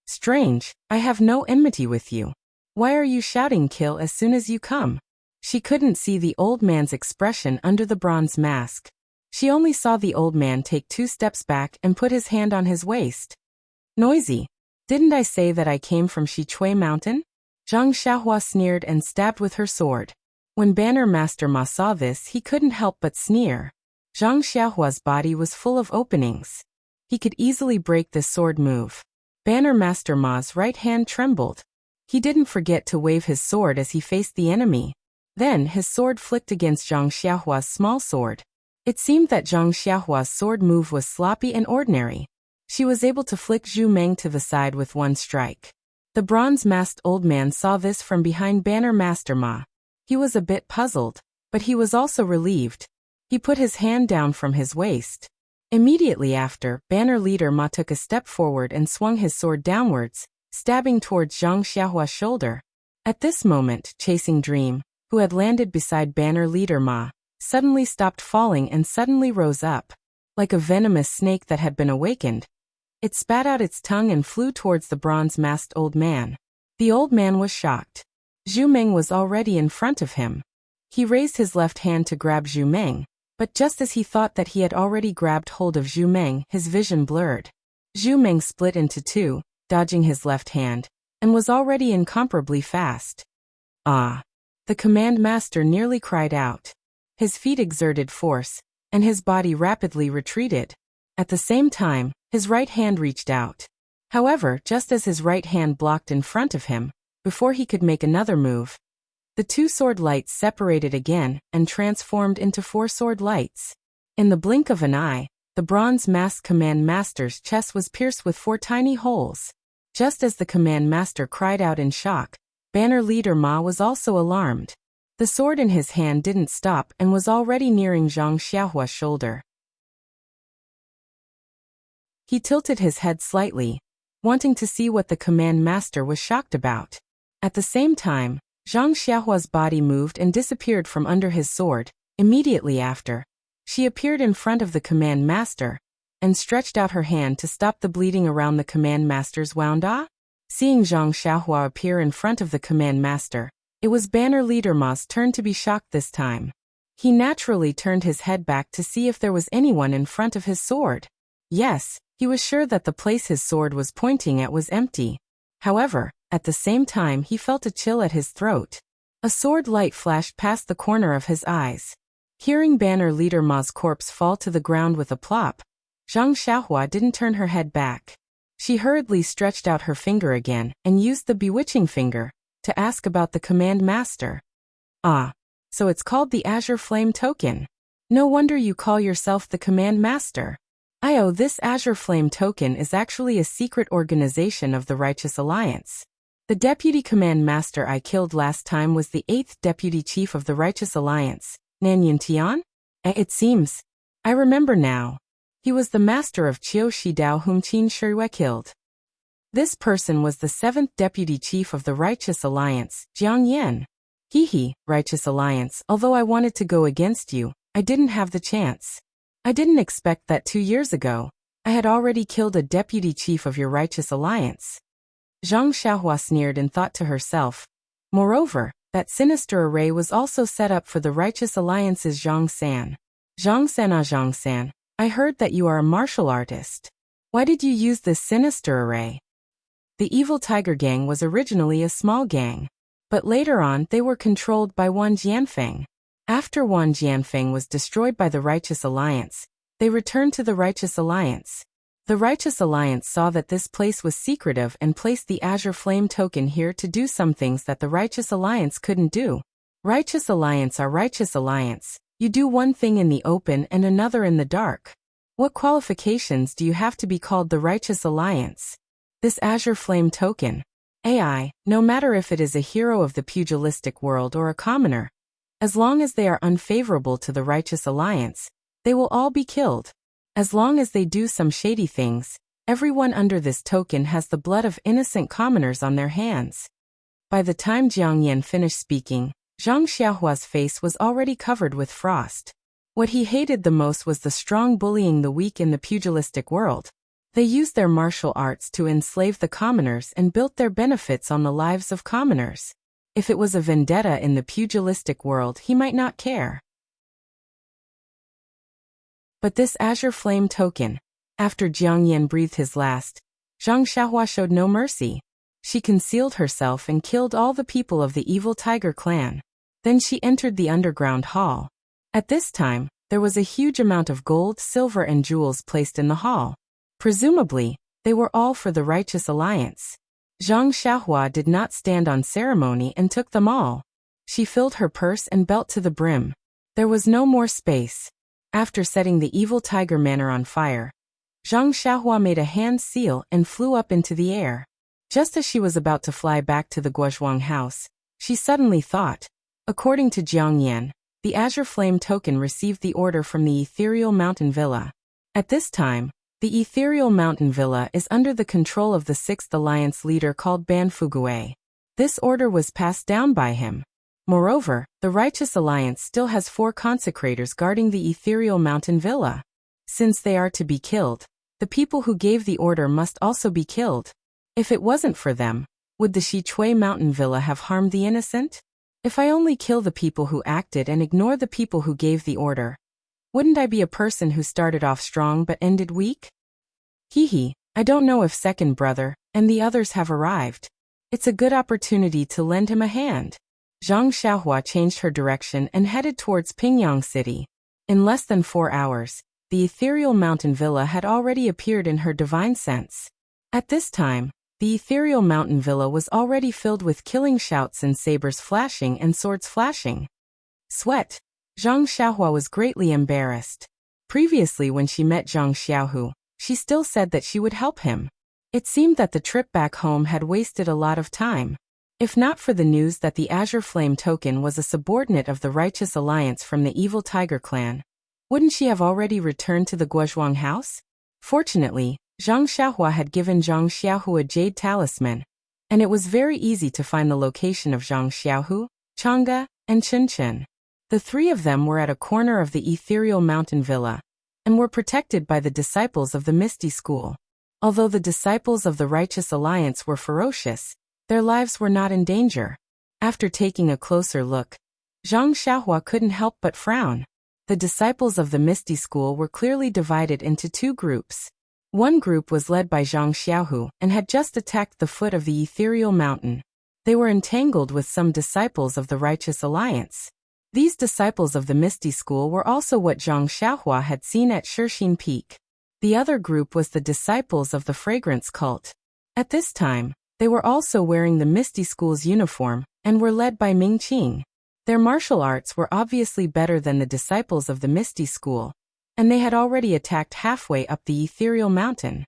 Strange, I have no enmity with you. Why are you shouting kill as soon as you come? She couldn't see the old man's expression under the bronze mask. She only saw the old man take 2 steps back and put his hand on his waist. Noisy. Didn't I say that I came from Shichui Mountain? Zhang Xiaohua sneered and stabbed with her sword. When Banner Master Ma saw this, he couldn't help but sneer. Zhang Xiaohua's body was full of openings. He could easily break this sword move. Banner Master Ma's right hand trembled. He didn't forget to wave his sword as he faced the enemy. Then his sword flicked against Zhang Xiaohua's small sword. It seemed that Zhang Xiaohua's sword move was sloppy and ordinary. She was able to flick Zhu Meng to the side with one strike. The bronze-masked old man saw this from behind Banner Master Ma. He was a bit puzzled, but he was also relieved. He put his hand down from his waist. Immediately after, Banner Leader Ma took a step forward and swung his sword downwards, stabbing towards Zhang Xiaohua's shoulder. At this moment, Chasing Dream, who had landed beside Banner Leader Ma, suddenly stopped falling and suddenly rose up. Like a venomous snake that had been awakened, it spat out its tongue and flew towards the bronze-masked old man. The old man was shocked. Zhu Meng was already in front of him. He raised his left hand to grab Zhu Meng, but just as he thought that he had already grabbed hold of Zhu Meng, his vision blurred. Zhu Meng split into 2, dodging his left hand, and was already incomparably fast. Ah! The command master nearly cried out. His feet exerted force, and his body rapidly retreated. At the same time, his right hand reached out. However, just as his right hand blocked in front of him, before he could make another move, the 2 sword lights separated again and transformed into 4 sword lights. In the blink of an eye, the bronze-masked command master's chest was pierced with 4 tiny holes. Just as the command master cried out in shock, Banner Leader Ma was also alarmed. The sword in his hand didn't stop and was already nearing Zhang Xiaohua's shoulder. He tilted his head slightly, wanting to see what the command master was shocked about. At the same time, Zhang Xiaohua's body moved and disappeared from under his sword. Immediately after, she appeared in front of the command master and stretched out her hand to stop the bleeding around the command master's wound. Seeing Zhang Xiaohua appear in front of the command master, it was banner leader Ma's turn to be shocked this time. He naturally turned his head back to see if there was anyone in front of his sword. Yes, he was sure that the place his sword was pointing at was empty. However, at the same time he felt a chill at his throat. A sword light flashed past the corner of his eyes. Hearing banner leader Ma's corpse fall to the ground with a plop, Zhang Xiaohua didn't turn her head back. She hurriedly stretched out her finger again and used the bewitching finger to ask about the command master. Ah, so it's called the Azure Flame Token. No wonder you call yourself the command master. This Azure Flame Token is actually a secret organization of the Righteous Alliance. The deputy command master I killed last time was the 8th deputy chief of the Righteous Alliance, Nanyan Tian? It seems. I remember now. He was the master of Qiu Shidao whom Qin Shirue killed. This person was the 7th deputy chief of the Righteous Alliance, Jiang Yan. Righteous Alliance, although I wanted to go against you, I didn't have the chance. I didn't expect that 2 years ago, I had already killed a deputy chief of your Righteous Alliance. Zhang Xiaohua sneered and thought to herself. Moreover, that sinister array was also set up for the Righteous Alliance's Zhang San. Zhang San, I heard that you are a martial artist. Why did you use this sinister array? The Evil Tiger Gang was originally a small gang, but later on they were controlled by Wan Jianfeng. After Wan Jianfeng was destroyed by the Righteous Alliance, they returned to the Righteous Alliance. The Righteous Alliance saw that this place was secretive and placed the Azure Flame Token here to do some things that the Righteous Alliance couldn't do. Righteous Alliance are Righteous Alliance. You do one thing in the open and another in the dark. What qualifications do you have to be called the Righteous Alliance? This Azure Flame Token, AI, no matter if it is a hero of the pugilistic world or a commoner, as long as they are unfavorable to the Righteous Alliance, they will all be killed. As long as they do some shady things, everyone under this token has the blood of innocent commoners on their hands. By the time Jiang Yan finished speaking, Zhang Xiaohua's face was already covered with frost. What he hated the most was the strong bullying the weak in the pugilistic world. They used their martial arts to enslave the commoners and built their benefits on the lives of commoners. If it was a vendetta in the pugilistic world, he might not care. But this Azure Flame Token, after Jiang Yan breathed his last, Zhang Xiaohua showed no mercy. She concealed herself and killed all the people of the Evil Tiger clan. Then she entered the underground hall. At this time, there was a huge amount of gold, silver and jewels placed in the hall. Presumably, they were all for the Righteous Alliance. Zhang Xiaohua did not stand on ceremony and took them all. She filled her purse and belt to the brim. There was no more space. After setting the Evil Tiger Manor on fire, Zhang Xiaohua made a hand seal and flew up into the air. Just as she was about to fly back to the Guozhuang house, she suddenly thought. According to Jiang Yan, the Azure Flame Token received the order from the Ethereal Mountain Villa. At this time, the Ethereal Mountain Villa is under the control of the 6th Alliance leader called Ban Fugui. This order was passed down by him. Moreover, the Righteous Alliance still has 4 consecrators guarding the Ethereal Mountain Villa. Since they are to be killed, the people who gave the order must also be killed. If it wasn't for them, would the Xichui Mountain Villa have harmed the innocent? If I only kill the people who acted and ignore the people who gave the order, wouldn't I be a person who started off strong but ended weak? I don't know if second brother and the others have arrived. It's a good opportunity to lend him a hand. Zhang Xiaohua changed her direction and headed towards Pingyang City. In less than 4 hours, the Ethereal Mountain Villa had already appeared in her divine sense. At this time, the Ethereal Mountain Villa was already filled with killing shouts and sabers flashing and swords flashing. Sweat. Zhang Xiaohua was greatly embarrassed. Previously when she met Zhang Xiaohu, she still said that she would help him. It seemed that the trip back home had wasted a lot of time. If not for the news that the Azure Flame Token was a subordinate of the Righteous Alliance from the Evil Tiger clan, wouldn't she have already returned to the Guozhuang house? Fortunately, Zhang Xiaohua had given Zhang Xiaohu a jade talisman, and it was very easy to find the location of Zhang Xiaohu, Chang'e, and Chen. The 3 of them were at a corner of the Ethereal Mountain Villa, and were protected by the disciples of the Misty School. Although the disciples of the Righteous Alliance were ferocious, their lives were not in danger. After taking a closer look, Zhang Xiaohua couldn't help but frown. The disciples of the Misty School were clearly divided into two groups. One group was led by Zhang Xiaohu and had just attacked the foot of the ethereal mountain. They were entangled with some disciples of the Righteous Alliance. These disciples of the Misty School were also what Zhang Xiaohua had seen at Shixin Peak. The other group was the disciples of the Fragrance Cult. At this time, they were also wearing the Misty School's uniform and were led by Ming Qing. Their martial arts were obviously better than the disciples of the Misty School, and they had already attacked halfway up the ethereal mountain.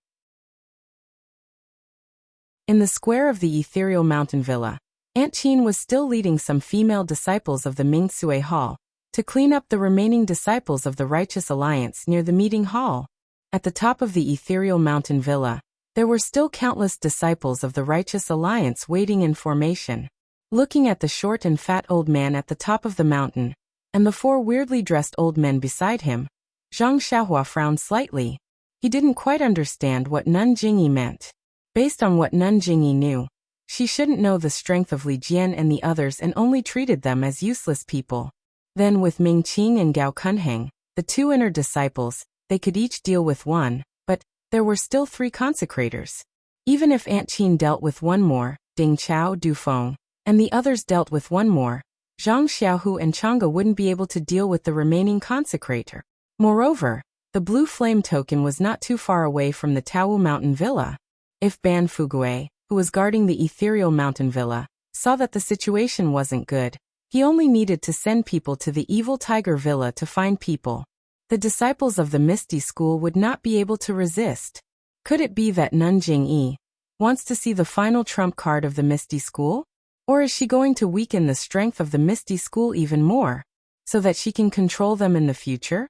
In the square of the ethereal mountain villa, Aunt Qin was still leading some female disciples of the Ming Sui Hall to clean up the remaining disciples of the Righteous Alliance near the meeting hall. At the top of the ethereal mountain villa, there were still countless disciples of the Righteous Alliance waiting in formation. Looking at the short and fat old man at the top of the mountain, and the four weirdly dressed old men beside him, Zhang Xiaohua frowned slightly. He didn't quite understand what Nun Jingyi meant. Based on what Nun Jingyi knew, she shouldn't know the strength of Li Jian and the others and only treated them as useless people. Then with Ming Qing and Gao Kunheng, the two inner disciples, they could each deal with one, but there were still three consecrators. Even if Aunt Qin dealt with one more, Ding Chao Dufeng, and the others dealt with one more, Zhang Xiaohu and Chang'e wouldn't be able to deal with the remaining consecrator. Moreover, the blue flame token was not too far away from the Taowu Mountain Villa. If Ban Fugui, who was guarding the ethereal mountain villa, saw that the situation wasn't good, he only needed to send people to the evil tiger villa to find people. The disciples of the Misty School would not be able to resist. Could it be that Nun Jingyi wants to see the final trump card of the Misty School? Or is she going to weaken the strength of the Misty School even more, so that she can control them in the future?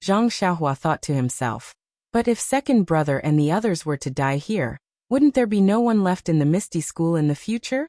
Zhang Xiaohua thought to himself. But if second brother and the others were to die here, wouldn't there be no one left in the Misty School in the future?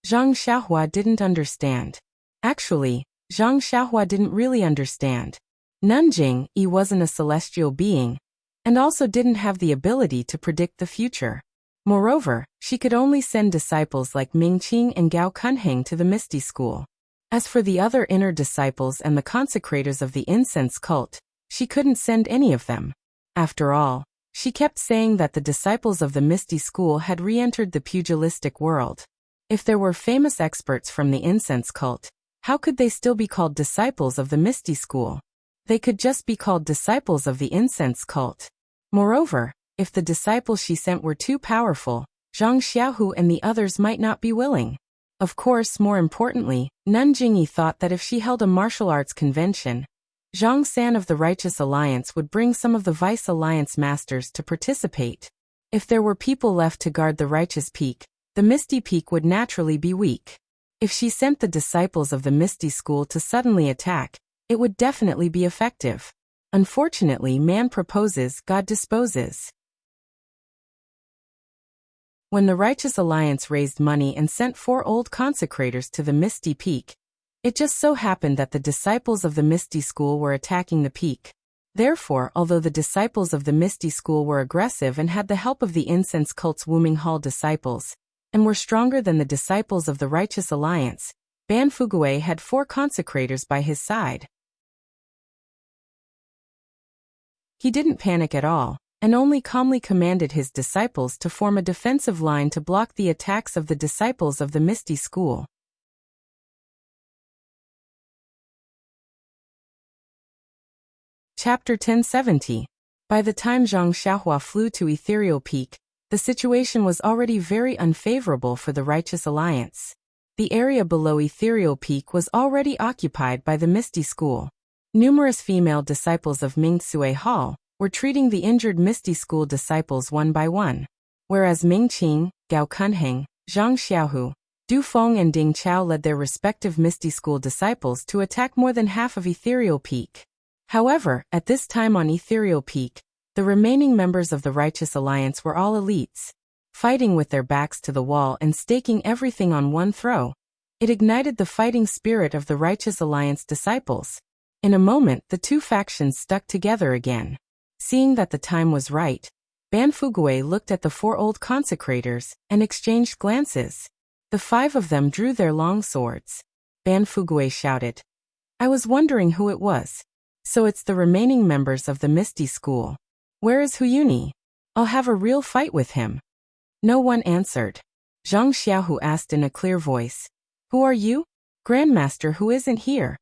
Zhang Xiaohua didn't understand. Actually, Zhang Xiaohua didn't really understand. Nun Jingyi wasn't a celestial being, and also didn't have the ability to predict the future. Moreover, she could only send disciples like Ming Qing and Gao Kunheng to the Misty School. As for the other inner disciples and the consecrators of the incense cult, she couldn't send any of them. After all, she kept saying that the disciples of the Misty School had re-entered the pugilistic world. If there were famous experts from the incense cult, how could they still be called disciples of the Misty School? They could just be called disciples of the incense cult. Moreover, if the disciples she sent were too powerful, Zhang Xiaohu and the others might not be willing. Of course, more importantly, Nun Jingyi thought that if she held a martial arts convention, Zhang San of the Righteous Alliance would bring some of the Vice Alliance masters to participate. If there were people left to guard the Righteous Peak, the Misty Peak would naturally be weak. If she sent the disciples of the Misty School to suddenly attack, it would definitely be effective. Unfortunately, man proposes, God disposes. When the Righteous Alliance raised money and sent 4 old consecrators to the Misty Peak, it just so happened that the disciples of the Misty School were attacking the peak. Therefore, although the disciples of the Misty School were aggressive and had the help of the incense cult's Wuming Hall disciples, and were stronger than the disciples of the Righteous Alliance, Ban Fugui had 4 consecrators by his side. He didn't panic at all, and only calmly commanded his disciples to form a defensive line to block the attacks of the disciples of the Misty School. Chapter 1070. By the time Zhang Xiaohua flew to Ethereal Peak, the situation was already very unfavorable for the Righteous Alliance. The area below Ethereal Peak was already occupied by the Misty School. Numerous female disciples of Ming Sui Hall were treating the injured Misty School disciples one by one, whereas Ming Qing, Gao Kunheng, Zhang Xiaohu, Du Feng and Ding Chao led their respective Misty School disciples to attack more than half of Ethereal Peak. However, at this time on Ethereal Peak, the remaining members of the Righteous Alliance were all elites, fighting with their backs to the wall and staking everything on one throw. It ignited the fighting spirit of the Righteous Alliance disciples. In a moment, the two factions stuck together again. Seeing that the time was right, Ban Fugui looked at the 4 old consecrators and exchanged glances. The 5 of them drew their long swords. Ban Fugui shouted, "I was wondering who it was. So it's the remaining members of the Misty School. Where is Huyuni? I'll have a real fight with him." No one answered. Zhang Xiaohu asked in a clear voice, "Who are you?" "Grandmaster who isn't here."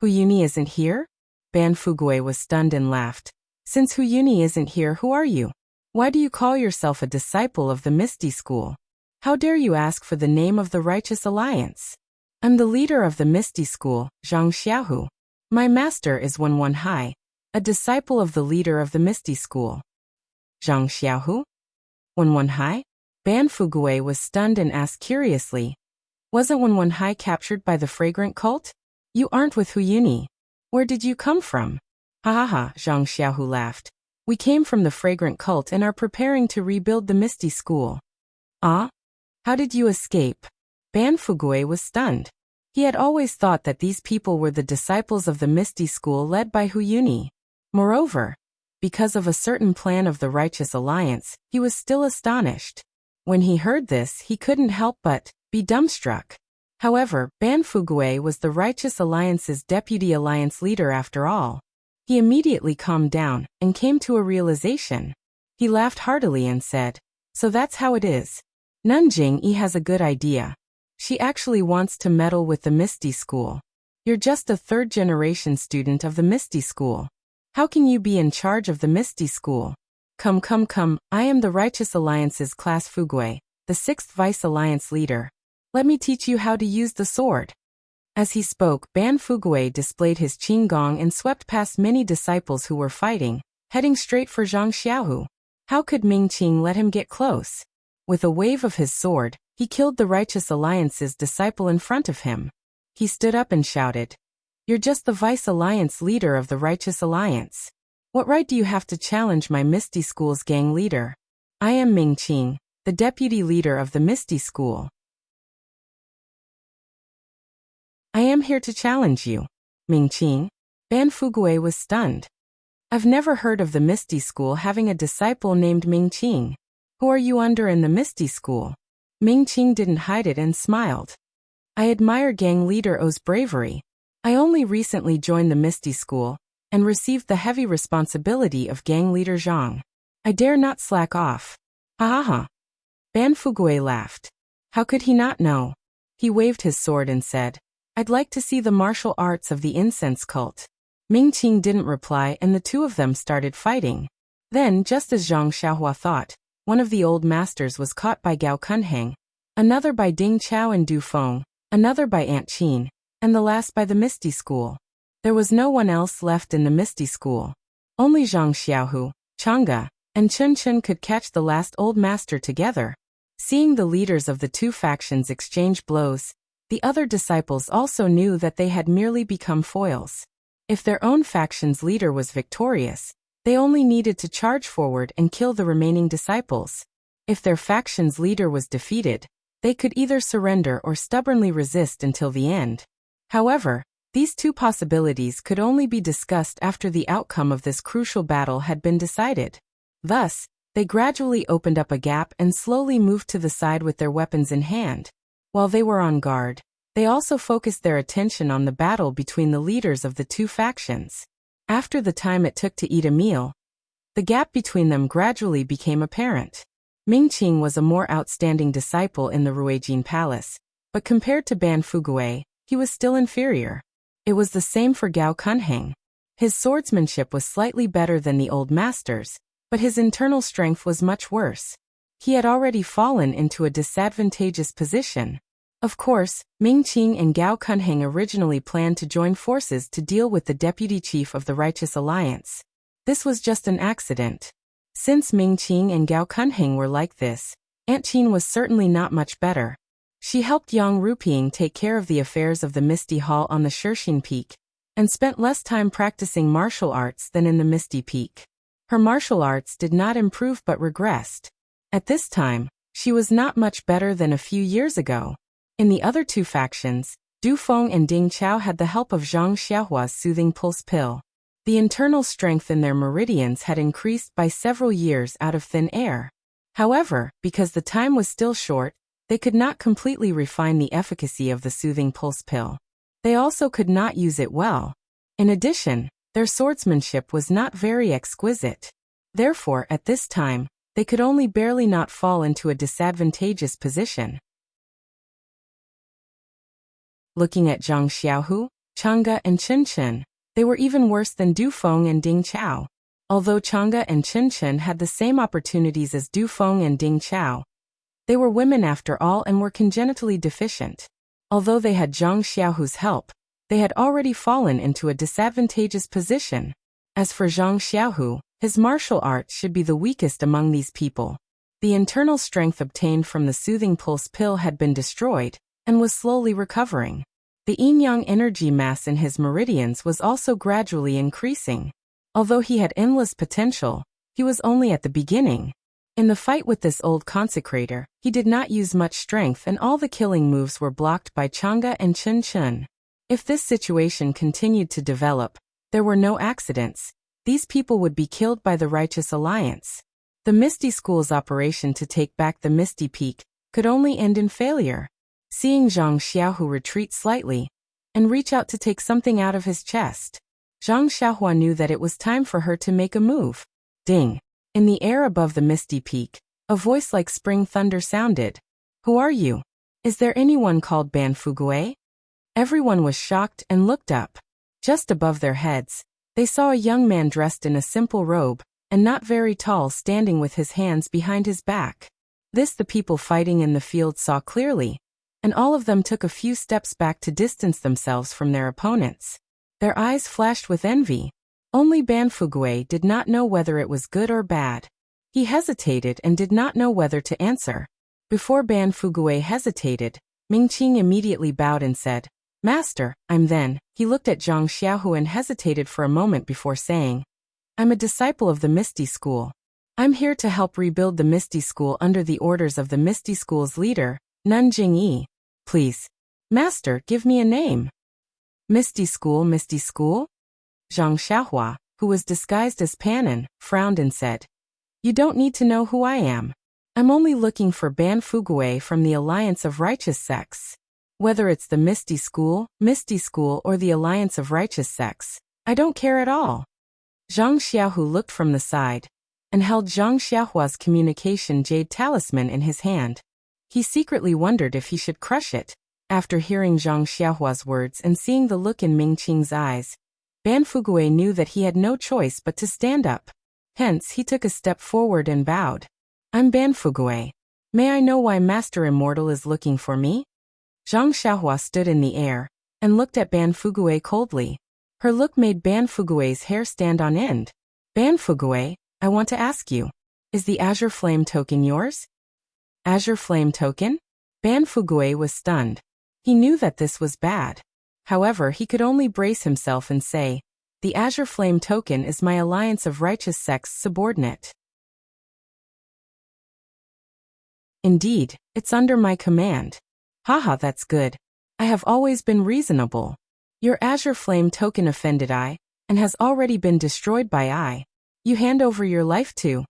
Huyuni isn't here? Ban Fugui was stunned and laughed. "Since Huyuni isn't here, who are you? Why do you call yourself a disciple of the Misty School? How dare you ask for the name of the Righteous Alliance?" "I'm the leader of the Misty School, Zhang Xiaohu. My master is Wen Hai, a disciple of the leader of the Misty School." "Zhang Xiaohu? Wen Hai?" Ban Fugui was stunned and asked curiously, "Wasn't Wen Hai captured by the fragrant cult? You aren't with Huyuni. Where did you come from?" "Ha ha ha," Zhang Xiaohu laughed. "We came from the fragrant cult and are preparing to rebuild the Misty School." "Ah? How did you escape?" Ban Fugui was stunned. He had always thought that these people were the disciples of the Misty School led by Huyuni. Moreover, because of a certain plan of the Righteous Alliance, he was still astonished. When he heard this, he couldn't help but be dumbstruck. However, Ban Fugui was the Righteous Alliance's deputy alliance leader after all. He immediately calmed down and came to a realization. He laughed heartily and said, "So that's how it is. Nanjing Yi has a good idea. She actually wants to meddle with the Misty School. You're just a 3rd-generation student of the Misty School. How can you be in charge of the Misty School? Come, I am the Righteous Alliance's Class Fugui, the 6th Vice Alliance leader. Let me teach you how to use the sword." As he spoke, Ban Fugui displayed his qinggong and swept past many disciples who were fighting, heading straight for Zhang Xiaohu. How could Ming Qing let him get close? With a wave of his sword, he killed the Righteous Alliance's disciple in front of him. He stood up and shouted, "You're just the Vice Alliance leader of the Righteous Alliance. What right do you have to challenge my Misty School's gang leader? I am Ming Qing, the deputy leader of the Misty School. I am here to challenge you." "Ming Qing?" Ban Fugui was stunned. "I've never heard of the Misty School having a disciple named Ming Qing. Who are you under in the Misty School?" Ming Qing didn't hide it and smiled. "I admire gang leader O's bravery. I only recently joined the Misty School and received the heavy responsibility of gang leader Zhang. I dare not slack off." "Ha ha ha." Ban Fugui laughed. How could he not know? He waved his sword and said, "I'd like to see the martial arts of the incense cult." Ming Qing didn't reply and the 2 of them started fighting. Then, just as Zhang Xiaohua thought, one of the old masters was caught by Gao Kunheng, another by Ding Chao and Du Feng, another by Aunt Qin, and the last by the Misty School. There was no one else left in the Misty School. Only Zhang Xiaohu, Chang'e, and Chun Chun could catch the last old master together. Seeing the leaders of the 2 factions exchange blows, the other disciples also knew that they had merely become foils. If their own faction's leader was victorious, they only needed to charge forward and kill the remaining disciples. If their faction's leader was defeated, they could either surrender or stubbornly resist until the end. However, these 2 possibilities could only be discussed after the outcome of this crucial battle had been decided. Thus, they gradually opened up a gap and slowly moved to the side with their weapons in hand. While they were on guard, they also focused their attention on the battle between the leaders of the 2 factions. After the time it took to eat a meal, the gap between them gradually became apparent. Ming Qing was a more outstanding disciple in the Ruijin Palace, but compared to Ban Fugui, he was still inferior. It was the same for Gao Kunheng. His swordsmanship was slightly better than the old master's, but his internal strength was much worse. He had already fallen into a disadvantageous position. Of course, Ming Qing and Gao Kunheng originally planned to join forces to deal with the deputy chief of the Righteous Alliance. This was just an accident. Since Ming Qing and Gao Kunheng were like this, Aunt Qin was certainly not much better. She helped Yang Ruping take care of the affairs of the Misty Hall on the Shirxin Peak, and spent less time practicing martial arts than in the Misty Peak. Her martial arts did not improve but regressed. At this time, she was not much better than a few years ago. In the other 2 factions, Du Feng and Ding Chao had the help of Zhang Xiaohua's soothing pulse pill. The internal strength in their meridians had increased by several years out of thin air. However, because the time was still short, they could not completely refine the efficacy of the soothing pulse pill. They also could not use it well. In addition, their swordsmanship was not very exquisite. Therefore, at this time, they could only barely not fall into a disadvantageous position. Looking at Zhang Xiaohu, Chang'e and Chen Chen, they were even worse than Du Feng and Ding Chao. Although Chang'e and Chen Chen had the same opportunities as Du Feng and Ding Chao, they were women after all and were congenitally deficient. Although they had Zhang Xiaohu's help, they had already fallen into a disadvantageous position. As for Zhang Xiaohu, his martial arts should be the weakest among these people. The internal strength obtained from the soothing pulse pill had been destroyed, and was slowly recovering. The yin-yang energy mass in his meridians was also gradually increasing. Although he had endless potential, he was only at the beginning. In the fight with this old consecrator, he did not use much strength and all the killing moves were blocked by Chang'e and Chen Chen. If this situation continued to develop, there were no accidents. These people would be killed by the Righteous Alliance. The Misty School's operation to take back the Misty Peak could only end in failure. Seeing Zhang Xiaohu retreat slightly and reach out to take something out of his chest, Zhang Xiaohua knew that it was time for her to make a move. Ding! In the air above the Misty Peak, a voice like spring thunder sounded. Who are you? Is there anyone called Ban Fugue? Everyone was shocked and looked up. Just above their heads, they saw a young man dressed in a simple robe, and not very tall, standing with his hands behind his back. This the people fighting in the field saw clearly, and all of them took a few steps back to distance themselves from their opponents. Their eyes flashed with envy. Only Ban Fugue did not know whether it was good or bad. He hesitated and did not know whether to answer. Before Ban Fugue hesitated, Mingqing immediately bowed and said, "Master, I'm then." He looked at Zhang Xiaohu and hesitated for a moment before saying, "I'm a disciple of the Misty School. I'm here to help rebuild the Misty School under the orders of the Misty School's leader, Nun Jingyi. Please, Master, give me a name." Misty School, Misty School? Zhang Xiaohua, who was disguised as Panin, frowned and said, "You don't need to know who I am. I'm only looking for Ban Fugue from the Alliance of Righteous Sects. Whether it's the Misty School, or the Alliance of Righteous Sects, I don't care at all." Zhang Xiaohu looked from the side and held Zhang Xiaohua's communication jade talisman in his hand. He secretly wondered if he should crush it. After hearing Zhang Xiaohua's words and seeing the look in Mingqing's eyes, Ban Fugue knew that he had no choice but to stand up. Hence, he took a step forward and bowed. "I'm Ban Fugue. May I know why Master Immortal is looking for me?" Zhang Xiaohua stood in the air and looked at Ban Fugue coldly. Her look made Ban Fugue's hair stand on end. "Ban Fugue, I want to ask you, is the Azure Flame token yours?" Azure Flame token? Ban Fugue was stunned. He knew that this was bad. However, he could only brace himself and say, "The Azure Flame token is my Alliance of Righteous Sects subordinate. Indeed, it's under my command." "Haha, that's good. I have always been reasonable. Your Azure Flame token offended I, and has already been destroyed by I. You hand over your life to."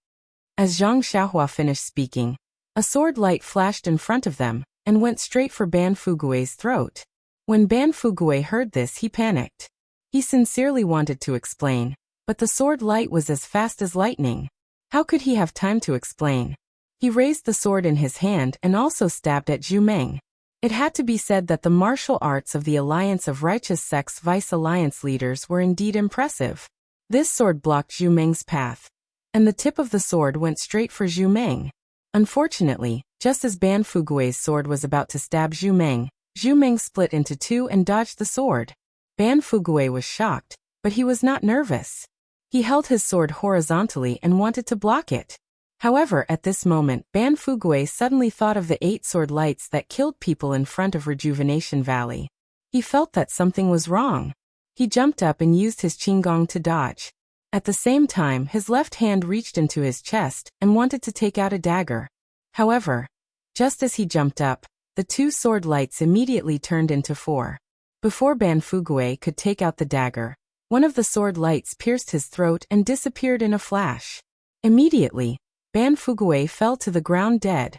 As Zhang Xiaohua finished speaking, a sword light flashed in front of them, and went straight for Ban Fugue's throat. When Ban Fugue heard this, he panicked. He sincerely wanted to explain, but the sword light was as fast as lightning. How could he have time to explain? He raised the sword in his hand and also stabbed at Zhu Meng. It had to be said that the martial arts of the Alliance of Righteous Sects vice-alliance leaders were indeed impressive. This sword blocked Zhu Meng's path, and the tip of the sword went straight for Zhu Meng. Unfortunately, just as Ban Fugue's sword was about to stab Zhu Meng split into two and dodged the sword. Ban Fugue was shocked, but he was not nervous. He held his sword horizontally and wanted to block it. However, at this moment, Ban Fugue suddenly thought of the 8 sword lights that killed people in front of Rejuvenation Valley. He felt that something was wrong. He jumped up and used his Qinggong to dodge. At the same time, his left hand reached into his chest and wanted to take out a dagger. However, just as he jumped up, the 2 sword lights immediately turned into 4. Before Ban Fugue could take out the dagger, One of the sword lights pierced his throat and disappeared in a flash. Immediately, Ban Fugui fell to the ground dead.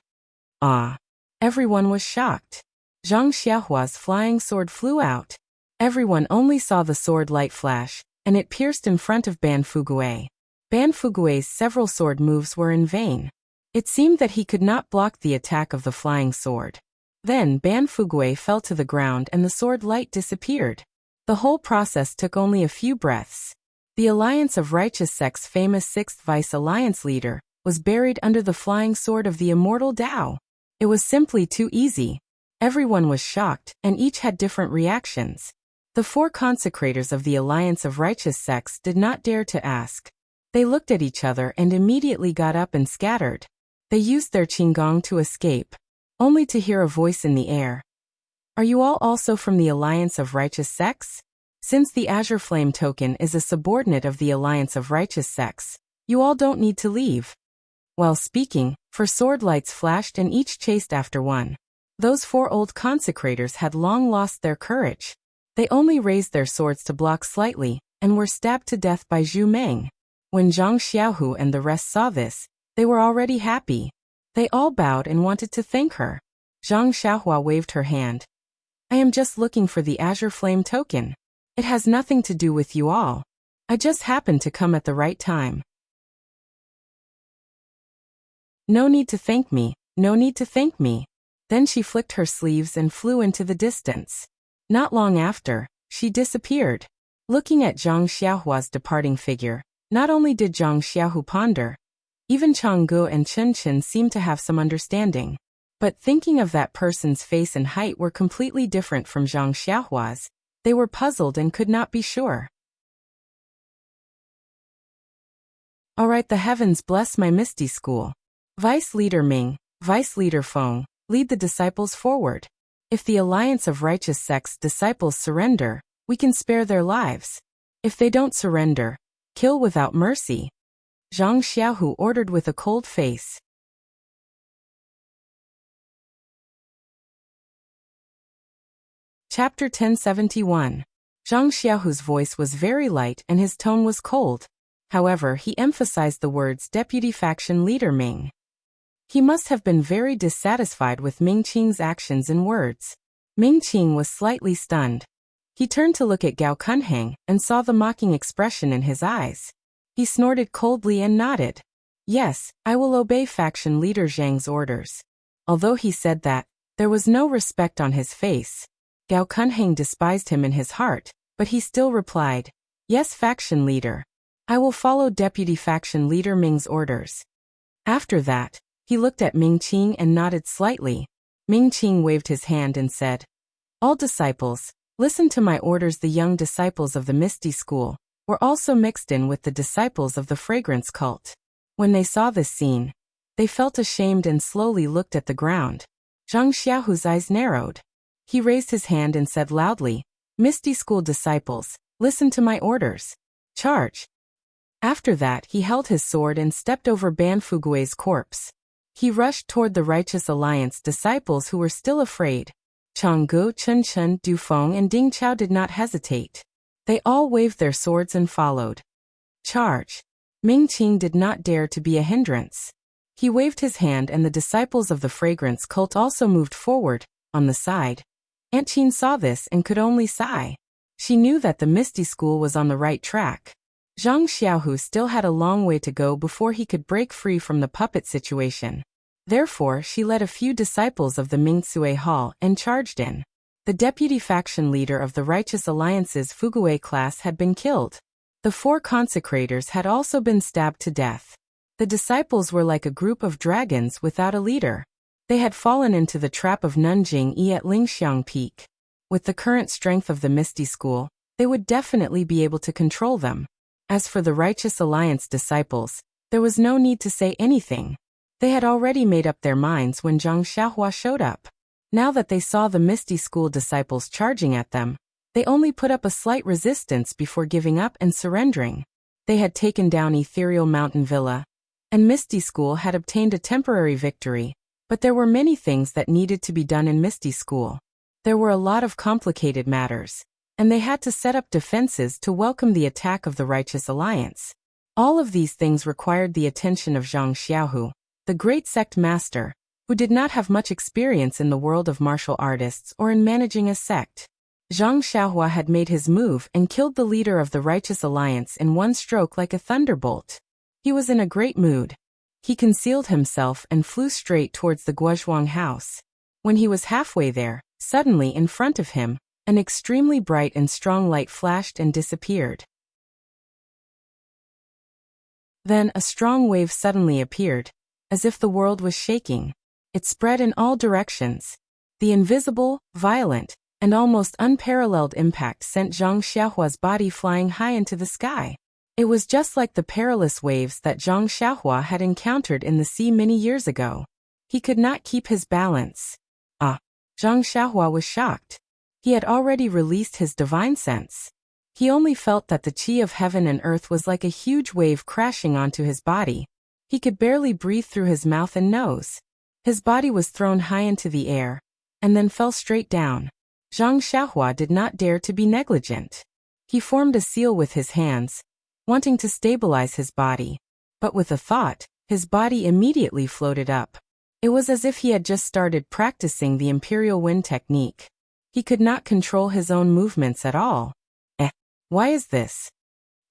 Ah! Everyone was shocked. Zhang Xiaohua's flying sword flew out. Everyone only saw the sword light flash, and it pierced in front of Ban Fugui. Ban Fugui's several sword moves were in vain. It seemed that he could not block the attack of the flying sword. Then Ban Fugui fell to the ground and the sword light disappeared. The whole process took only a few breaths. The Alliance of Righteous Sect's famous 6th Vice Alliance leader was buried under the flying sword of the immortal Tao. It was simply too easy. Everyone was shocked, and each had different reactions. The 4 consecrators of the Alliance of Righteous Sects did not dare to ask. They looked at each other and immediately got up and scattered. They used their qinggong to escape, only to hear a voice in the air. Are you all also from the Alliance of Righteous Sects? Since the Azure Flame token is a subordinate of the Alliance of Righteous Sects, you all don't need to leave. While speaking, 4 sword lights flashed and each chased after one. Those 4 old consecrators had long lost their courage. They only raised their swords to block slightly, and were stabbed to death by Zhu Meng. When Zhang Xiaohu and the rest saw this, they were already happy. They all bowed and wanted to thank her. Zhang Xiaohua waved her hand. I am just looking for the Azure Flame token. It has nothing to do with you all. I just happened to come at the right time. No need to thank me, no need to thank me. Then she flicked her sleeves and flew into the distance. Not long after, she disappeared. Looking at Zhang Xiaohua's departing figure, not only did Zhang Xiaohu ponder, even Changgu and Chen Chen seemed to have some understanding. But thinking of that person's face and height were completely different from Zhang Xiaohua's. They were puzzled and could not be sure. Alright, the heavens bless my Misty School. Vice Leader Ming, Vice Leader Feng, lead the disciples forward. If the Alliance of Righteous Sects disciples surrender, we can spare their lives. If they don't surrender, kill without mercy. Zhang Xiaohu ordered with a cold face. Chapter 1071. Zhang Xiaohu's voice was very light and his tone was cold. However, he emphasized the words Deputy Faction Leader Ming. He must have been very dissatisfied with Ming Qing's actions and words. Ming Qing was slightly stunned. He turned to look at Gao Kunheng and saw the mocking expression in his eyes. He snorted coldly and nodded. Yes, I will obey Faction Leader Zhang's orders. Although he said that, there was no respect on his face. Gao Kunheng despised him in his heart, but he still replied, Yes, Faction Leader. I will follow Deputy Faction Leader Ming's orders. After that, he looked at Ming Qing and nodded slightly. Ming Qing waved his hand and said, All disciples, listen to my orders. The young disciples of the Misty School were also mixed in with the disciples of the Fragrance Cult. When they saw this scene, they felt ashamed and slowly looked at the ground. Zhang Xiaohu's eyes narrowed. He raised his hand and said loudly, Misty School disciples, listen to my orders. Charge. After that, he held his sword and stepped over Ban Fugui's corpse. He rushed toward the Righteous Alliance disciples who were still afraid. Changgu, Chen Chen, Du Feng and Ding Chao did not hesitate. They all waved their swords and followed. Charge. Ming Qing did not dare to be a hindrance. He waved his hand and the disciples of the Fragrance Cult also moved forward, on the side. Aunt Qin saw this and could only sigh. She knew that the Misty School was on the right track. Zhang Xiaohu still had a long way to go before he could break free from the puppet situation. Therefore, she led a few disciples of the Mingcue Hall and charged in. The deputy faction leader of the Righteous Alliance's Fugue class had been killed. The 4 consecrators had also been stabbed to death. The disciples were like a group of dragons without a leader. They had fallen into the trap of Nanjing Yi at Lingxiang Peak. With the current strength of the Misty School, they would definitely be able to control them. As for the Righteous Alliance disciples, there was no need to say anything. They had already made up their minds when Zhang Xiaohua showed up. Now that they saw the Misty School disciples charging at them, they only put up a slight resistance before giving up and surrendering. They had taken down Ethereal Mountain Villa, and Misty School had obtained a temporary victory, but there were many things that needed to be done in Misty School. There were a lot of complicated matters. and they had to set up defenses to welcome the attack of the Righteous Alliance. All of these things required the attention of Zhang Xiaohu, the great sect master, who did not have much experience in the world of martial artists or in managing a sect. Zhang Xiaohua had made his move and killed the leader of the Righteous Alliance in one stroke like a thunderbolt. He was in a great mood. He concealed himself and flew straight towards the Guozhuang house. When he was halfway there, suddenly in front of him, an extremely bright and strong light flashed and disappeared. Then a strong wave suddenly appeared, as if the world was shaking. It spread in all directions. The invisible, violent, and almost unparalleled impact sent Zhang Xiaohua's body flying high into the sky. It was just like the perilous waves that Zhang Xiaohua had encountered in the sea many years ago. He could not keep his balance. Zhang Xiaohua was shocked. He had already released his divine sense. He only felt that the qi of heaven and earth was like a huge wave crashing onto his body. He could barely breathe through his mouth and nose. His body was thrown high into the air, and then fell straight down. Zhang Xiaohua did not dare to be negligent. He formed a seal with his hands, wanting to stabilize his body. But with a thought, his body immediately floated up. It was as if he had just started practicing the Imperial Wind technique. He could not control his own movements at all. Why is this?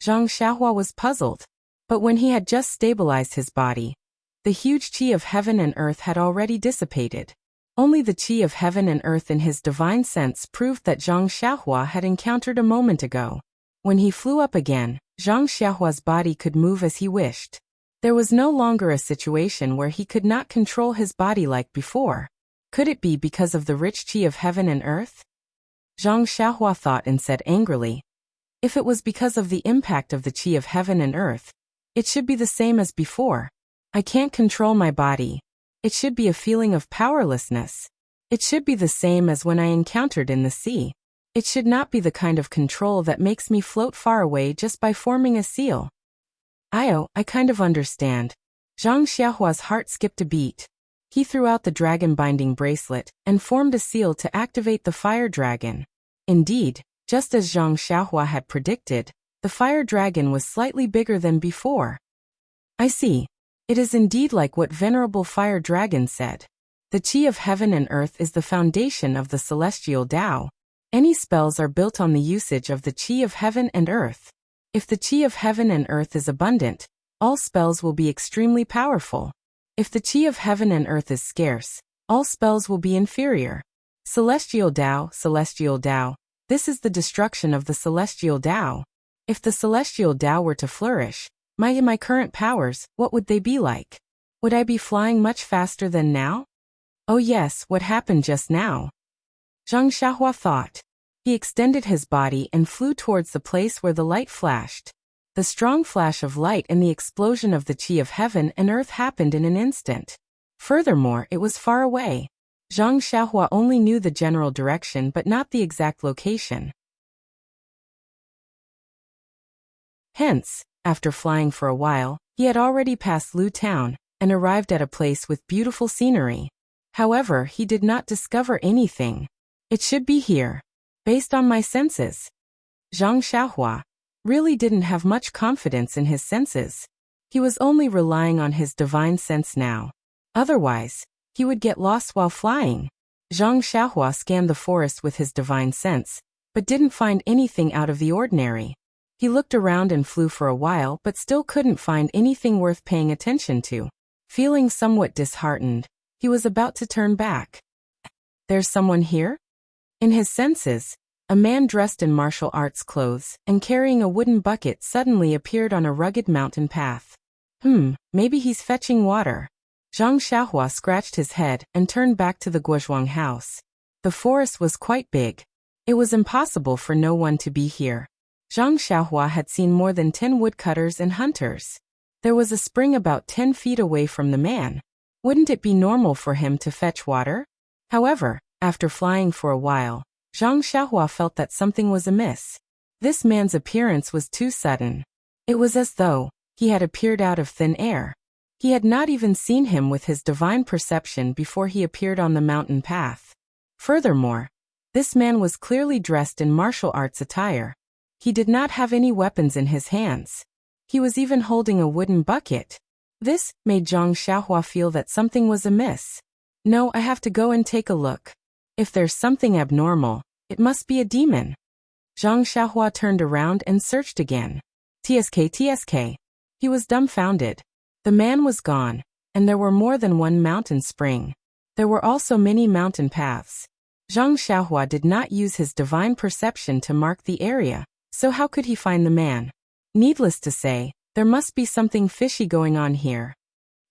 Zhang Xiaohua was puzzled. But when he had just stabilized his body, the huge qi of heaven and earth had already dissipated. Only the qi of heaven and earth in his divine sense proved that Zhang Xiaohua had encountered a moment ago. When he flew up again, Zhang Xiaohua's body could move as he wished. There was no longer a situation where he could not control his body like before. Could it be because of the rich qi of heaven and earth? Zhang Xiaohua thought and said angrily, if it was because of the impact of the qi of heaven and earth, it should be the same as before. I can't control my body. It should be a feeling of powerlessness. It should be the same as when I encountered in the sea. It should not be the kind of control that makes me float far away just by forming a seal. I kind of understand. Zhang Xiaohua's heart skipped a beat. He threw out the dragon binding bracelet and formed a seal to activate the fire dragon. Indeed, just as Zhang Xiaohua had predicted, the fire dragon was slightly bigger than before. I see. It is indeed like what Venerable Fire Dragon said. The qi of heaven and earth is the foundation of the celestial Tao. Any spells are built on the usage of the qi of heaven and earth. If the qi of heaven and earth is abundant, all spells will be extremely powerful. If the qi of heaven and earth is scarce, all spells will be inferior. Celestial Tao, this is the destruction of the celestial Tao. If the celestial Tao were to flourish, my current powers, what would they be like? Would I be flying much faster than now? Oh yes, what happened just now? Zhang Xiaohua thought. He extended his body and flew towards the place where the light flashed. The strong flash of light and the explosion of the qi of heaven and earth happened in an instant. Furthermore, it was far away. Zhang Xiaohua only knew the general direction but not the exact location. Hence, after flying for a while, he had already passed Lu Town and arrived at a place with beautiful scenery. However, he did not discover anything. It should be here. Based on my senses. Zhang Xiaohua really didn't have much confidence in his senses. He was only relying on his divine sense now. Otherwise, he would get lost while flying. Zhang Xiaohua scanned the forest with his divine sense, but didn't find anything out of the ordinary. He looked around and flew for a while but still couldn't find anything worth paying attention to. Feeling somewhat disheartened, he was about to turn back. There's someone here? In his senses, a man dressed in martial arts clothes and carrying a wooden bucket suddenly appeared on a rugged mountain path. Maybe he's fetching water. Zhang Xiaohua scratched his head and turned back to the Guozhuang house. The forest was quite big. It was impossible for no one to be here. Zhang Xiaohua had seen more than 10 woodcutters and hunters. There was a spring about 10 feet away from the man. Wouldn't it be normal for him to fetch water? However, after flying for a while, Zhang Xiaohua felt that something was amiss. This man's appearance was too sudden. It was as though he had appeared out of thin air. He had not even seen him with his divine perception before he appeared on the mountain path. Furthermore, This man was clearly dressed in martial arts attire. He did not have any weapons in his hands. He was even holding a wooden bucket. This made Zhang Xiaohua feel that something was amiss. No, I have to go and take a look. If there's something abnormal, it must be a demon. Zhang Xiaohua turned around and searched again. TSK. He was dumbfounded. The man was gone, and there were more than one mountain spring. There were also many mountain paths. Zhang Xiaohua did not use his divine perception to mark the area, so how could he find the man? Needless to say, there must be something fishy going on here.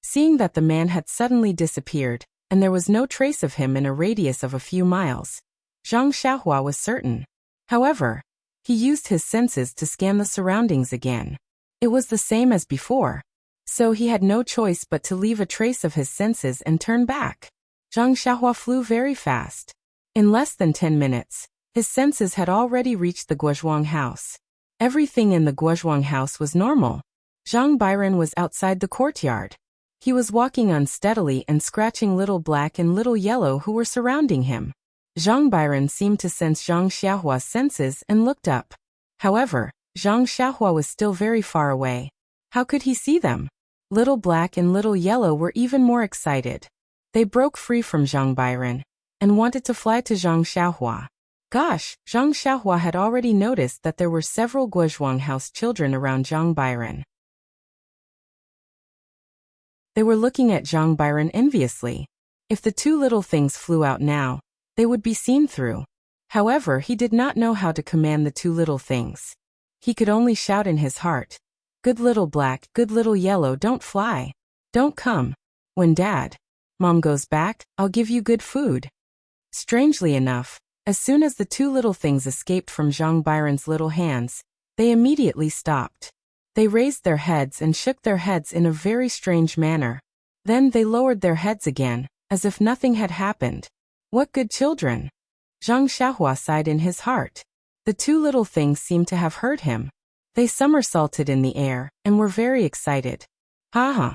Seeing that the man had suddenly disappeared, and there was no trace of him in a radius of a few miles, Zhang Xiaohua was certain. However, he used his senses to scan the surroundings again. It was the same as before. So he had no choice but to leave a trace of his senses and turn back. Zhang Xiaohua flew very fast. In less than 10 minutes, his senses had already reached the Guozhuang house. Everything in the Guozhuang house was normal. Zhang Byron was outside the courtyard. He was walking unsteadily and scratching Little Black and Little Yellow who were surrounding him. Zhang Byron seemed to sense Zhang Xiaohua's senses and looked up. However, Zhang Xiaohua was still very far away. How could he see them? Little Black and Little Yellow were even more excited. They broke free from Zhang Byron and wanted to fly to Zhang Xiaohua. Gosh, Zhang Xiaohua had already noticed that there were several Guozhuang house children around Zhang Byron. They were looking at Zhang Byron enviously. If the two little things flew out now, they would be seen through. However, he did not know how to command the two little things. He could only shout in his heart, "Good Little Black, good Little Yellow, don't fly. Don't come. When Dad, Mom goes back, I'll give you good food." Strangely enough, as soon as the two little things escaped from Zhang Byron's little hands, they immediately stopped. They raised their heads and shook their heads in a very strange manner. Then they lowered their heads again, as if nothing had happened. What good children! Zhang Xiaohua sighed in his heart. The two little things seemed to have heard him. They somersaulted in the air and were very excited. Haha!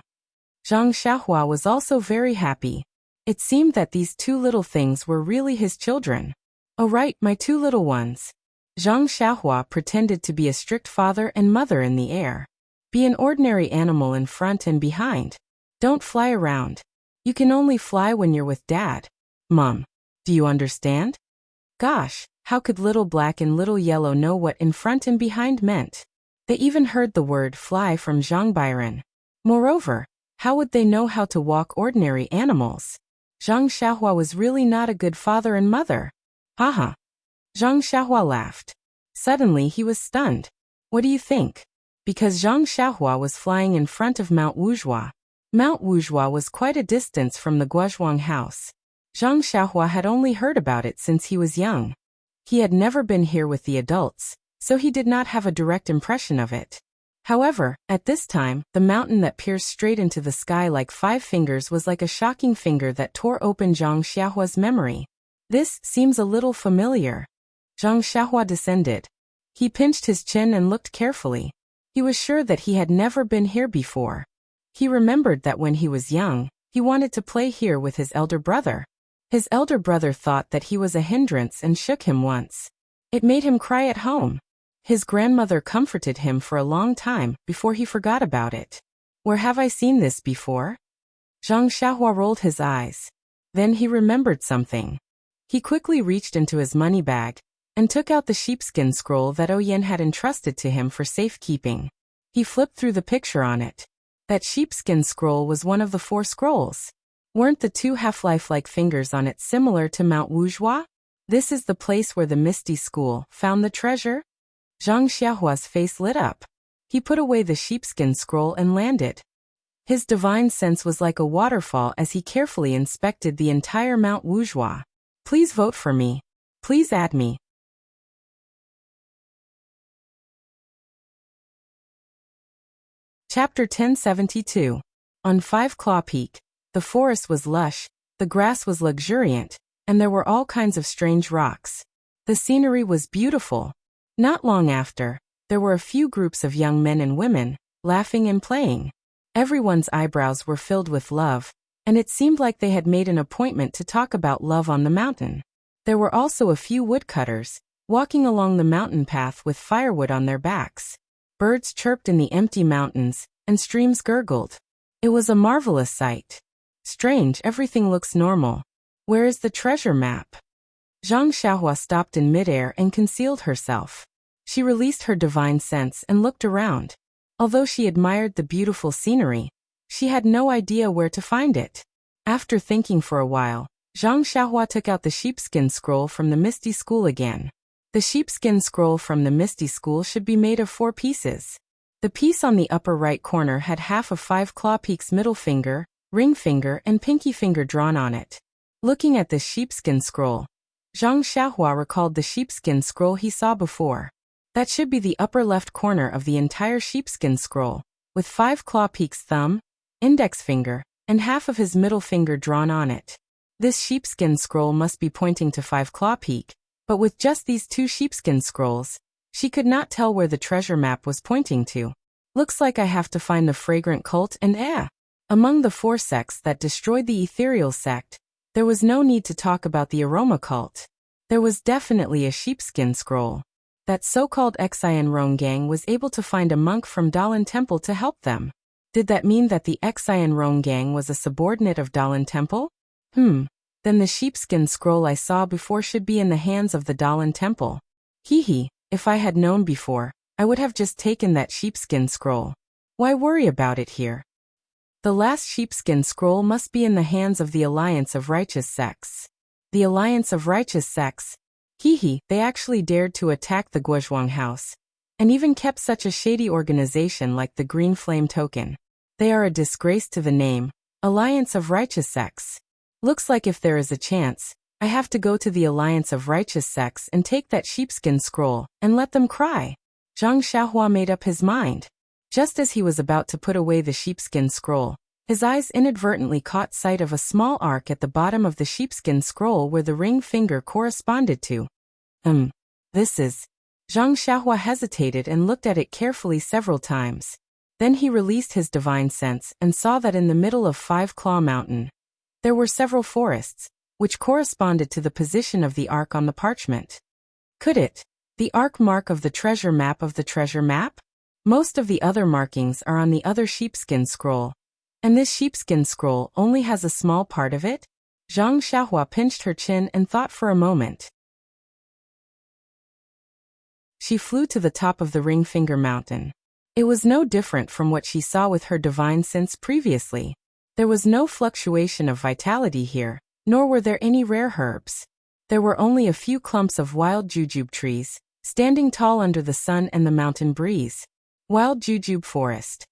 Zhang Xiaohua was also very happy. It seemed that these two little things were really his children. Oh right, my two little ones. Zhang Xiaohua pretended to be a strict father and mother in the air. Be an ordinary animal in front and behind. Don't fly around. You can only fly when you're with Dad. Mom, do you understand? Gosh, how could Little Black and Little Yellow know what in front and behind meant? They even heard the word fly from Zhang Byron. Moreover, how would they know how to walk ordinary animals? Zhang Xiaohua was really not a good father and mother. Haha. Zhang Xiaohua laughed. Suddenly he was stunned. What do you think? Because Zhang Xiaohua was flying in front of Mount Wuxia. Mount Wuxia was quite a distance from the Guozhuang house. Zhang Xiaohua had only heard about it since he was young. He had never been here with the adults, so he did not have a direct impression of it. However, at this time, the mountain that pierced straight into the sky like 5 fingers was like a shocking finger that tore open Zhang Xiaohua's memory. This seems a little familiar. Zhang Xiaohua descended. He pinched his chin and looked carefully. He was sure that he had never been here before. He remembered that when he was young, he wanted to play here with his elder brother. His elder brother thought that he was a hindrance and shook him once. It made him cry at home. His grandmother comforted him for a long time before he forgot about it. Where have I seen this before? Zhang Xiaohua rolled his eyes. Then he remembered something. He quickly reached into his money bag and took out the sheepskin scroll that Oyen had entrusted to him for safekeeping. He flipped through the picture on it. That sheepskin scroll was one of the 4 scrolls. Weren't the 2 half-life-like fingers on it similar to Mount Wuxia? This is the place where the Misty School found the treasure? Zhang Xiaohua's face lit up. He put away the sheepskin scroll and landed. His divine sense was like a waterfall as he carefully inspected the entire Mount Wuxia. Please vote for me. Please add me. Chapter 1072. On 5 Claw Peak. The forest was lush, the grass was luxuriant, and there were all kinds of strange rocks. The scenery was beautiful. Not long after, there were a few groups of young men and women, laughing and playing. Everyone's eyebrows were filled with love, and it seemed like they had made an appointment to talk about love on the mountain. There were also a few woodcutters, walking along the mountain path with firewood on their backs. Birds chirped in the empty mountains, and streams gurgled. It was a marvelous sight. Strange, everything looks normal. Where is the treasure map? Zhang Xiaohua stopped in midair and concealed herself. She released her divine sense and looked around. Although she admired the beautiful scenery, she had no idea where to find it. After thinking for a while, Zhang Xiaohua took out the sheepskin scroll from the Misty School again. The sheepskin scroll from the Misty School should be made of 4 pieces. The piece on the upper right corner had half of 5 claw peaks' middle finger, ring finger, and pinky finger drawn on it. Looking at the sheepskin scroll, Zhang Xiaohua recalled the sheepskin scroll he saw before. That should be the upper left corner of the entire sheepskin scroll, with 5 claw peaks' thumb, index finger, and half of his middle finger drawn on it. This sheepskin scroll must be pointing to 5 claw peak, but with just these 2 sheepskin scrolls, she could not tell where the treasure map was pointing to. Looks like I have to find the fragrant cult and Among the 4 sects that destroyed the ethereal sect, there was no need to talk about the aroma cult. There was definitely a sheepskin scroll. That so-called Xian Rong gang was able to find a monk from Dalan Temple to help them. Did that mean that the Xian Rong gang was a subordinate of Dalan Temple? Then the sheepskin scroll I saw before should be in the hands of the Dalan Temple. If I had known before, I would have just taken that sheepskin scroll. Why worry about it here? The last sheepskin scroll must be in the hands of the Alliance of Righteous Sects. The Alliance of Righteous Sects? They actually dared to attack the Guozhuang house, and even kept such a shady organization like the Green Flame Token. They are a disgrace to the name, Alliance of Righteous Sects. Looks like if there is a chance, I have to go to the Alliance of Righteous Sects and take that sheepskin scroll, and let them cry. Zhang Xiaohua made up his mind. Just as he was about to put away the sheepskin scroll, his eyes inadvertently caught sight of a small arc at the bottom of the sheepskin scroll where the ring finger corresponded to. This is... Zhang Xiaohua hesitated and looked at it carefully several times. Then he released his divine sense and saw that in the middle of 5 Claw Mountain, there were several forests, which corresponded to the position of the arc on the parchment. Could it? The arc mark of the treasure map of the treasure map? Most of the other markings are on the other sheepskin scroll. And this sheepskin scroll only has a small part of it? Zhang Xiaohua pinched her chin and thought for a moment. She flew to the top of the Ring Finger Mountain. It was no different from what she saw with her divine sense previously. There was no fluctuation of vitality here, nor were there any rare herbs. There were only a few clumps of wild jujube trees, standing tall under the sun and the mountain breeze. Wild jujube forest.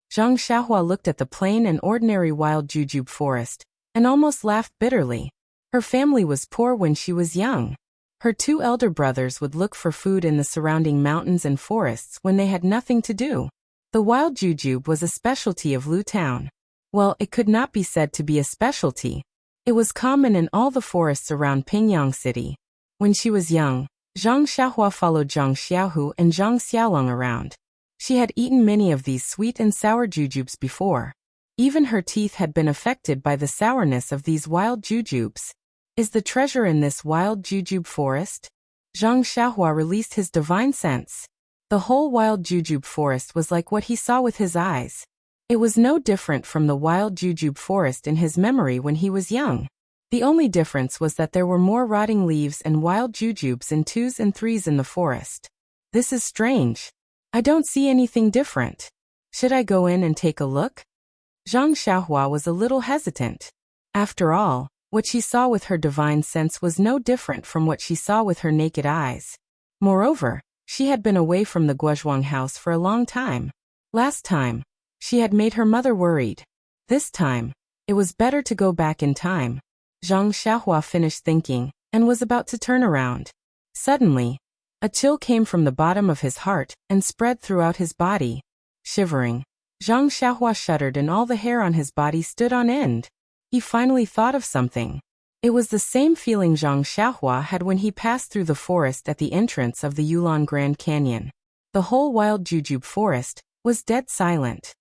Zhang Xiaohua looked at the plain and ordinary wild jujube forest, and almost laughed bitterly. Her family was poor when she was young. Her 2 elder brothers would look for food in the surrounding mountains and forests when they had nothing to do. The wild jujube was a specialty of Lu Town. Well, it could not be said to be a specialty. It was common in all the forests around Pingyang City. When she was young, Zhang Xiaohua followed Zhang Xiaohu and Zhang Xiaolong around. She had eaten many of these sweet and sour jujubes before. Even her teeth had been affected by the sourness of these wild jujubes. Is the treasure in this wild jujube forest? Zhang Xiaohua released his divine sense. The whole wild jujube forest was like what he saw with his eyes. It was no different from the wild jujube forest in his memory when he was young. The only difference was that there were more rotting leaves and wild jujubes in 2s and 3s in the forest. This is strange. I don't see anything different. Should I go in and take a look? Zhang Xiaohua was a little hesitant. After all, what she saw with her divine sense was no different from what she saw with her naked eyes. Moreover, she had been away from the Guozhuang house for a long time. Last time, she had made her mother worried. This time, it was better to go back in time. Zhang Xiaohua finished thinking, and was about to turn around. Suddenly, a chill came from the bottom of his heart and spread throughout his body. Shivering, Zhang Xiaohua shuddered and all the hair on his body stood on end. He finally thought of something. It was the same feeling Zhang Xiaohua had when he passed through the forest at the entrance of the Yulon Grand Canyon. The whole wild jujube forest was dead silent.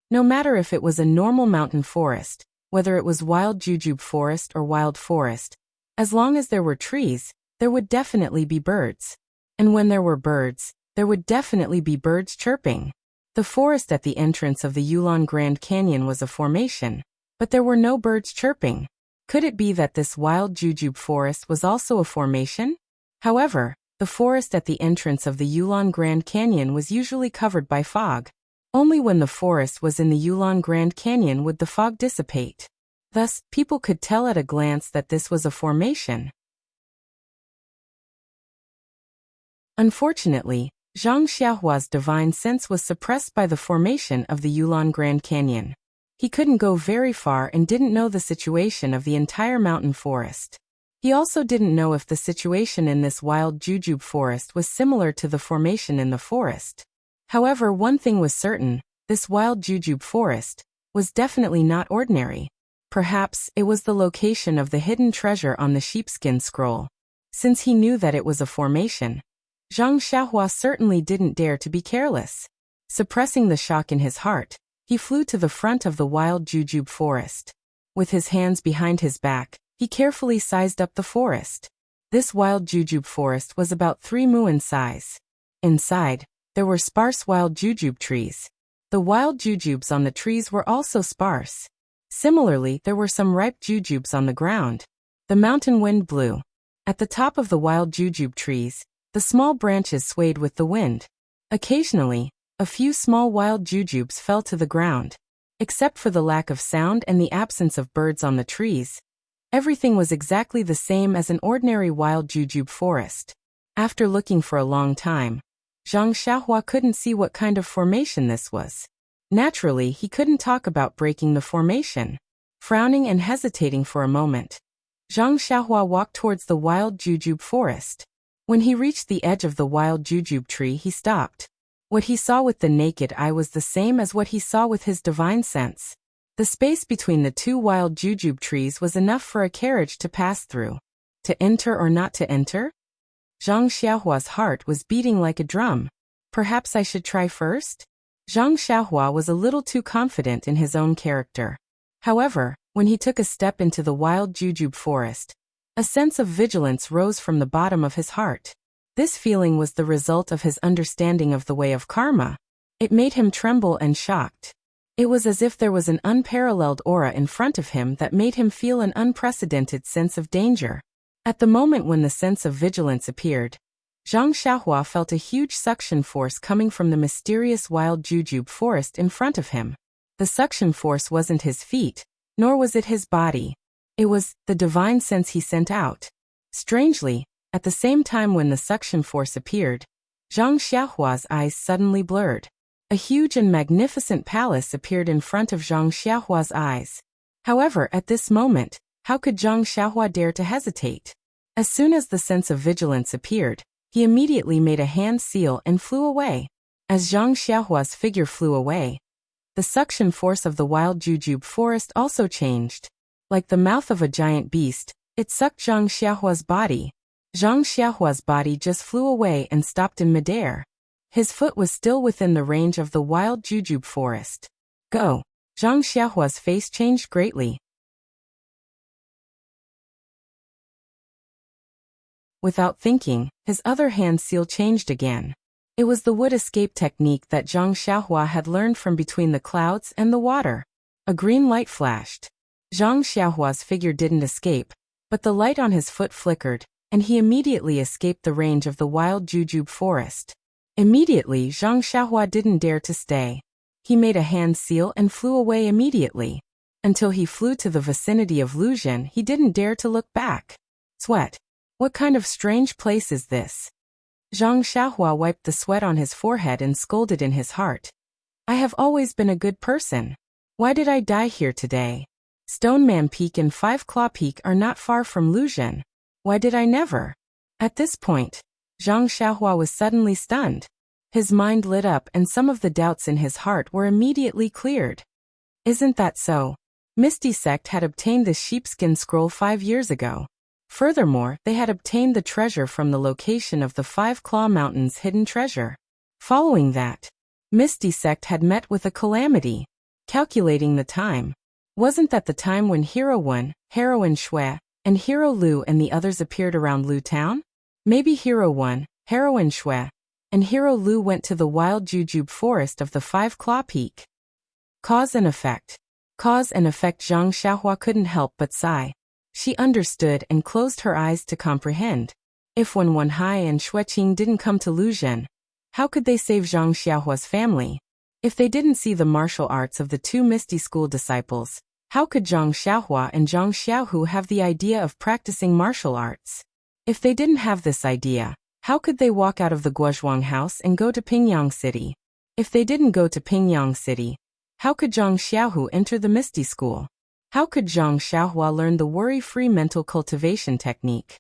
No matter if it was a normal mountain forest, whether it was wild jujube forest or wild forest, As long as there were trees, there would definitely be birds. And when there were birds, there would definitely be birds chirping. The forest at the entrance of the Yulon Grand Canyon was a formation, but there were no birds chirping. Could it be that this wild jujube forest was also a formation? However, the forest at the entrance of the Yulon Grand Canyon was usually covered by fog. Only when the forest was in the Yulon Grand Canyon would the fog dissipate. Thus, people could tell at a glance that this was a formation. Unfortunately, Zhang Xiaohua's divine sense was suppressed by the formation of the Yulon Grand Canyon. He couldn't go very far and didn't know the situation of the entire mountain forest. He also didn't know if the situation in this wild jujube forest was similar to the formation in the forest. However, one thing was certain, this wild jujube forest was definitely not ordinary. Perhaps it was the location of the hidden treasure on the sheepskin scroll. Since he knew that it was a formation, Zhang Xiaohua certainly didn't dare to be careless. Suppressing the shock in his heart, he flew to the front of the wild jujube forest. With his hands behind his back, he carefully sized up the forest. This wild jujube forest was about 3 mu in size. Inside, there were sparse wild jujube trees. The wild jujubes on the trees were also sparse. Similarly, there were some ripe jujubes on the ground. The mountain wind blew. At the top of the wild jujube trees, the small branches swayed with the wind. Occasionally, a few small wild jujubes fell to the ground. Except for the lack of sound and the absence of birds on the trees, everything was exactly the same as an ordinary wild jujube forest. After looking for a long time, Zhang Xiaohua couldn't see what kind of formation this was. Naturally, he couldn't talk about breaking the formation. Frowning and hesitating for a moment, Zhang Xiaohua walked towards the wild jujube forest. When he reached the edge of the wild jujube tree, he stopped. What he saw with the naked eye was the same as what he saw with his divine sense. The space between the two wild jujube trees was enough for a carriage to pass through. To enter or not to enter? Zhang Xiaohua's heart was beating like a drum. Perhaps I should try first? Zhang Xiaohua was a little too confident in his own character. However, when he took a step into the wild jujube forest, a sense of vigilance rose from the bottom of his heart. This feeling was the result of his understanding of the way of karma. It made him tremble and shocked. It was as if there was an unparalleled aura in front of him that made him feel an unprecedented sense of danger. At the moment when the sense of vigilance appeared, Zhang Xiaohua felt a huge suction force coming from the mysterious wild jujube forest in front of him. The suction force wasn't his feet, nor was it his body. It was the divine sense he sent out. Strangely, at the same time when the suction force appeared, Zhang Xiaohua's eyes suddenly blurred. A huge and magnificent palace appeared in front of Zhang Xiaohua's eyes. However, at this moment, how could Zhang Xiaohua dare to hesitate? As soon as the sense of vigilance appeared, he immediately made a hand seal and flew away. As Zhang Xiaohua's figure flew away, the suction force of the wild jujube forest also changed. Like the mouth of a giant beast, it sucked Zhang Xiaohua's body. Zhang Xiaohua's body just flew away and stopped in midair. His foot was still within the range of the wild jujube forest. Go! Zhang Xiaohua's face changed greatly. Without thinking, his other hand seal changed again. It was the wood escape technique that Zhang Xiaohua had learned from between the clouds and the water. A green light flashed. Zhang Xiaohua's figure didn't escape, but the light on his foot flickered, and he immediately escaped the range of the wild jujube forest. Immediately, Zhang Xiaohua didn't dare to stay. He made a hand seal and flew away immediately. Until he flew to the vicinity of Luzhen, he didn't dare to look back. Sweat. What kind of strange place is this? Zhang Xiaohua wiped the sweat on his forehead and scolded in his heart. I have always been a good person. Why did I die here today? Stoneman Peak and Five Claw Peak are not far from Luzhen. Why did I never? At this point, Zhang Xiaohua was suddenly stunned. His mind lit up and some of the doubts in his heart were immediately cleared. Isn't that so? Misty Sect had obtained the sheepskin scroll 5 years ago. Furthermore, they had obtained the treasure from the location of the Five Claw Mountain's hidden treasure. Following that, Misty Sect had met with a calamity. Calculating the time. Wasn't that the time when Hero 1, Heroine Shui, and Hero Lu and the others appeared around Lu Town? Maybe Hero 1, Heroine Shui, and Hero Lu went to the wild jujube forest of the Five Claw Peak. Cause and effect. Cause and effect. Zhang Xiaohua couldn't help but sigh. She understood and closed her eyes to comprehend. If when Wenhai and Xueqing didn't come to Luzhen, how could they save Zhang Xiaohua's family? If they didn't see the martial arts of the two Misty School disciples, how could Zhang Xiaohua and Zhang Xiaohu have the idea of practicing martial arts? If they didn't have this idea, how could they walk out of the Guozhuang house and go to Pingyang City? If they didn't go to Pingyang City, how could Zhang Xiaohu enter the Misty School? How could Zhang Xiaohua learn the worry-free mental cultivation technique?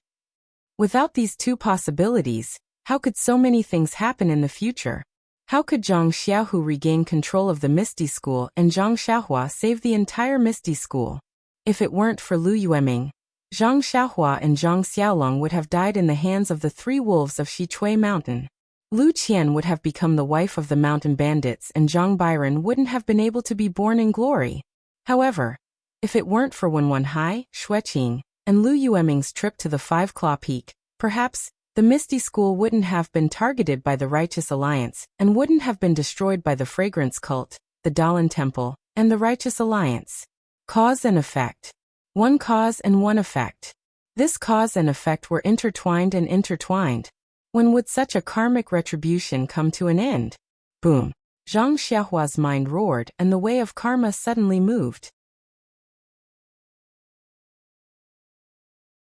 Without these two possibilities, how could so many things happen in the future? How could Zhang Xiaohu regain control of the Misty School and Zhang Xiaohua save the entire Misty School? If it weren't for Lu Yueming, Zhang Xiaohua and Zhang Xiaolong would have died in the hands of the three wolves of Xichui Mountain. Lu Qian would have become the wife of the mountain bandits and Zhang Byron wouldn't have been able to be born in glory. However, if it weren't for Wenhai, Xueqing, and Lu Yueming's trip to the Five Claw Peak, perhaps the Misty School wouldn't have been targeted by the Righteous Alliance and wouldn't have been destroyed by the Fragrance Cult, the Dalan Temple, and the Righteous Alliance. Cause and effect. One cause and one effect. This cause and effect were intertwined and intertwined. When would such a karmic retribution come to an end? Boom. Zhang Xiaohua's mind roared and the way of karma suddenly moved.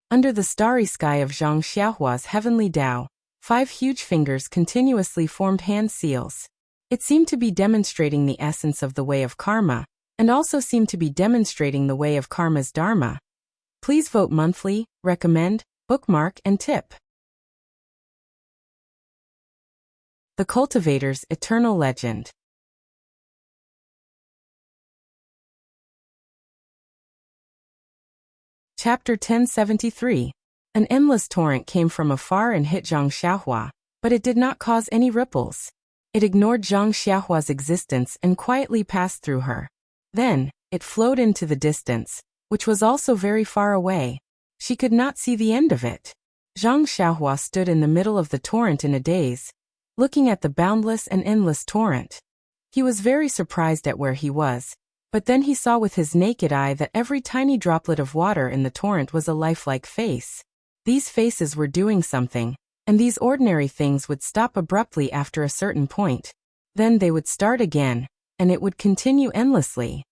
Under the starry sky of Zhang Xiaohua's heavenly Tao, 5 huge fingers continuously formed hand seals. It seemed to be demonstrating the essence of the way of karma, and also seemed to be demonstrating the way of karma's dharma. Please vote monthly, recommend, bookmark, and tip. The Cultivator's Eternal Legend. Chapter 1073. An endless torrent came from afar and hit Zhang Xiaohua, but it did not cause any ripples. It ignored Zhang Xiaohua's existence and quietly passed through her. Then, it flowed into the distance, which was also very far away. She could not see the end of it. Zhang Xiaohua stood in the middle of the torrent in a daze, looking at the boundless and endless torrent. He was very surprised at where he was, but then he saw with his naked eye that every tiny droplet of water in the torrent was a lifelike face. These faces were doing something, and these ordinary things would stop abruptly after a certain point. Then they would start again, and it would continue endlessly.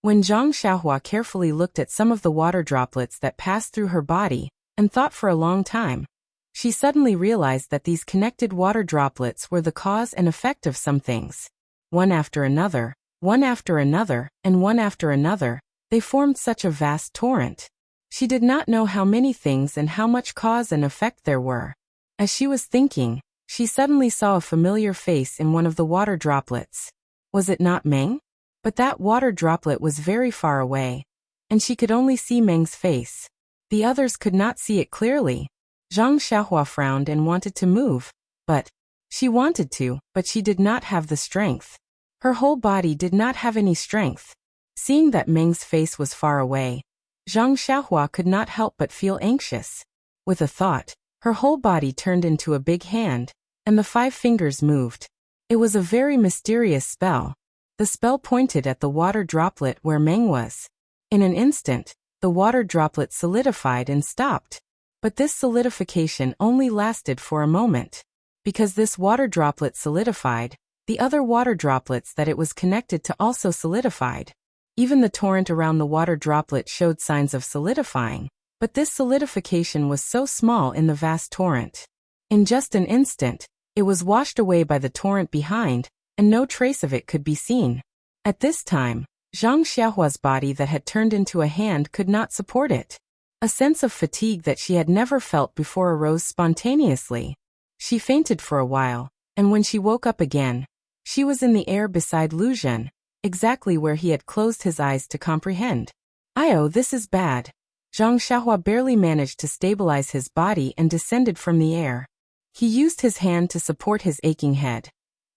When Zhang Xiaohua carefully looked at some of the water droplets that passed through her body, and thought for a long time, she suddenly realized that these connected water droplets were the cause and effect of some things. One after another, one after another, and one after another, they formed such a vast torrent. She did not know how many things and how much cause and effect there were. As she was thinking, she suddenly saw a familiar face in one of the water droplets. Was it not Meng? But that water droplet was very far away, and she could only see Meng's face. The others could not see it clearly. Zhang Xiaohua frowned and wanted to move, but she wanted to, but she did not have the strength. Her whole body did not have any strength. Seeing that Meng's face was far away, Zhang Xiaohua could not help but feel anxious. With a thought, her whole body turned into a big hand, and the 5 fingers moved. It was a very mysterious spell. The spell pointed at the water droplet where Meng was. In an instant, the water droplet solidified and stopped. But this solidification only lasted for a moment. Because this water droplet solidified, the other water droplets that it was connected to also solidified. Even the torrent around the water droplet showed signs of solidifying, but this solidification was so small in the vast torrent. In just an instant, it was washed away by the torrent behind, and no trace of it could be seen. At this time, Zhang Xiaohua's body that had turned into a hand could not support it. A sense of fatigue that she had never felt before arose spontaneously. She fainted for a while, and when she woke up again, she was in the air beside Lu Zhen, exactly where he had closed his eyes to comprehend. "Oh, this is bad." Zhang Xiaohua barely managed to stabilize his body and descended from the air. He used his hand to support his aching head,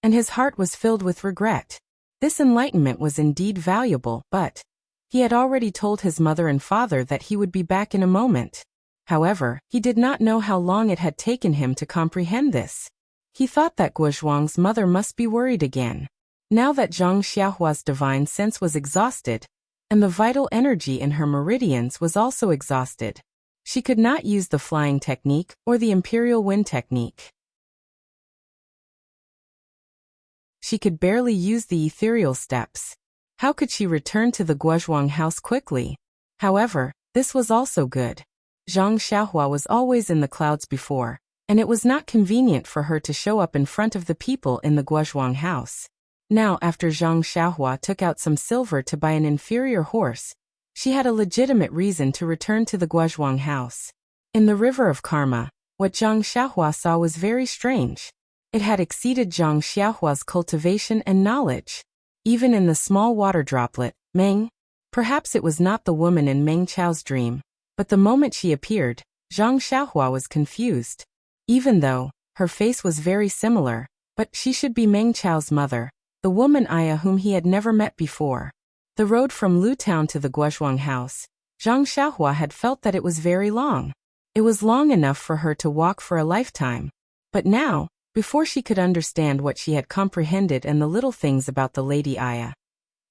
and his heart was filled with regret. This enlightenment was indeed valuable, but He had already told his mother and father that he would be back in a moment. However, he did not know how long it had taken him to comprehend this. He thought that Guozhuang's mother must be worried again. Now that Zhang Xiaohua's divine sense was exhausted, and the vital energy in her meridians was also exhausted, she could not use the flying technique or the imperial wind technique. She could barely use the ethereal steps. How could she return to the Guozhuang house quickly? However, this was also good. Zhang Xiaohua was always in the clouds before, and it was not convenient for her to show up in front of the people in the Guozhuang house. Now, after Zhang Xiaohua took out some silver to buy an inferior horse, she had a legitimate reason to return to the Guozhuang house. In the river of karma, what Zhang Xiaohua saw was very strange. It had exceeded Zhang Xiaohua's cultivation and knowledge. Even in the small water droplet, Meng. Perhaps it was not the woman in Meng Chao's dream, but the moment she appeared, Zhang Xiaohua was confused. Even though her face was very similar, but she should be Meng Chao's mother, the woman Aya whom he had never met before. The road from Lu Town to the Guozhuang house, Zhang Xiaohua had felt that it was very long. It was long enough for her to walk for a lifetime. But now, before she could understand what she had comprehended and the little things about the Lady Aya,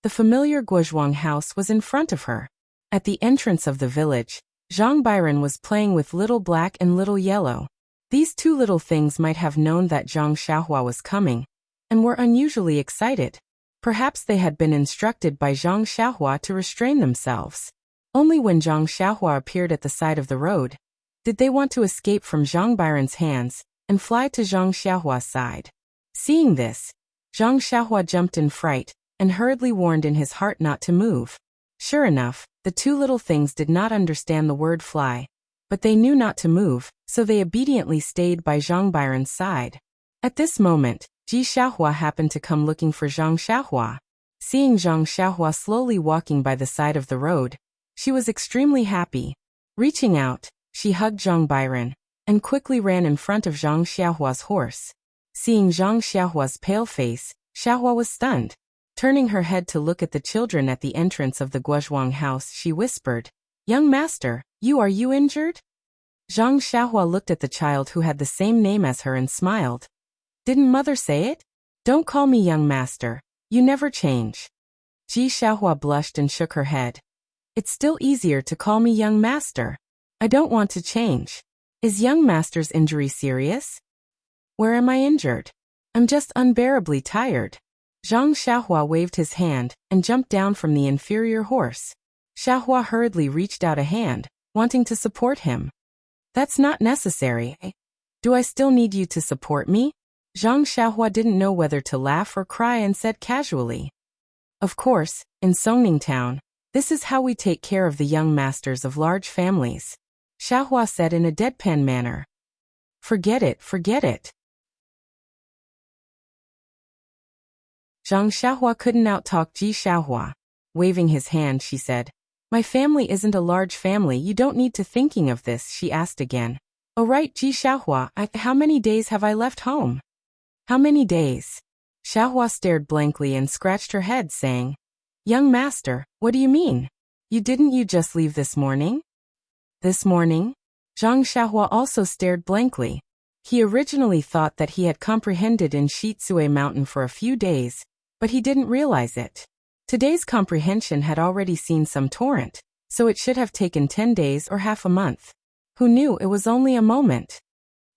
the familiar Guozhuang house was in front of her. At the entrance of the village, Zhang Byron was playing with Little Black and Little Yellow. These two little things might have known that Zhang Xiaohua was coming, and were unusually excited. Perhaps they had been instructed by Zhang Xiaohua to restrain themselves. Only when Zhang Xiaohua appeared at the side of the road did they want to escape from Zhang Byron's hands and fly to Zhang Xiaohua's side. Seeing this, Zhang Xiaohua jumped in fright and hurriedly warned in his heart not to move. Sure enough, the two little things did not understand the word fly, but they knew not to move, so they obediently stayed by Zhang Byron's side. At this moment, Ji Xiaohua happened to come looking for Zhang Xiaohua. Seeing Zhang Xiaohua slowly walking by the side of the road, she was extremely happy. Reaching out, she hugged Zhang Byron and quickly ran in front of Zhang Xiaohua's horse. Seeing Zhang Xiaohua's pale face, Xiaohua was stunned. Turning her head to look at the children at the entrance of the Guozhuang house, she whispered, "Young master, are you injured?" Zhang Xiaohua looked at the child who had the same name as her and smiled. "Didn't mother say it? Don't call me young master, you never change." Ji Xiaohua blushed and shook her head. "It's still easier to call me young master. I don't want to change. Is young master's injury serious?" "Where am I injured? I'm just unbearably tired." Zhang Xiaohua waved his hand and jumped down from the inferior horse. Xiaohua hurriedly reached out a hand, wanting to support him. "That's not necessary. Do I still need you to support me?" Zhang Xiaohua didn't know whether to laugh or cry and said casually, "Of course, in Songning Town, this is how we take care of the young masters of large families," Xiaohua said in a deadpan manner. Forget it. Zhang Xiaohua couldn't outtalk Ji Xiaohua. Waving his hand, she said, "My family isn't a large family, you don't need to thinking of this," she asked again. "Oh right, Ji Xiaohua, how many days have I left home?" "How many days?" Xiaohua stared blankly and scratched her head, saying, "Young master, what do you mean? Didn't you just leave this morning?" "This morning?" Zhang Xiaohua also stared blankly. He originally thought that he had comprehended in Shitsue Mountain for a few days, but he didn't realize it. Today's comprehension had already seen some torrent, so it should have taken 10 days or half a month. Who knew it was only a moment?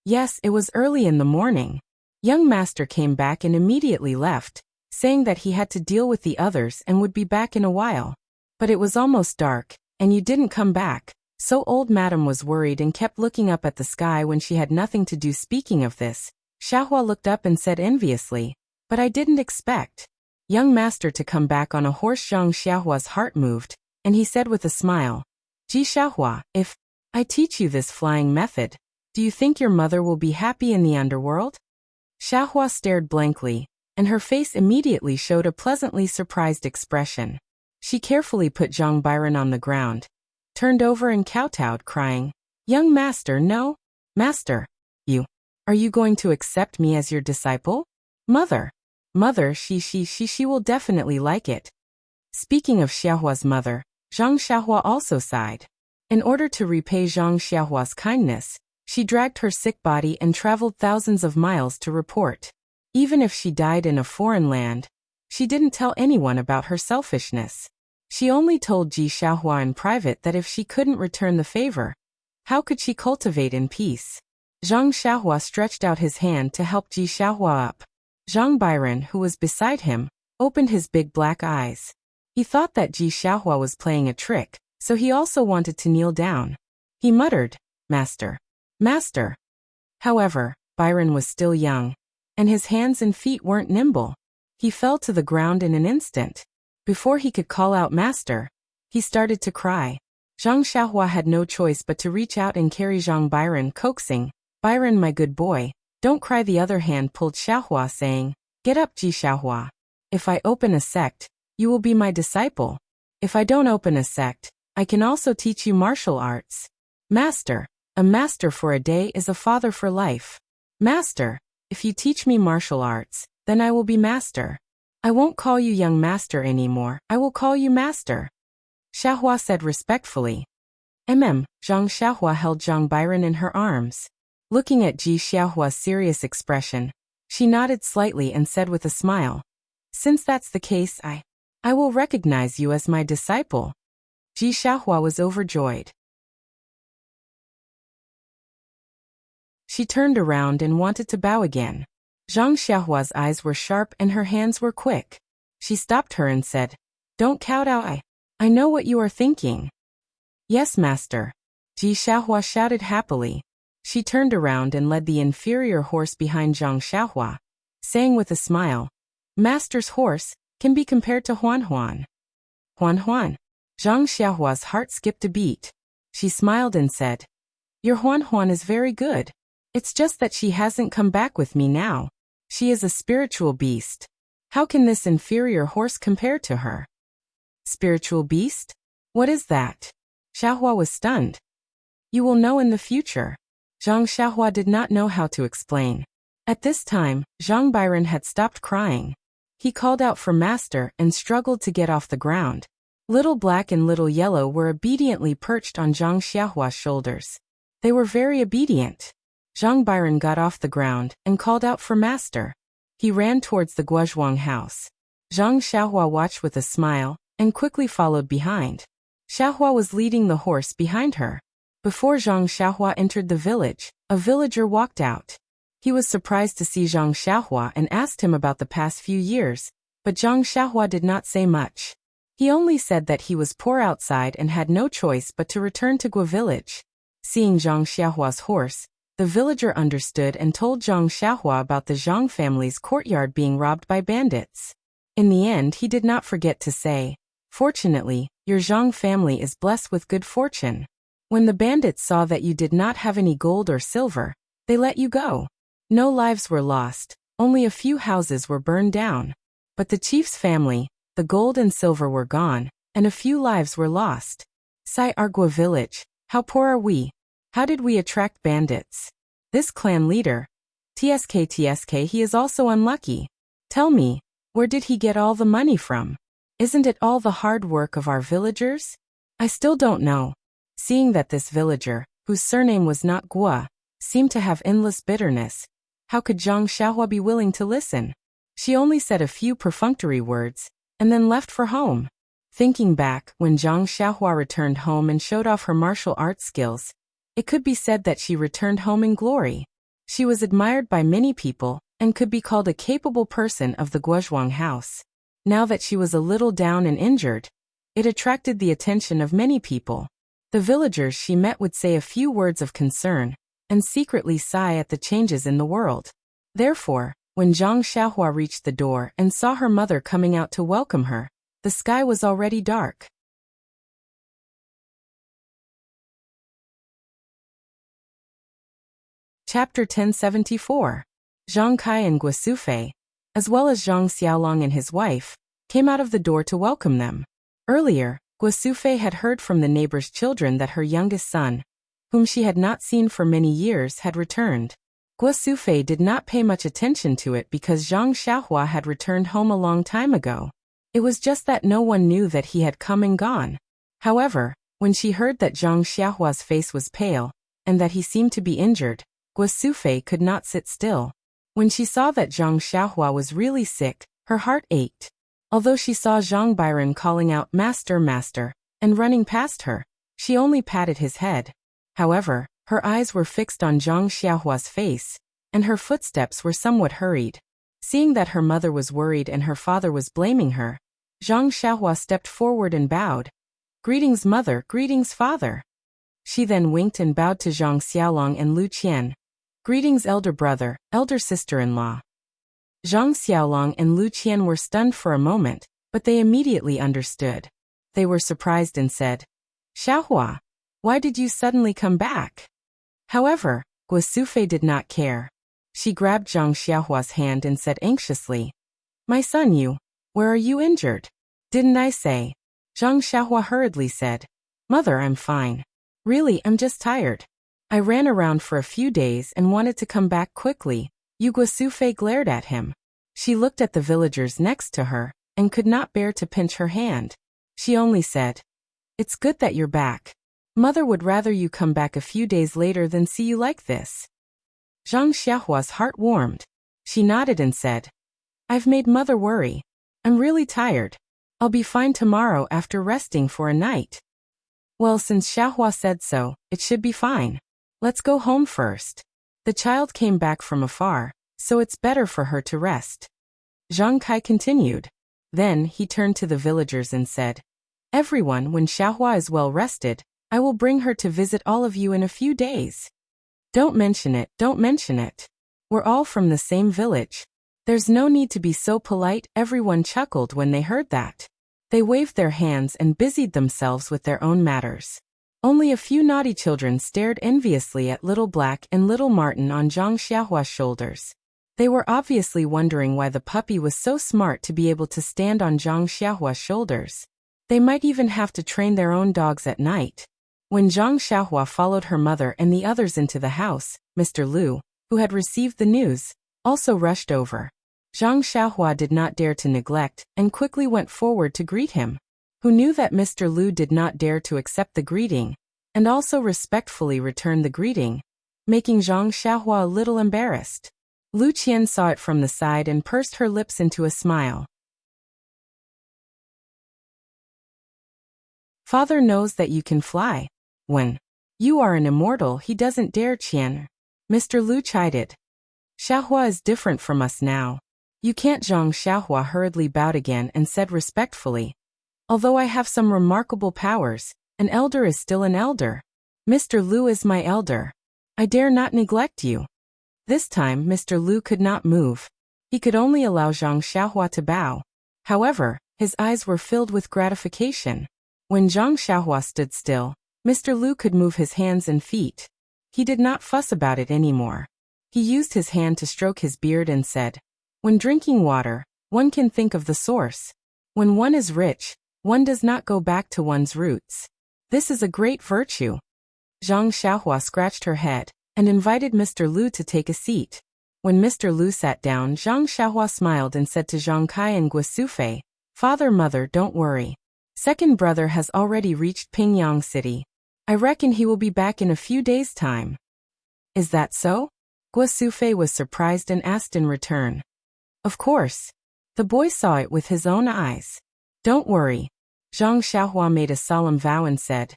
Yes, it was early in the morning. Young master came back and immediately left, saying that he had to deal with the others and would be back in a while. But it was almost dark, and you didn't come back, so old madam was worried and kept looking up at the sky when she had nothing to do. Speaking of this, Xiaohua looked up and said enviously, "But I didn't expect young master to come back on a horse." Zhang Xiaohua's heart moved, and he said with a smile, "Ji Xiaohua, if I teach you this flying method, do you think your mother will be happy in the underworld?" Xiaohua stared blankly, and her face immediately showed a pleasantly surprised expression. She carefully put Zhang Byron on the ground, turned over and kowtowed, crying, "Young master, no. Master, are you going to accept me as your disciple?" Mother, she will definitely like it." Speaking of Xiaohua's mother, Zhang Xiaohua also sighed. In order to repay Zhang Xiaohua's kindness, she dragged her sick body and traveled thousands of miles to report. Even if she died in a foreign land, she didn't tell anyone about her selfishness. She only told Ji Xiaohua in private that if she couldn't return the favor, how could she cultivate in peace? Zhang Xiaohua stretched out his hand to help Ji Xiaohua up. Zhang Byron, who was beside him, opened his big black eyes. He thought that Ji Xiaohua was playing a trick, so he also wanted to kneel down. He muttered, "Master. Master." However, Byron was still young, and his hands and feet weren't nimble. He fell to the ground in an instant. Before he could call out "Master," he started to cry. Zhang Xiaohua had no choice but to reach out and carry Zhang Byron, coaxing, "Byron, my good boy, don't cry." The other hand pulled Xiaohua, saying, "Get up, Ji Xiaohua. If I open a sect, you will be my disciple. If I don't open a sect, I can also teach you martial arts. Master, a master for a day is a father for life. Master, if you teach me martial arts, then I will be master. I won't call you young master anymore, I will call you master." Xiaohua said respectfully. Zhang Xiaohua held Zhang Byron in her arms. Looking at Ji Xiaohua's serious expression, she nodded slightly and said with a smile, "Since that's the case, I will recognize you as my disciple." Ji Xiaohua was overjoyed. She turned around and wanted to bow again. Zhang Xiaohua's eyes were sharp and her hands were quick. She stopped her and said, "Don't kowtow, I know what you are thinking." "Yes, master," Ji Xiaohua shouted happily. She turned around and led the inferior horse behind Zhang Xiaohua, saying with a smile, "Master's horse can be compared to Huan Huan." Huan Huan. Zhang Xiaohua's heart skipped a beat. She smiled and said, "Your Huan Huan is very good. It's just that she hasn't come back with me now. She is a spiritual beast. How can this inferior horse compare to her?" "Spiritual beast? What is that?" Xiaohua was stunned. "You will know in the future." Zhang Xiaohua did not know how to explain. At this time, Zhang Byron had stopped crying. He called out for master and struggled to get off the ground. Little Black and Little Yellow were obediently perched on Zhang Xiaohua's shoulders. They were very obedient. Zhang Byron got off the ground and called out for master. He ran towards the Guozhuang house. Zhang Xiaohua watched with a smile and quickly followed behind. Xiaohua was leading the horse behind her. Before Zhang Xiaohua entered the village, a villager walked out. He was surprised to see Zhang Xiaohua and asked him about the past few years, but Zhang Xiaohua did not say much. He only said that he was poor outside and had no choice but to return to Guo village. Seeing Zhang Xiaohua's horse, the villager understood and told Zhang Xiaohua about the Zhang family's courtyard being robbed by bandits. In the end, he did not forget to say, "Fortunately, your Zhang family is blessed with good fortune. When the bandits saw that you did not have any gold or silver, they let you go. No lives were lost, only a few houses were burned down. But the chief's family, the gold and silver were gone, and a few lives were lost. Sai our Guo village, how poor are we? How did we attract bandits? This clan leader, TSK, he is also unlucky. Tell me, where did he get all the money from? Isn't it all the hard work of our villagers? I still don't know." Seeing that this villager, whose surname was not Guo, seemed to have endless bitterness, how could Zhang Xiaohua be willing to listen? She only said a few perfunctory words, and then left for home. Thinking back, when Zhang Xiaohua returned home and showed off her martial arts skills, it could be said that she returned home in glory. She was admired by many people, and could be called a capable person of the Guozhuang house. Now that she was a little down and injured, it attracted the attention of many people. The villagers she met would say a few words of concern, and secretly sigh at the changes in the world. Therefore, when Zhang Xiaohua reached the door and saw her mother coming out to welcome her, the sky was already dark. Chapter 1074. Zhang Kai and Guo Sufei, as well as Zhang Xiaolong and his wife, came out of the door to welcome them. Earlier, Guo Sufei had heard from the neighbor's children that her youngest son, whom she had not seen for many years, had returned. Guo Sufei did not pay much attention to it because Zhang Xiaohua had returned home a long time ago. It was just that no one knew that he had come and gone. However, when she heard that Zhang Xiaohua's face was pale, and that he seemed to be injured, Guo Sufei could not sit still. When she saw that Zhang Xiaohua was really sick, her heart ached. Although she saw Zhang Biren calling out "Master, Master," and running past her, she only patted his head. However, her eyes were fixed on Zhang Xiaohua's face, and her footsteps were somewhat hurried. Seeing that her mother was worried and her father was blaming her, Zhang Xiaohua stepped forward and bowed. "Greetings, mother, greetings, father." She then winked and bowed to Zhang Xiaolong and Lu Qian. "Greetings, elder brother, elder sister-in-law." Zhang Xiaolong and Lu Qian were stunned for a moment, but they immediately understood. They were surprised and said, "Xiaohua, why did you suddenly come back?" However, Guo Sufei did not care. She grabbed Zhang Xiaohua's hand and said anxiously, "My son, where are you injured?" "Didn't I say?" Zhang Xiaohua hurriedly said, "Mother, I'm fine. Really, I'm just tired. I ran around for a few days and wanted to come back quickly." Guo Sufei glared at him. She looked at the villagers next to her, and could not bear to pinch her hand. She only said, "It's good that you're back. Mother would rather you come back a few days later than see you like this." Zhang Xiaohua's heart warmed. She nodded and said, "I've made mother worry. I'm really tired. I'll be fine tomorrow after resting for a night." "Well, since Xiaohua said so, it should be fine. Let's go home first. The child came back from afar, so it's better for her to rest." Zhang Kai continued. Then he turned to the villagers and said, "Everyone, when Xiaohua is well rested, I will bring her to visit all of you in a few days." "Don't mention it, don't mention it. We're all from the same village. There's no need to be so polite." Everyone chuckled when they heard that. They waved their hands and busied themselves with their own matters. Only a few naughty children stared enviously at Little Black and Little Martin on Zhang Xiaohua's shoulders. They were obviously wondering why the puppy was so smart to be able to stand on Zhang Xiaohua's shoulders. They might even have to train their own dogs at night. When Zhang Xiaohua followed her mother and the others into the house, Mr. Lu, who had received the news, also rushed over. Zhang Xiaohua did not dare to neglect, and quickly went forward to greet him. Who knew that Mr. Lu did not dare to accept the greeting, and also respectfully returned the greeting, making Zhang Xiaohua a little embarrassed. Lu Qian saw it from the side and pursed her lips into a smile. "Father knows that you can fly. When you are an immortal, he doesn't dare." Qian. Mr. Lu chided. "Xiaohua is different from us now. You can't." Zhang Xiaohua hurriedly bowed again and said respectfully, "Although I have some remarkable powers, an elder is still an elder. Mr. Lu is my elder. I dare not neglect you." This time Mr. Lu could not move. He could only allow Zhang Xiaohua to bow. However, his eyes were filled with gratification. When Zhang Xiaohua stood still, Mr. Lu could move his hands and feet. He did not fuss about it anymore. He used his hand to stroke his beard and said, "When drinking water, one can think of the source. When one is rich, one does not go back to one's roots. This is a great virtue." Zhang Xiaohua scratched her head and invited Mr. Lu to take a seat. When Mr. Lu sat down, Zhang Xiaohua smiled and said to Zhang Kai and Guo Sufei, "Father, mother, don't worry. Second brother has already reached Pingyang City. I reckon he will be back in a few days' time." "Is that so?" Guo Sufei was surprised and asked in return. "Of course. The boy saw it with his own eyes." "Don't worry." Zhang Xiaohua made a solemn vow and said,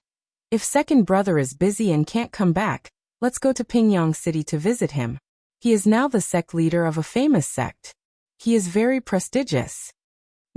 "If second brother is busy and can't come back, let's go to Pingyang City to visit him. He is now the sect leader of a famous sect. He is very prestigious."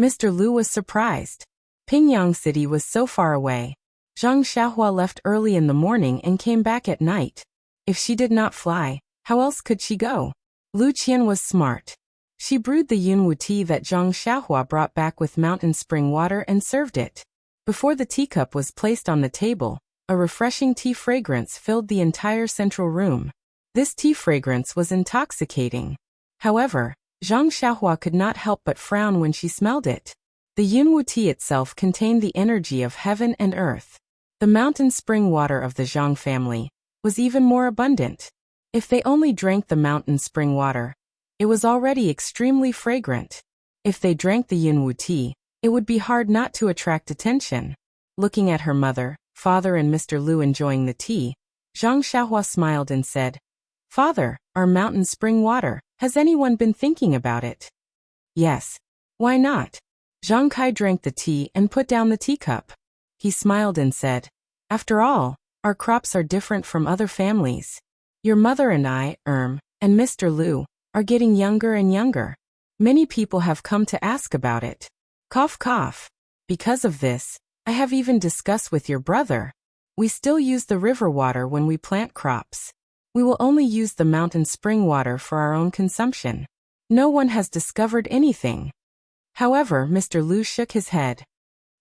Mr. Lu was surprised. Pingyang City was so far away. Zhang Xiaohua left early in the morning and came back at night. If she did not fly, how else could she go? Lu Qian was smart. She brewed the yunwu tea that Zhang Xiaohua brought back with mountain spring water and served it. Before the teacup was placed on the table, a refreshing tea fragrance filled the entire central room. This tea fragrance was intoxicating. However, Zhang Xiaohua could not help but frown when she smelled it. The yunwu tea itself contained the energy of heaven and earth. The mountain spring water of the Zhang family was even more abundant. If they only drank the mountain spring water, it was already extremely fragrant. If they drank the yunwu tea, it would be hard not to attract attention. Looking at her mother, father and Mr. Lu enjoying the tea, Zhang Xiaohua smiled and said, "Father, our mountain spring water, has anyone been thinking about it?" "Yes. Why not?" Zhang Kai drank the tea and put down the teacup. He smiled and said, "After all, our crops are different from other families. Your mother and I, and Mr. Lu, are getting younger and younger. Many people have come to ask about it. Cough cough. Because of this, I have even discussed with your brother. We still use the river water when we plant crops. We will only use the mountain spring water for our own consumption. No one has discovered anything." However, Mr. Lu shook his head.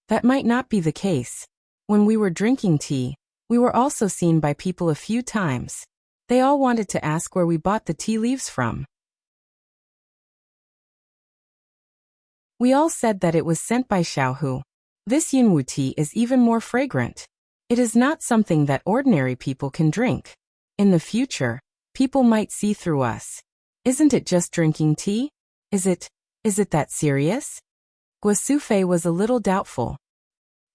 "That might not be the case. When we were drinking tea, we were also seen by people a few times. They all wanted to ask where we bought the tea leaves from. We all said that it was sent by Xiaohu. This Yinwu tea is even more fragrant. It is not something that ordinary people can drink. In the future, people might see through us. Isn't it just drinking tea? Is it that serious?" Guo Sufei was a little doubtful.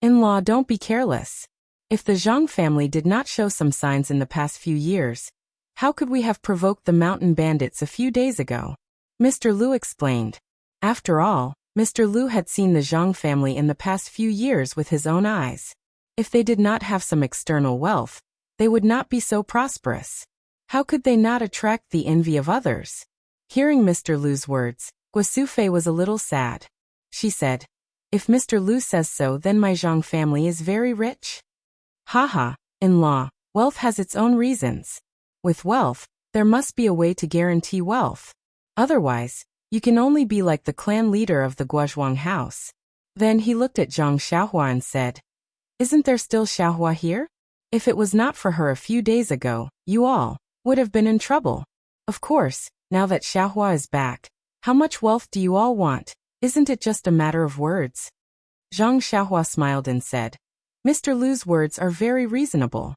"In-law, don't be careless. If the Zhang family did not show some signs in the past few years, how could we have provoked the mountain bandits a few days ago?" Mr. Lu explained. After all, Mr. Lu had seen the Zhang family in the past few years with his own eyes. If they did not have some external wealth, they would not be so prosperous. How could they not attract the envy of others? Hearing Mr. Lu's words, Guo Sufei was a little sad. She said, "If Mr. Lu says so, then my Zhang family is very rich?" "Haha, in-law, wealth has its own reasons. With wealth, there must be a way to guarantee wealth. Otherwise, you can only be like the clan leader of the Guozhuang house." Then he looked at Zhang Xiaohua and said, "Isn't there still Xiaohua here? If it was not for her a few days ago, you all would have been in trouble. Of course, now that Xiaohua is back, how much wealth do you all want? Isn't it just a matter of words?" Zhang Xiaohua smiled and said, "Mr. Lu's words are very reasonable."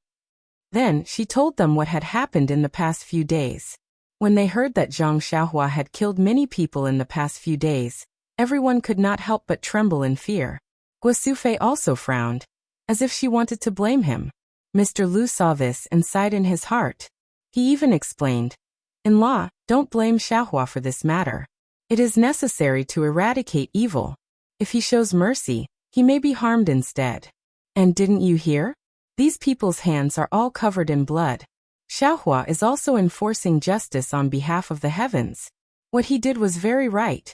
Then she told them what had happened in the past few days. When they heard that Zhang Xiaohua had killed many people in the past few days, everyone could not help but tremble in fear. Guo Sufei also frowned, as if she wanted to blame him. Mr. Lu saw this and sighed in his heart. He even explained, "In-law, don't blame Xiaohua for this matter. It is necessary to eradicate evil. If he shows mercy, he may be harmed instead. And didn't you hear? These people's hands are all covered in blood. Xiaohua is also enforcing justice on behalf of the heavens. What he did was very right."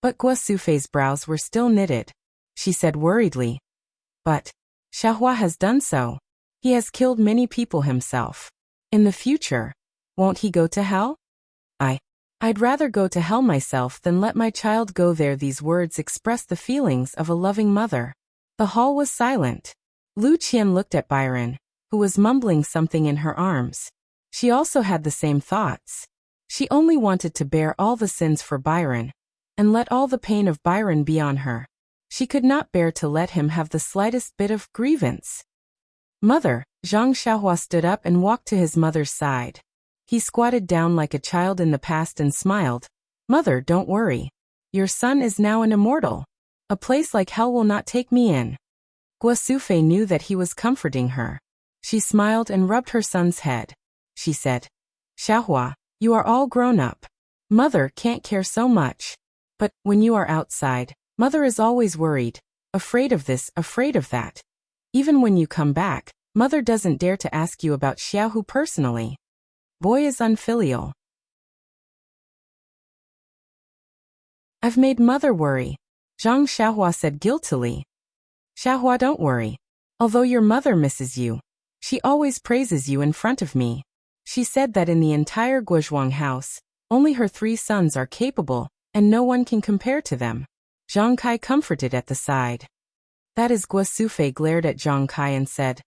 But Guo Sufei's brows were still knitted. She said worriedly, "But Xiaohua has done so. He has killed many people himself. In the future, won't he go to hell? I'd rather go to hell myself than let my child go there." These words expressed the feelings of a loving mother. The hall was silent. Lu Qian looked at Byron, who was mumbling something in her arms. She also had the same thoughts. She only wanted to bear all the sins for Byron, and let all the pain of Byron be on her. She could not bear to let him have the slightest bit of grievance. "Mother," Zhang Xiaohua stood up and walked to his mother's side. He squatted down like a child in the past and smiled. "Mother, don't worry. Your son is now an immortal. A place like hell will not take me in." Guo Sufei knew that he was comforting her. She smiled and rubbed her son's head. She said, "Xiaohua, you are all grown up. Mother can't care so much. But when you are outside, Mother is always worried, afraid of this, afraid of that. Even when you come back, Mother doesn't dare to ask you about Xiaohu personally. Boy is unfilial." "I've made Mother worry," Zhang Xiaohua said guiltily. "Xiaohua, don't worry. Although your mother misses you, she always praises you in front of me. She said that in the entire Guozhuang house, only her 3 sons are capable, and no one can compare to them." Zhang Kai comforted at the side. That is, Guo Sufei glared at Zhang Kai and said,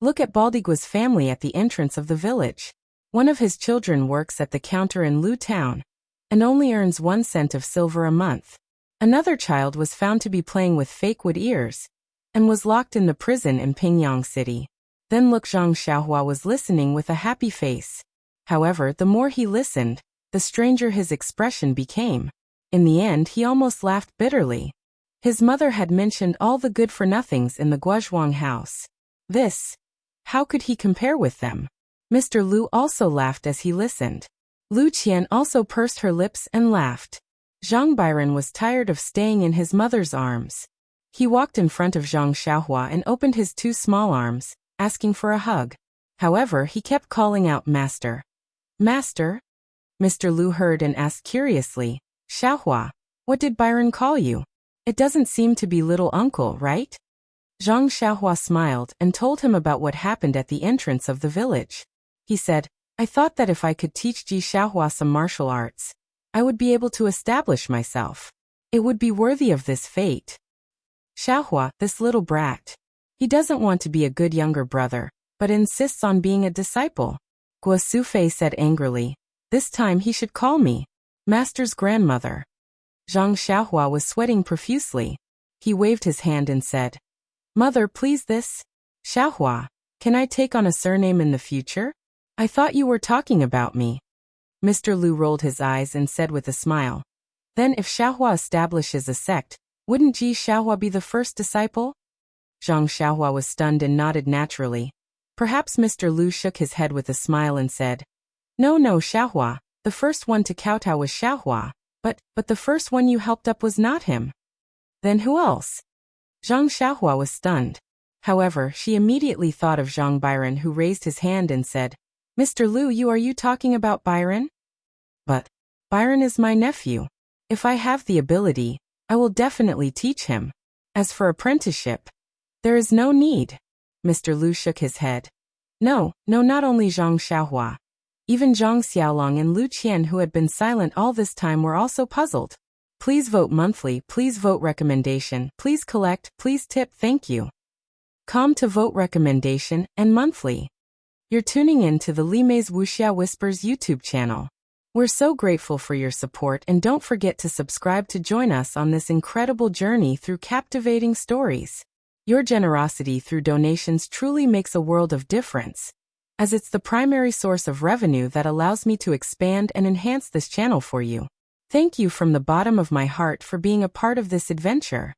"Look at Baldigua's family at the entrance of the village. One of his children works at the counter in Lu Town, and only earns 1 cent of silver a month. Another child was found to be playing with fake wood ears, and was locked in the prison in Pingyang City." Then look, Zhang Xiaohua was listening with a happy face. However, the more he listened, the stranger his expression became. In the end, he almost laughed bitterly. His mother had mentioned all the good-for-nothings in the Guozhuang house. How could he compare with them? Mr. Lu also laughed as he listened. Lu Qian also pursed her lips and laughed. Zhang Byron was tired of staying in his mother's arms. He walked in front of Zhang Xiaohua and opened his two small arms, asking for a hug. However, he kept calling out, "Master! Master?" Mr. Lu heard and asked curiously, "Xiaohua, what did Byron call you? It doesn't seem to be little uncle, right?" Zhang Xiaohua smiled and told him about what happened at the entrance of the village. He said, "I thought that if I could teach Ji Xiaohua some martial arts, I would be able to establish myself. It would be worthy of this fate. Xiaohua, this little brat. He doesn't want to be a good younger brother, but insists on being a disciple." Guo Sufei said angrily, "This time he should call me Master's grandmother." Zhang Xiaohua was sweating profusely. He waved his hand and said, "Mother, please this. Xiaohua, can I take on a surname in the future? I thought you were talking about me." Mr. Lu rolled his eyes and said with a smile, "Then if Xiaohua establishes a sect, wouldn't Ji Xiaohua be the first disciple?" Zhang Xiaohua was stunned and nodded naturally. Perhaps Mr. Lu shook his head with a smile and said, No, Xiaohua, the first one to kowtow was Xiaohua, but the first one you helped up was not him. Then who else?" Zhang Xiaohua was stunned. However, she immediately thought of Zhang Byron, who raised his hand and said, "Mr. Lu, are you talking about Byron?" "But Byron is my nephew. If I have the ability, I will definitely teach him. As for apprenticeship, there is no need." Mr. Lu shook his head. No, not only Zhang Xiaohua. Even Zhang Xiaolong and Lu Qian, who had been silent all this time, were also puzzled. Please vote monthly, please vote recommendation, please collect, please tip, thank you. Come to vote recommendation and monthly. You're tuning in to the Li Mei's Wuxia Whispers YouTube channel. We're so grateful for your support, and don't forget to subscribe to join us on this incredible journey through captivating stories. Your generosity through donations truly makes a world of difference, as it's the primary source of revenue that allows me to expand and enhance this channel for you. Thank you from the bottom of my heart for being a part of this adventure.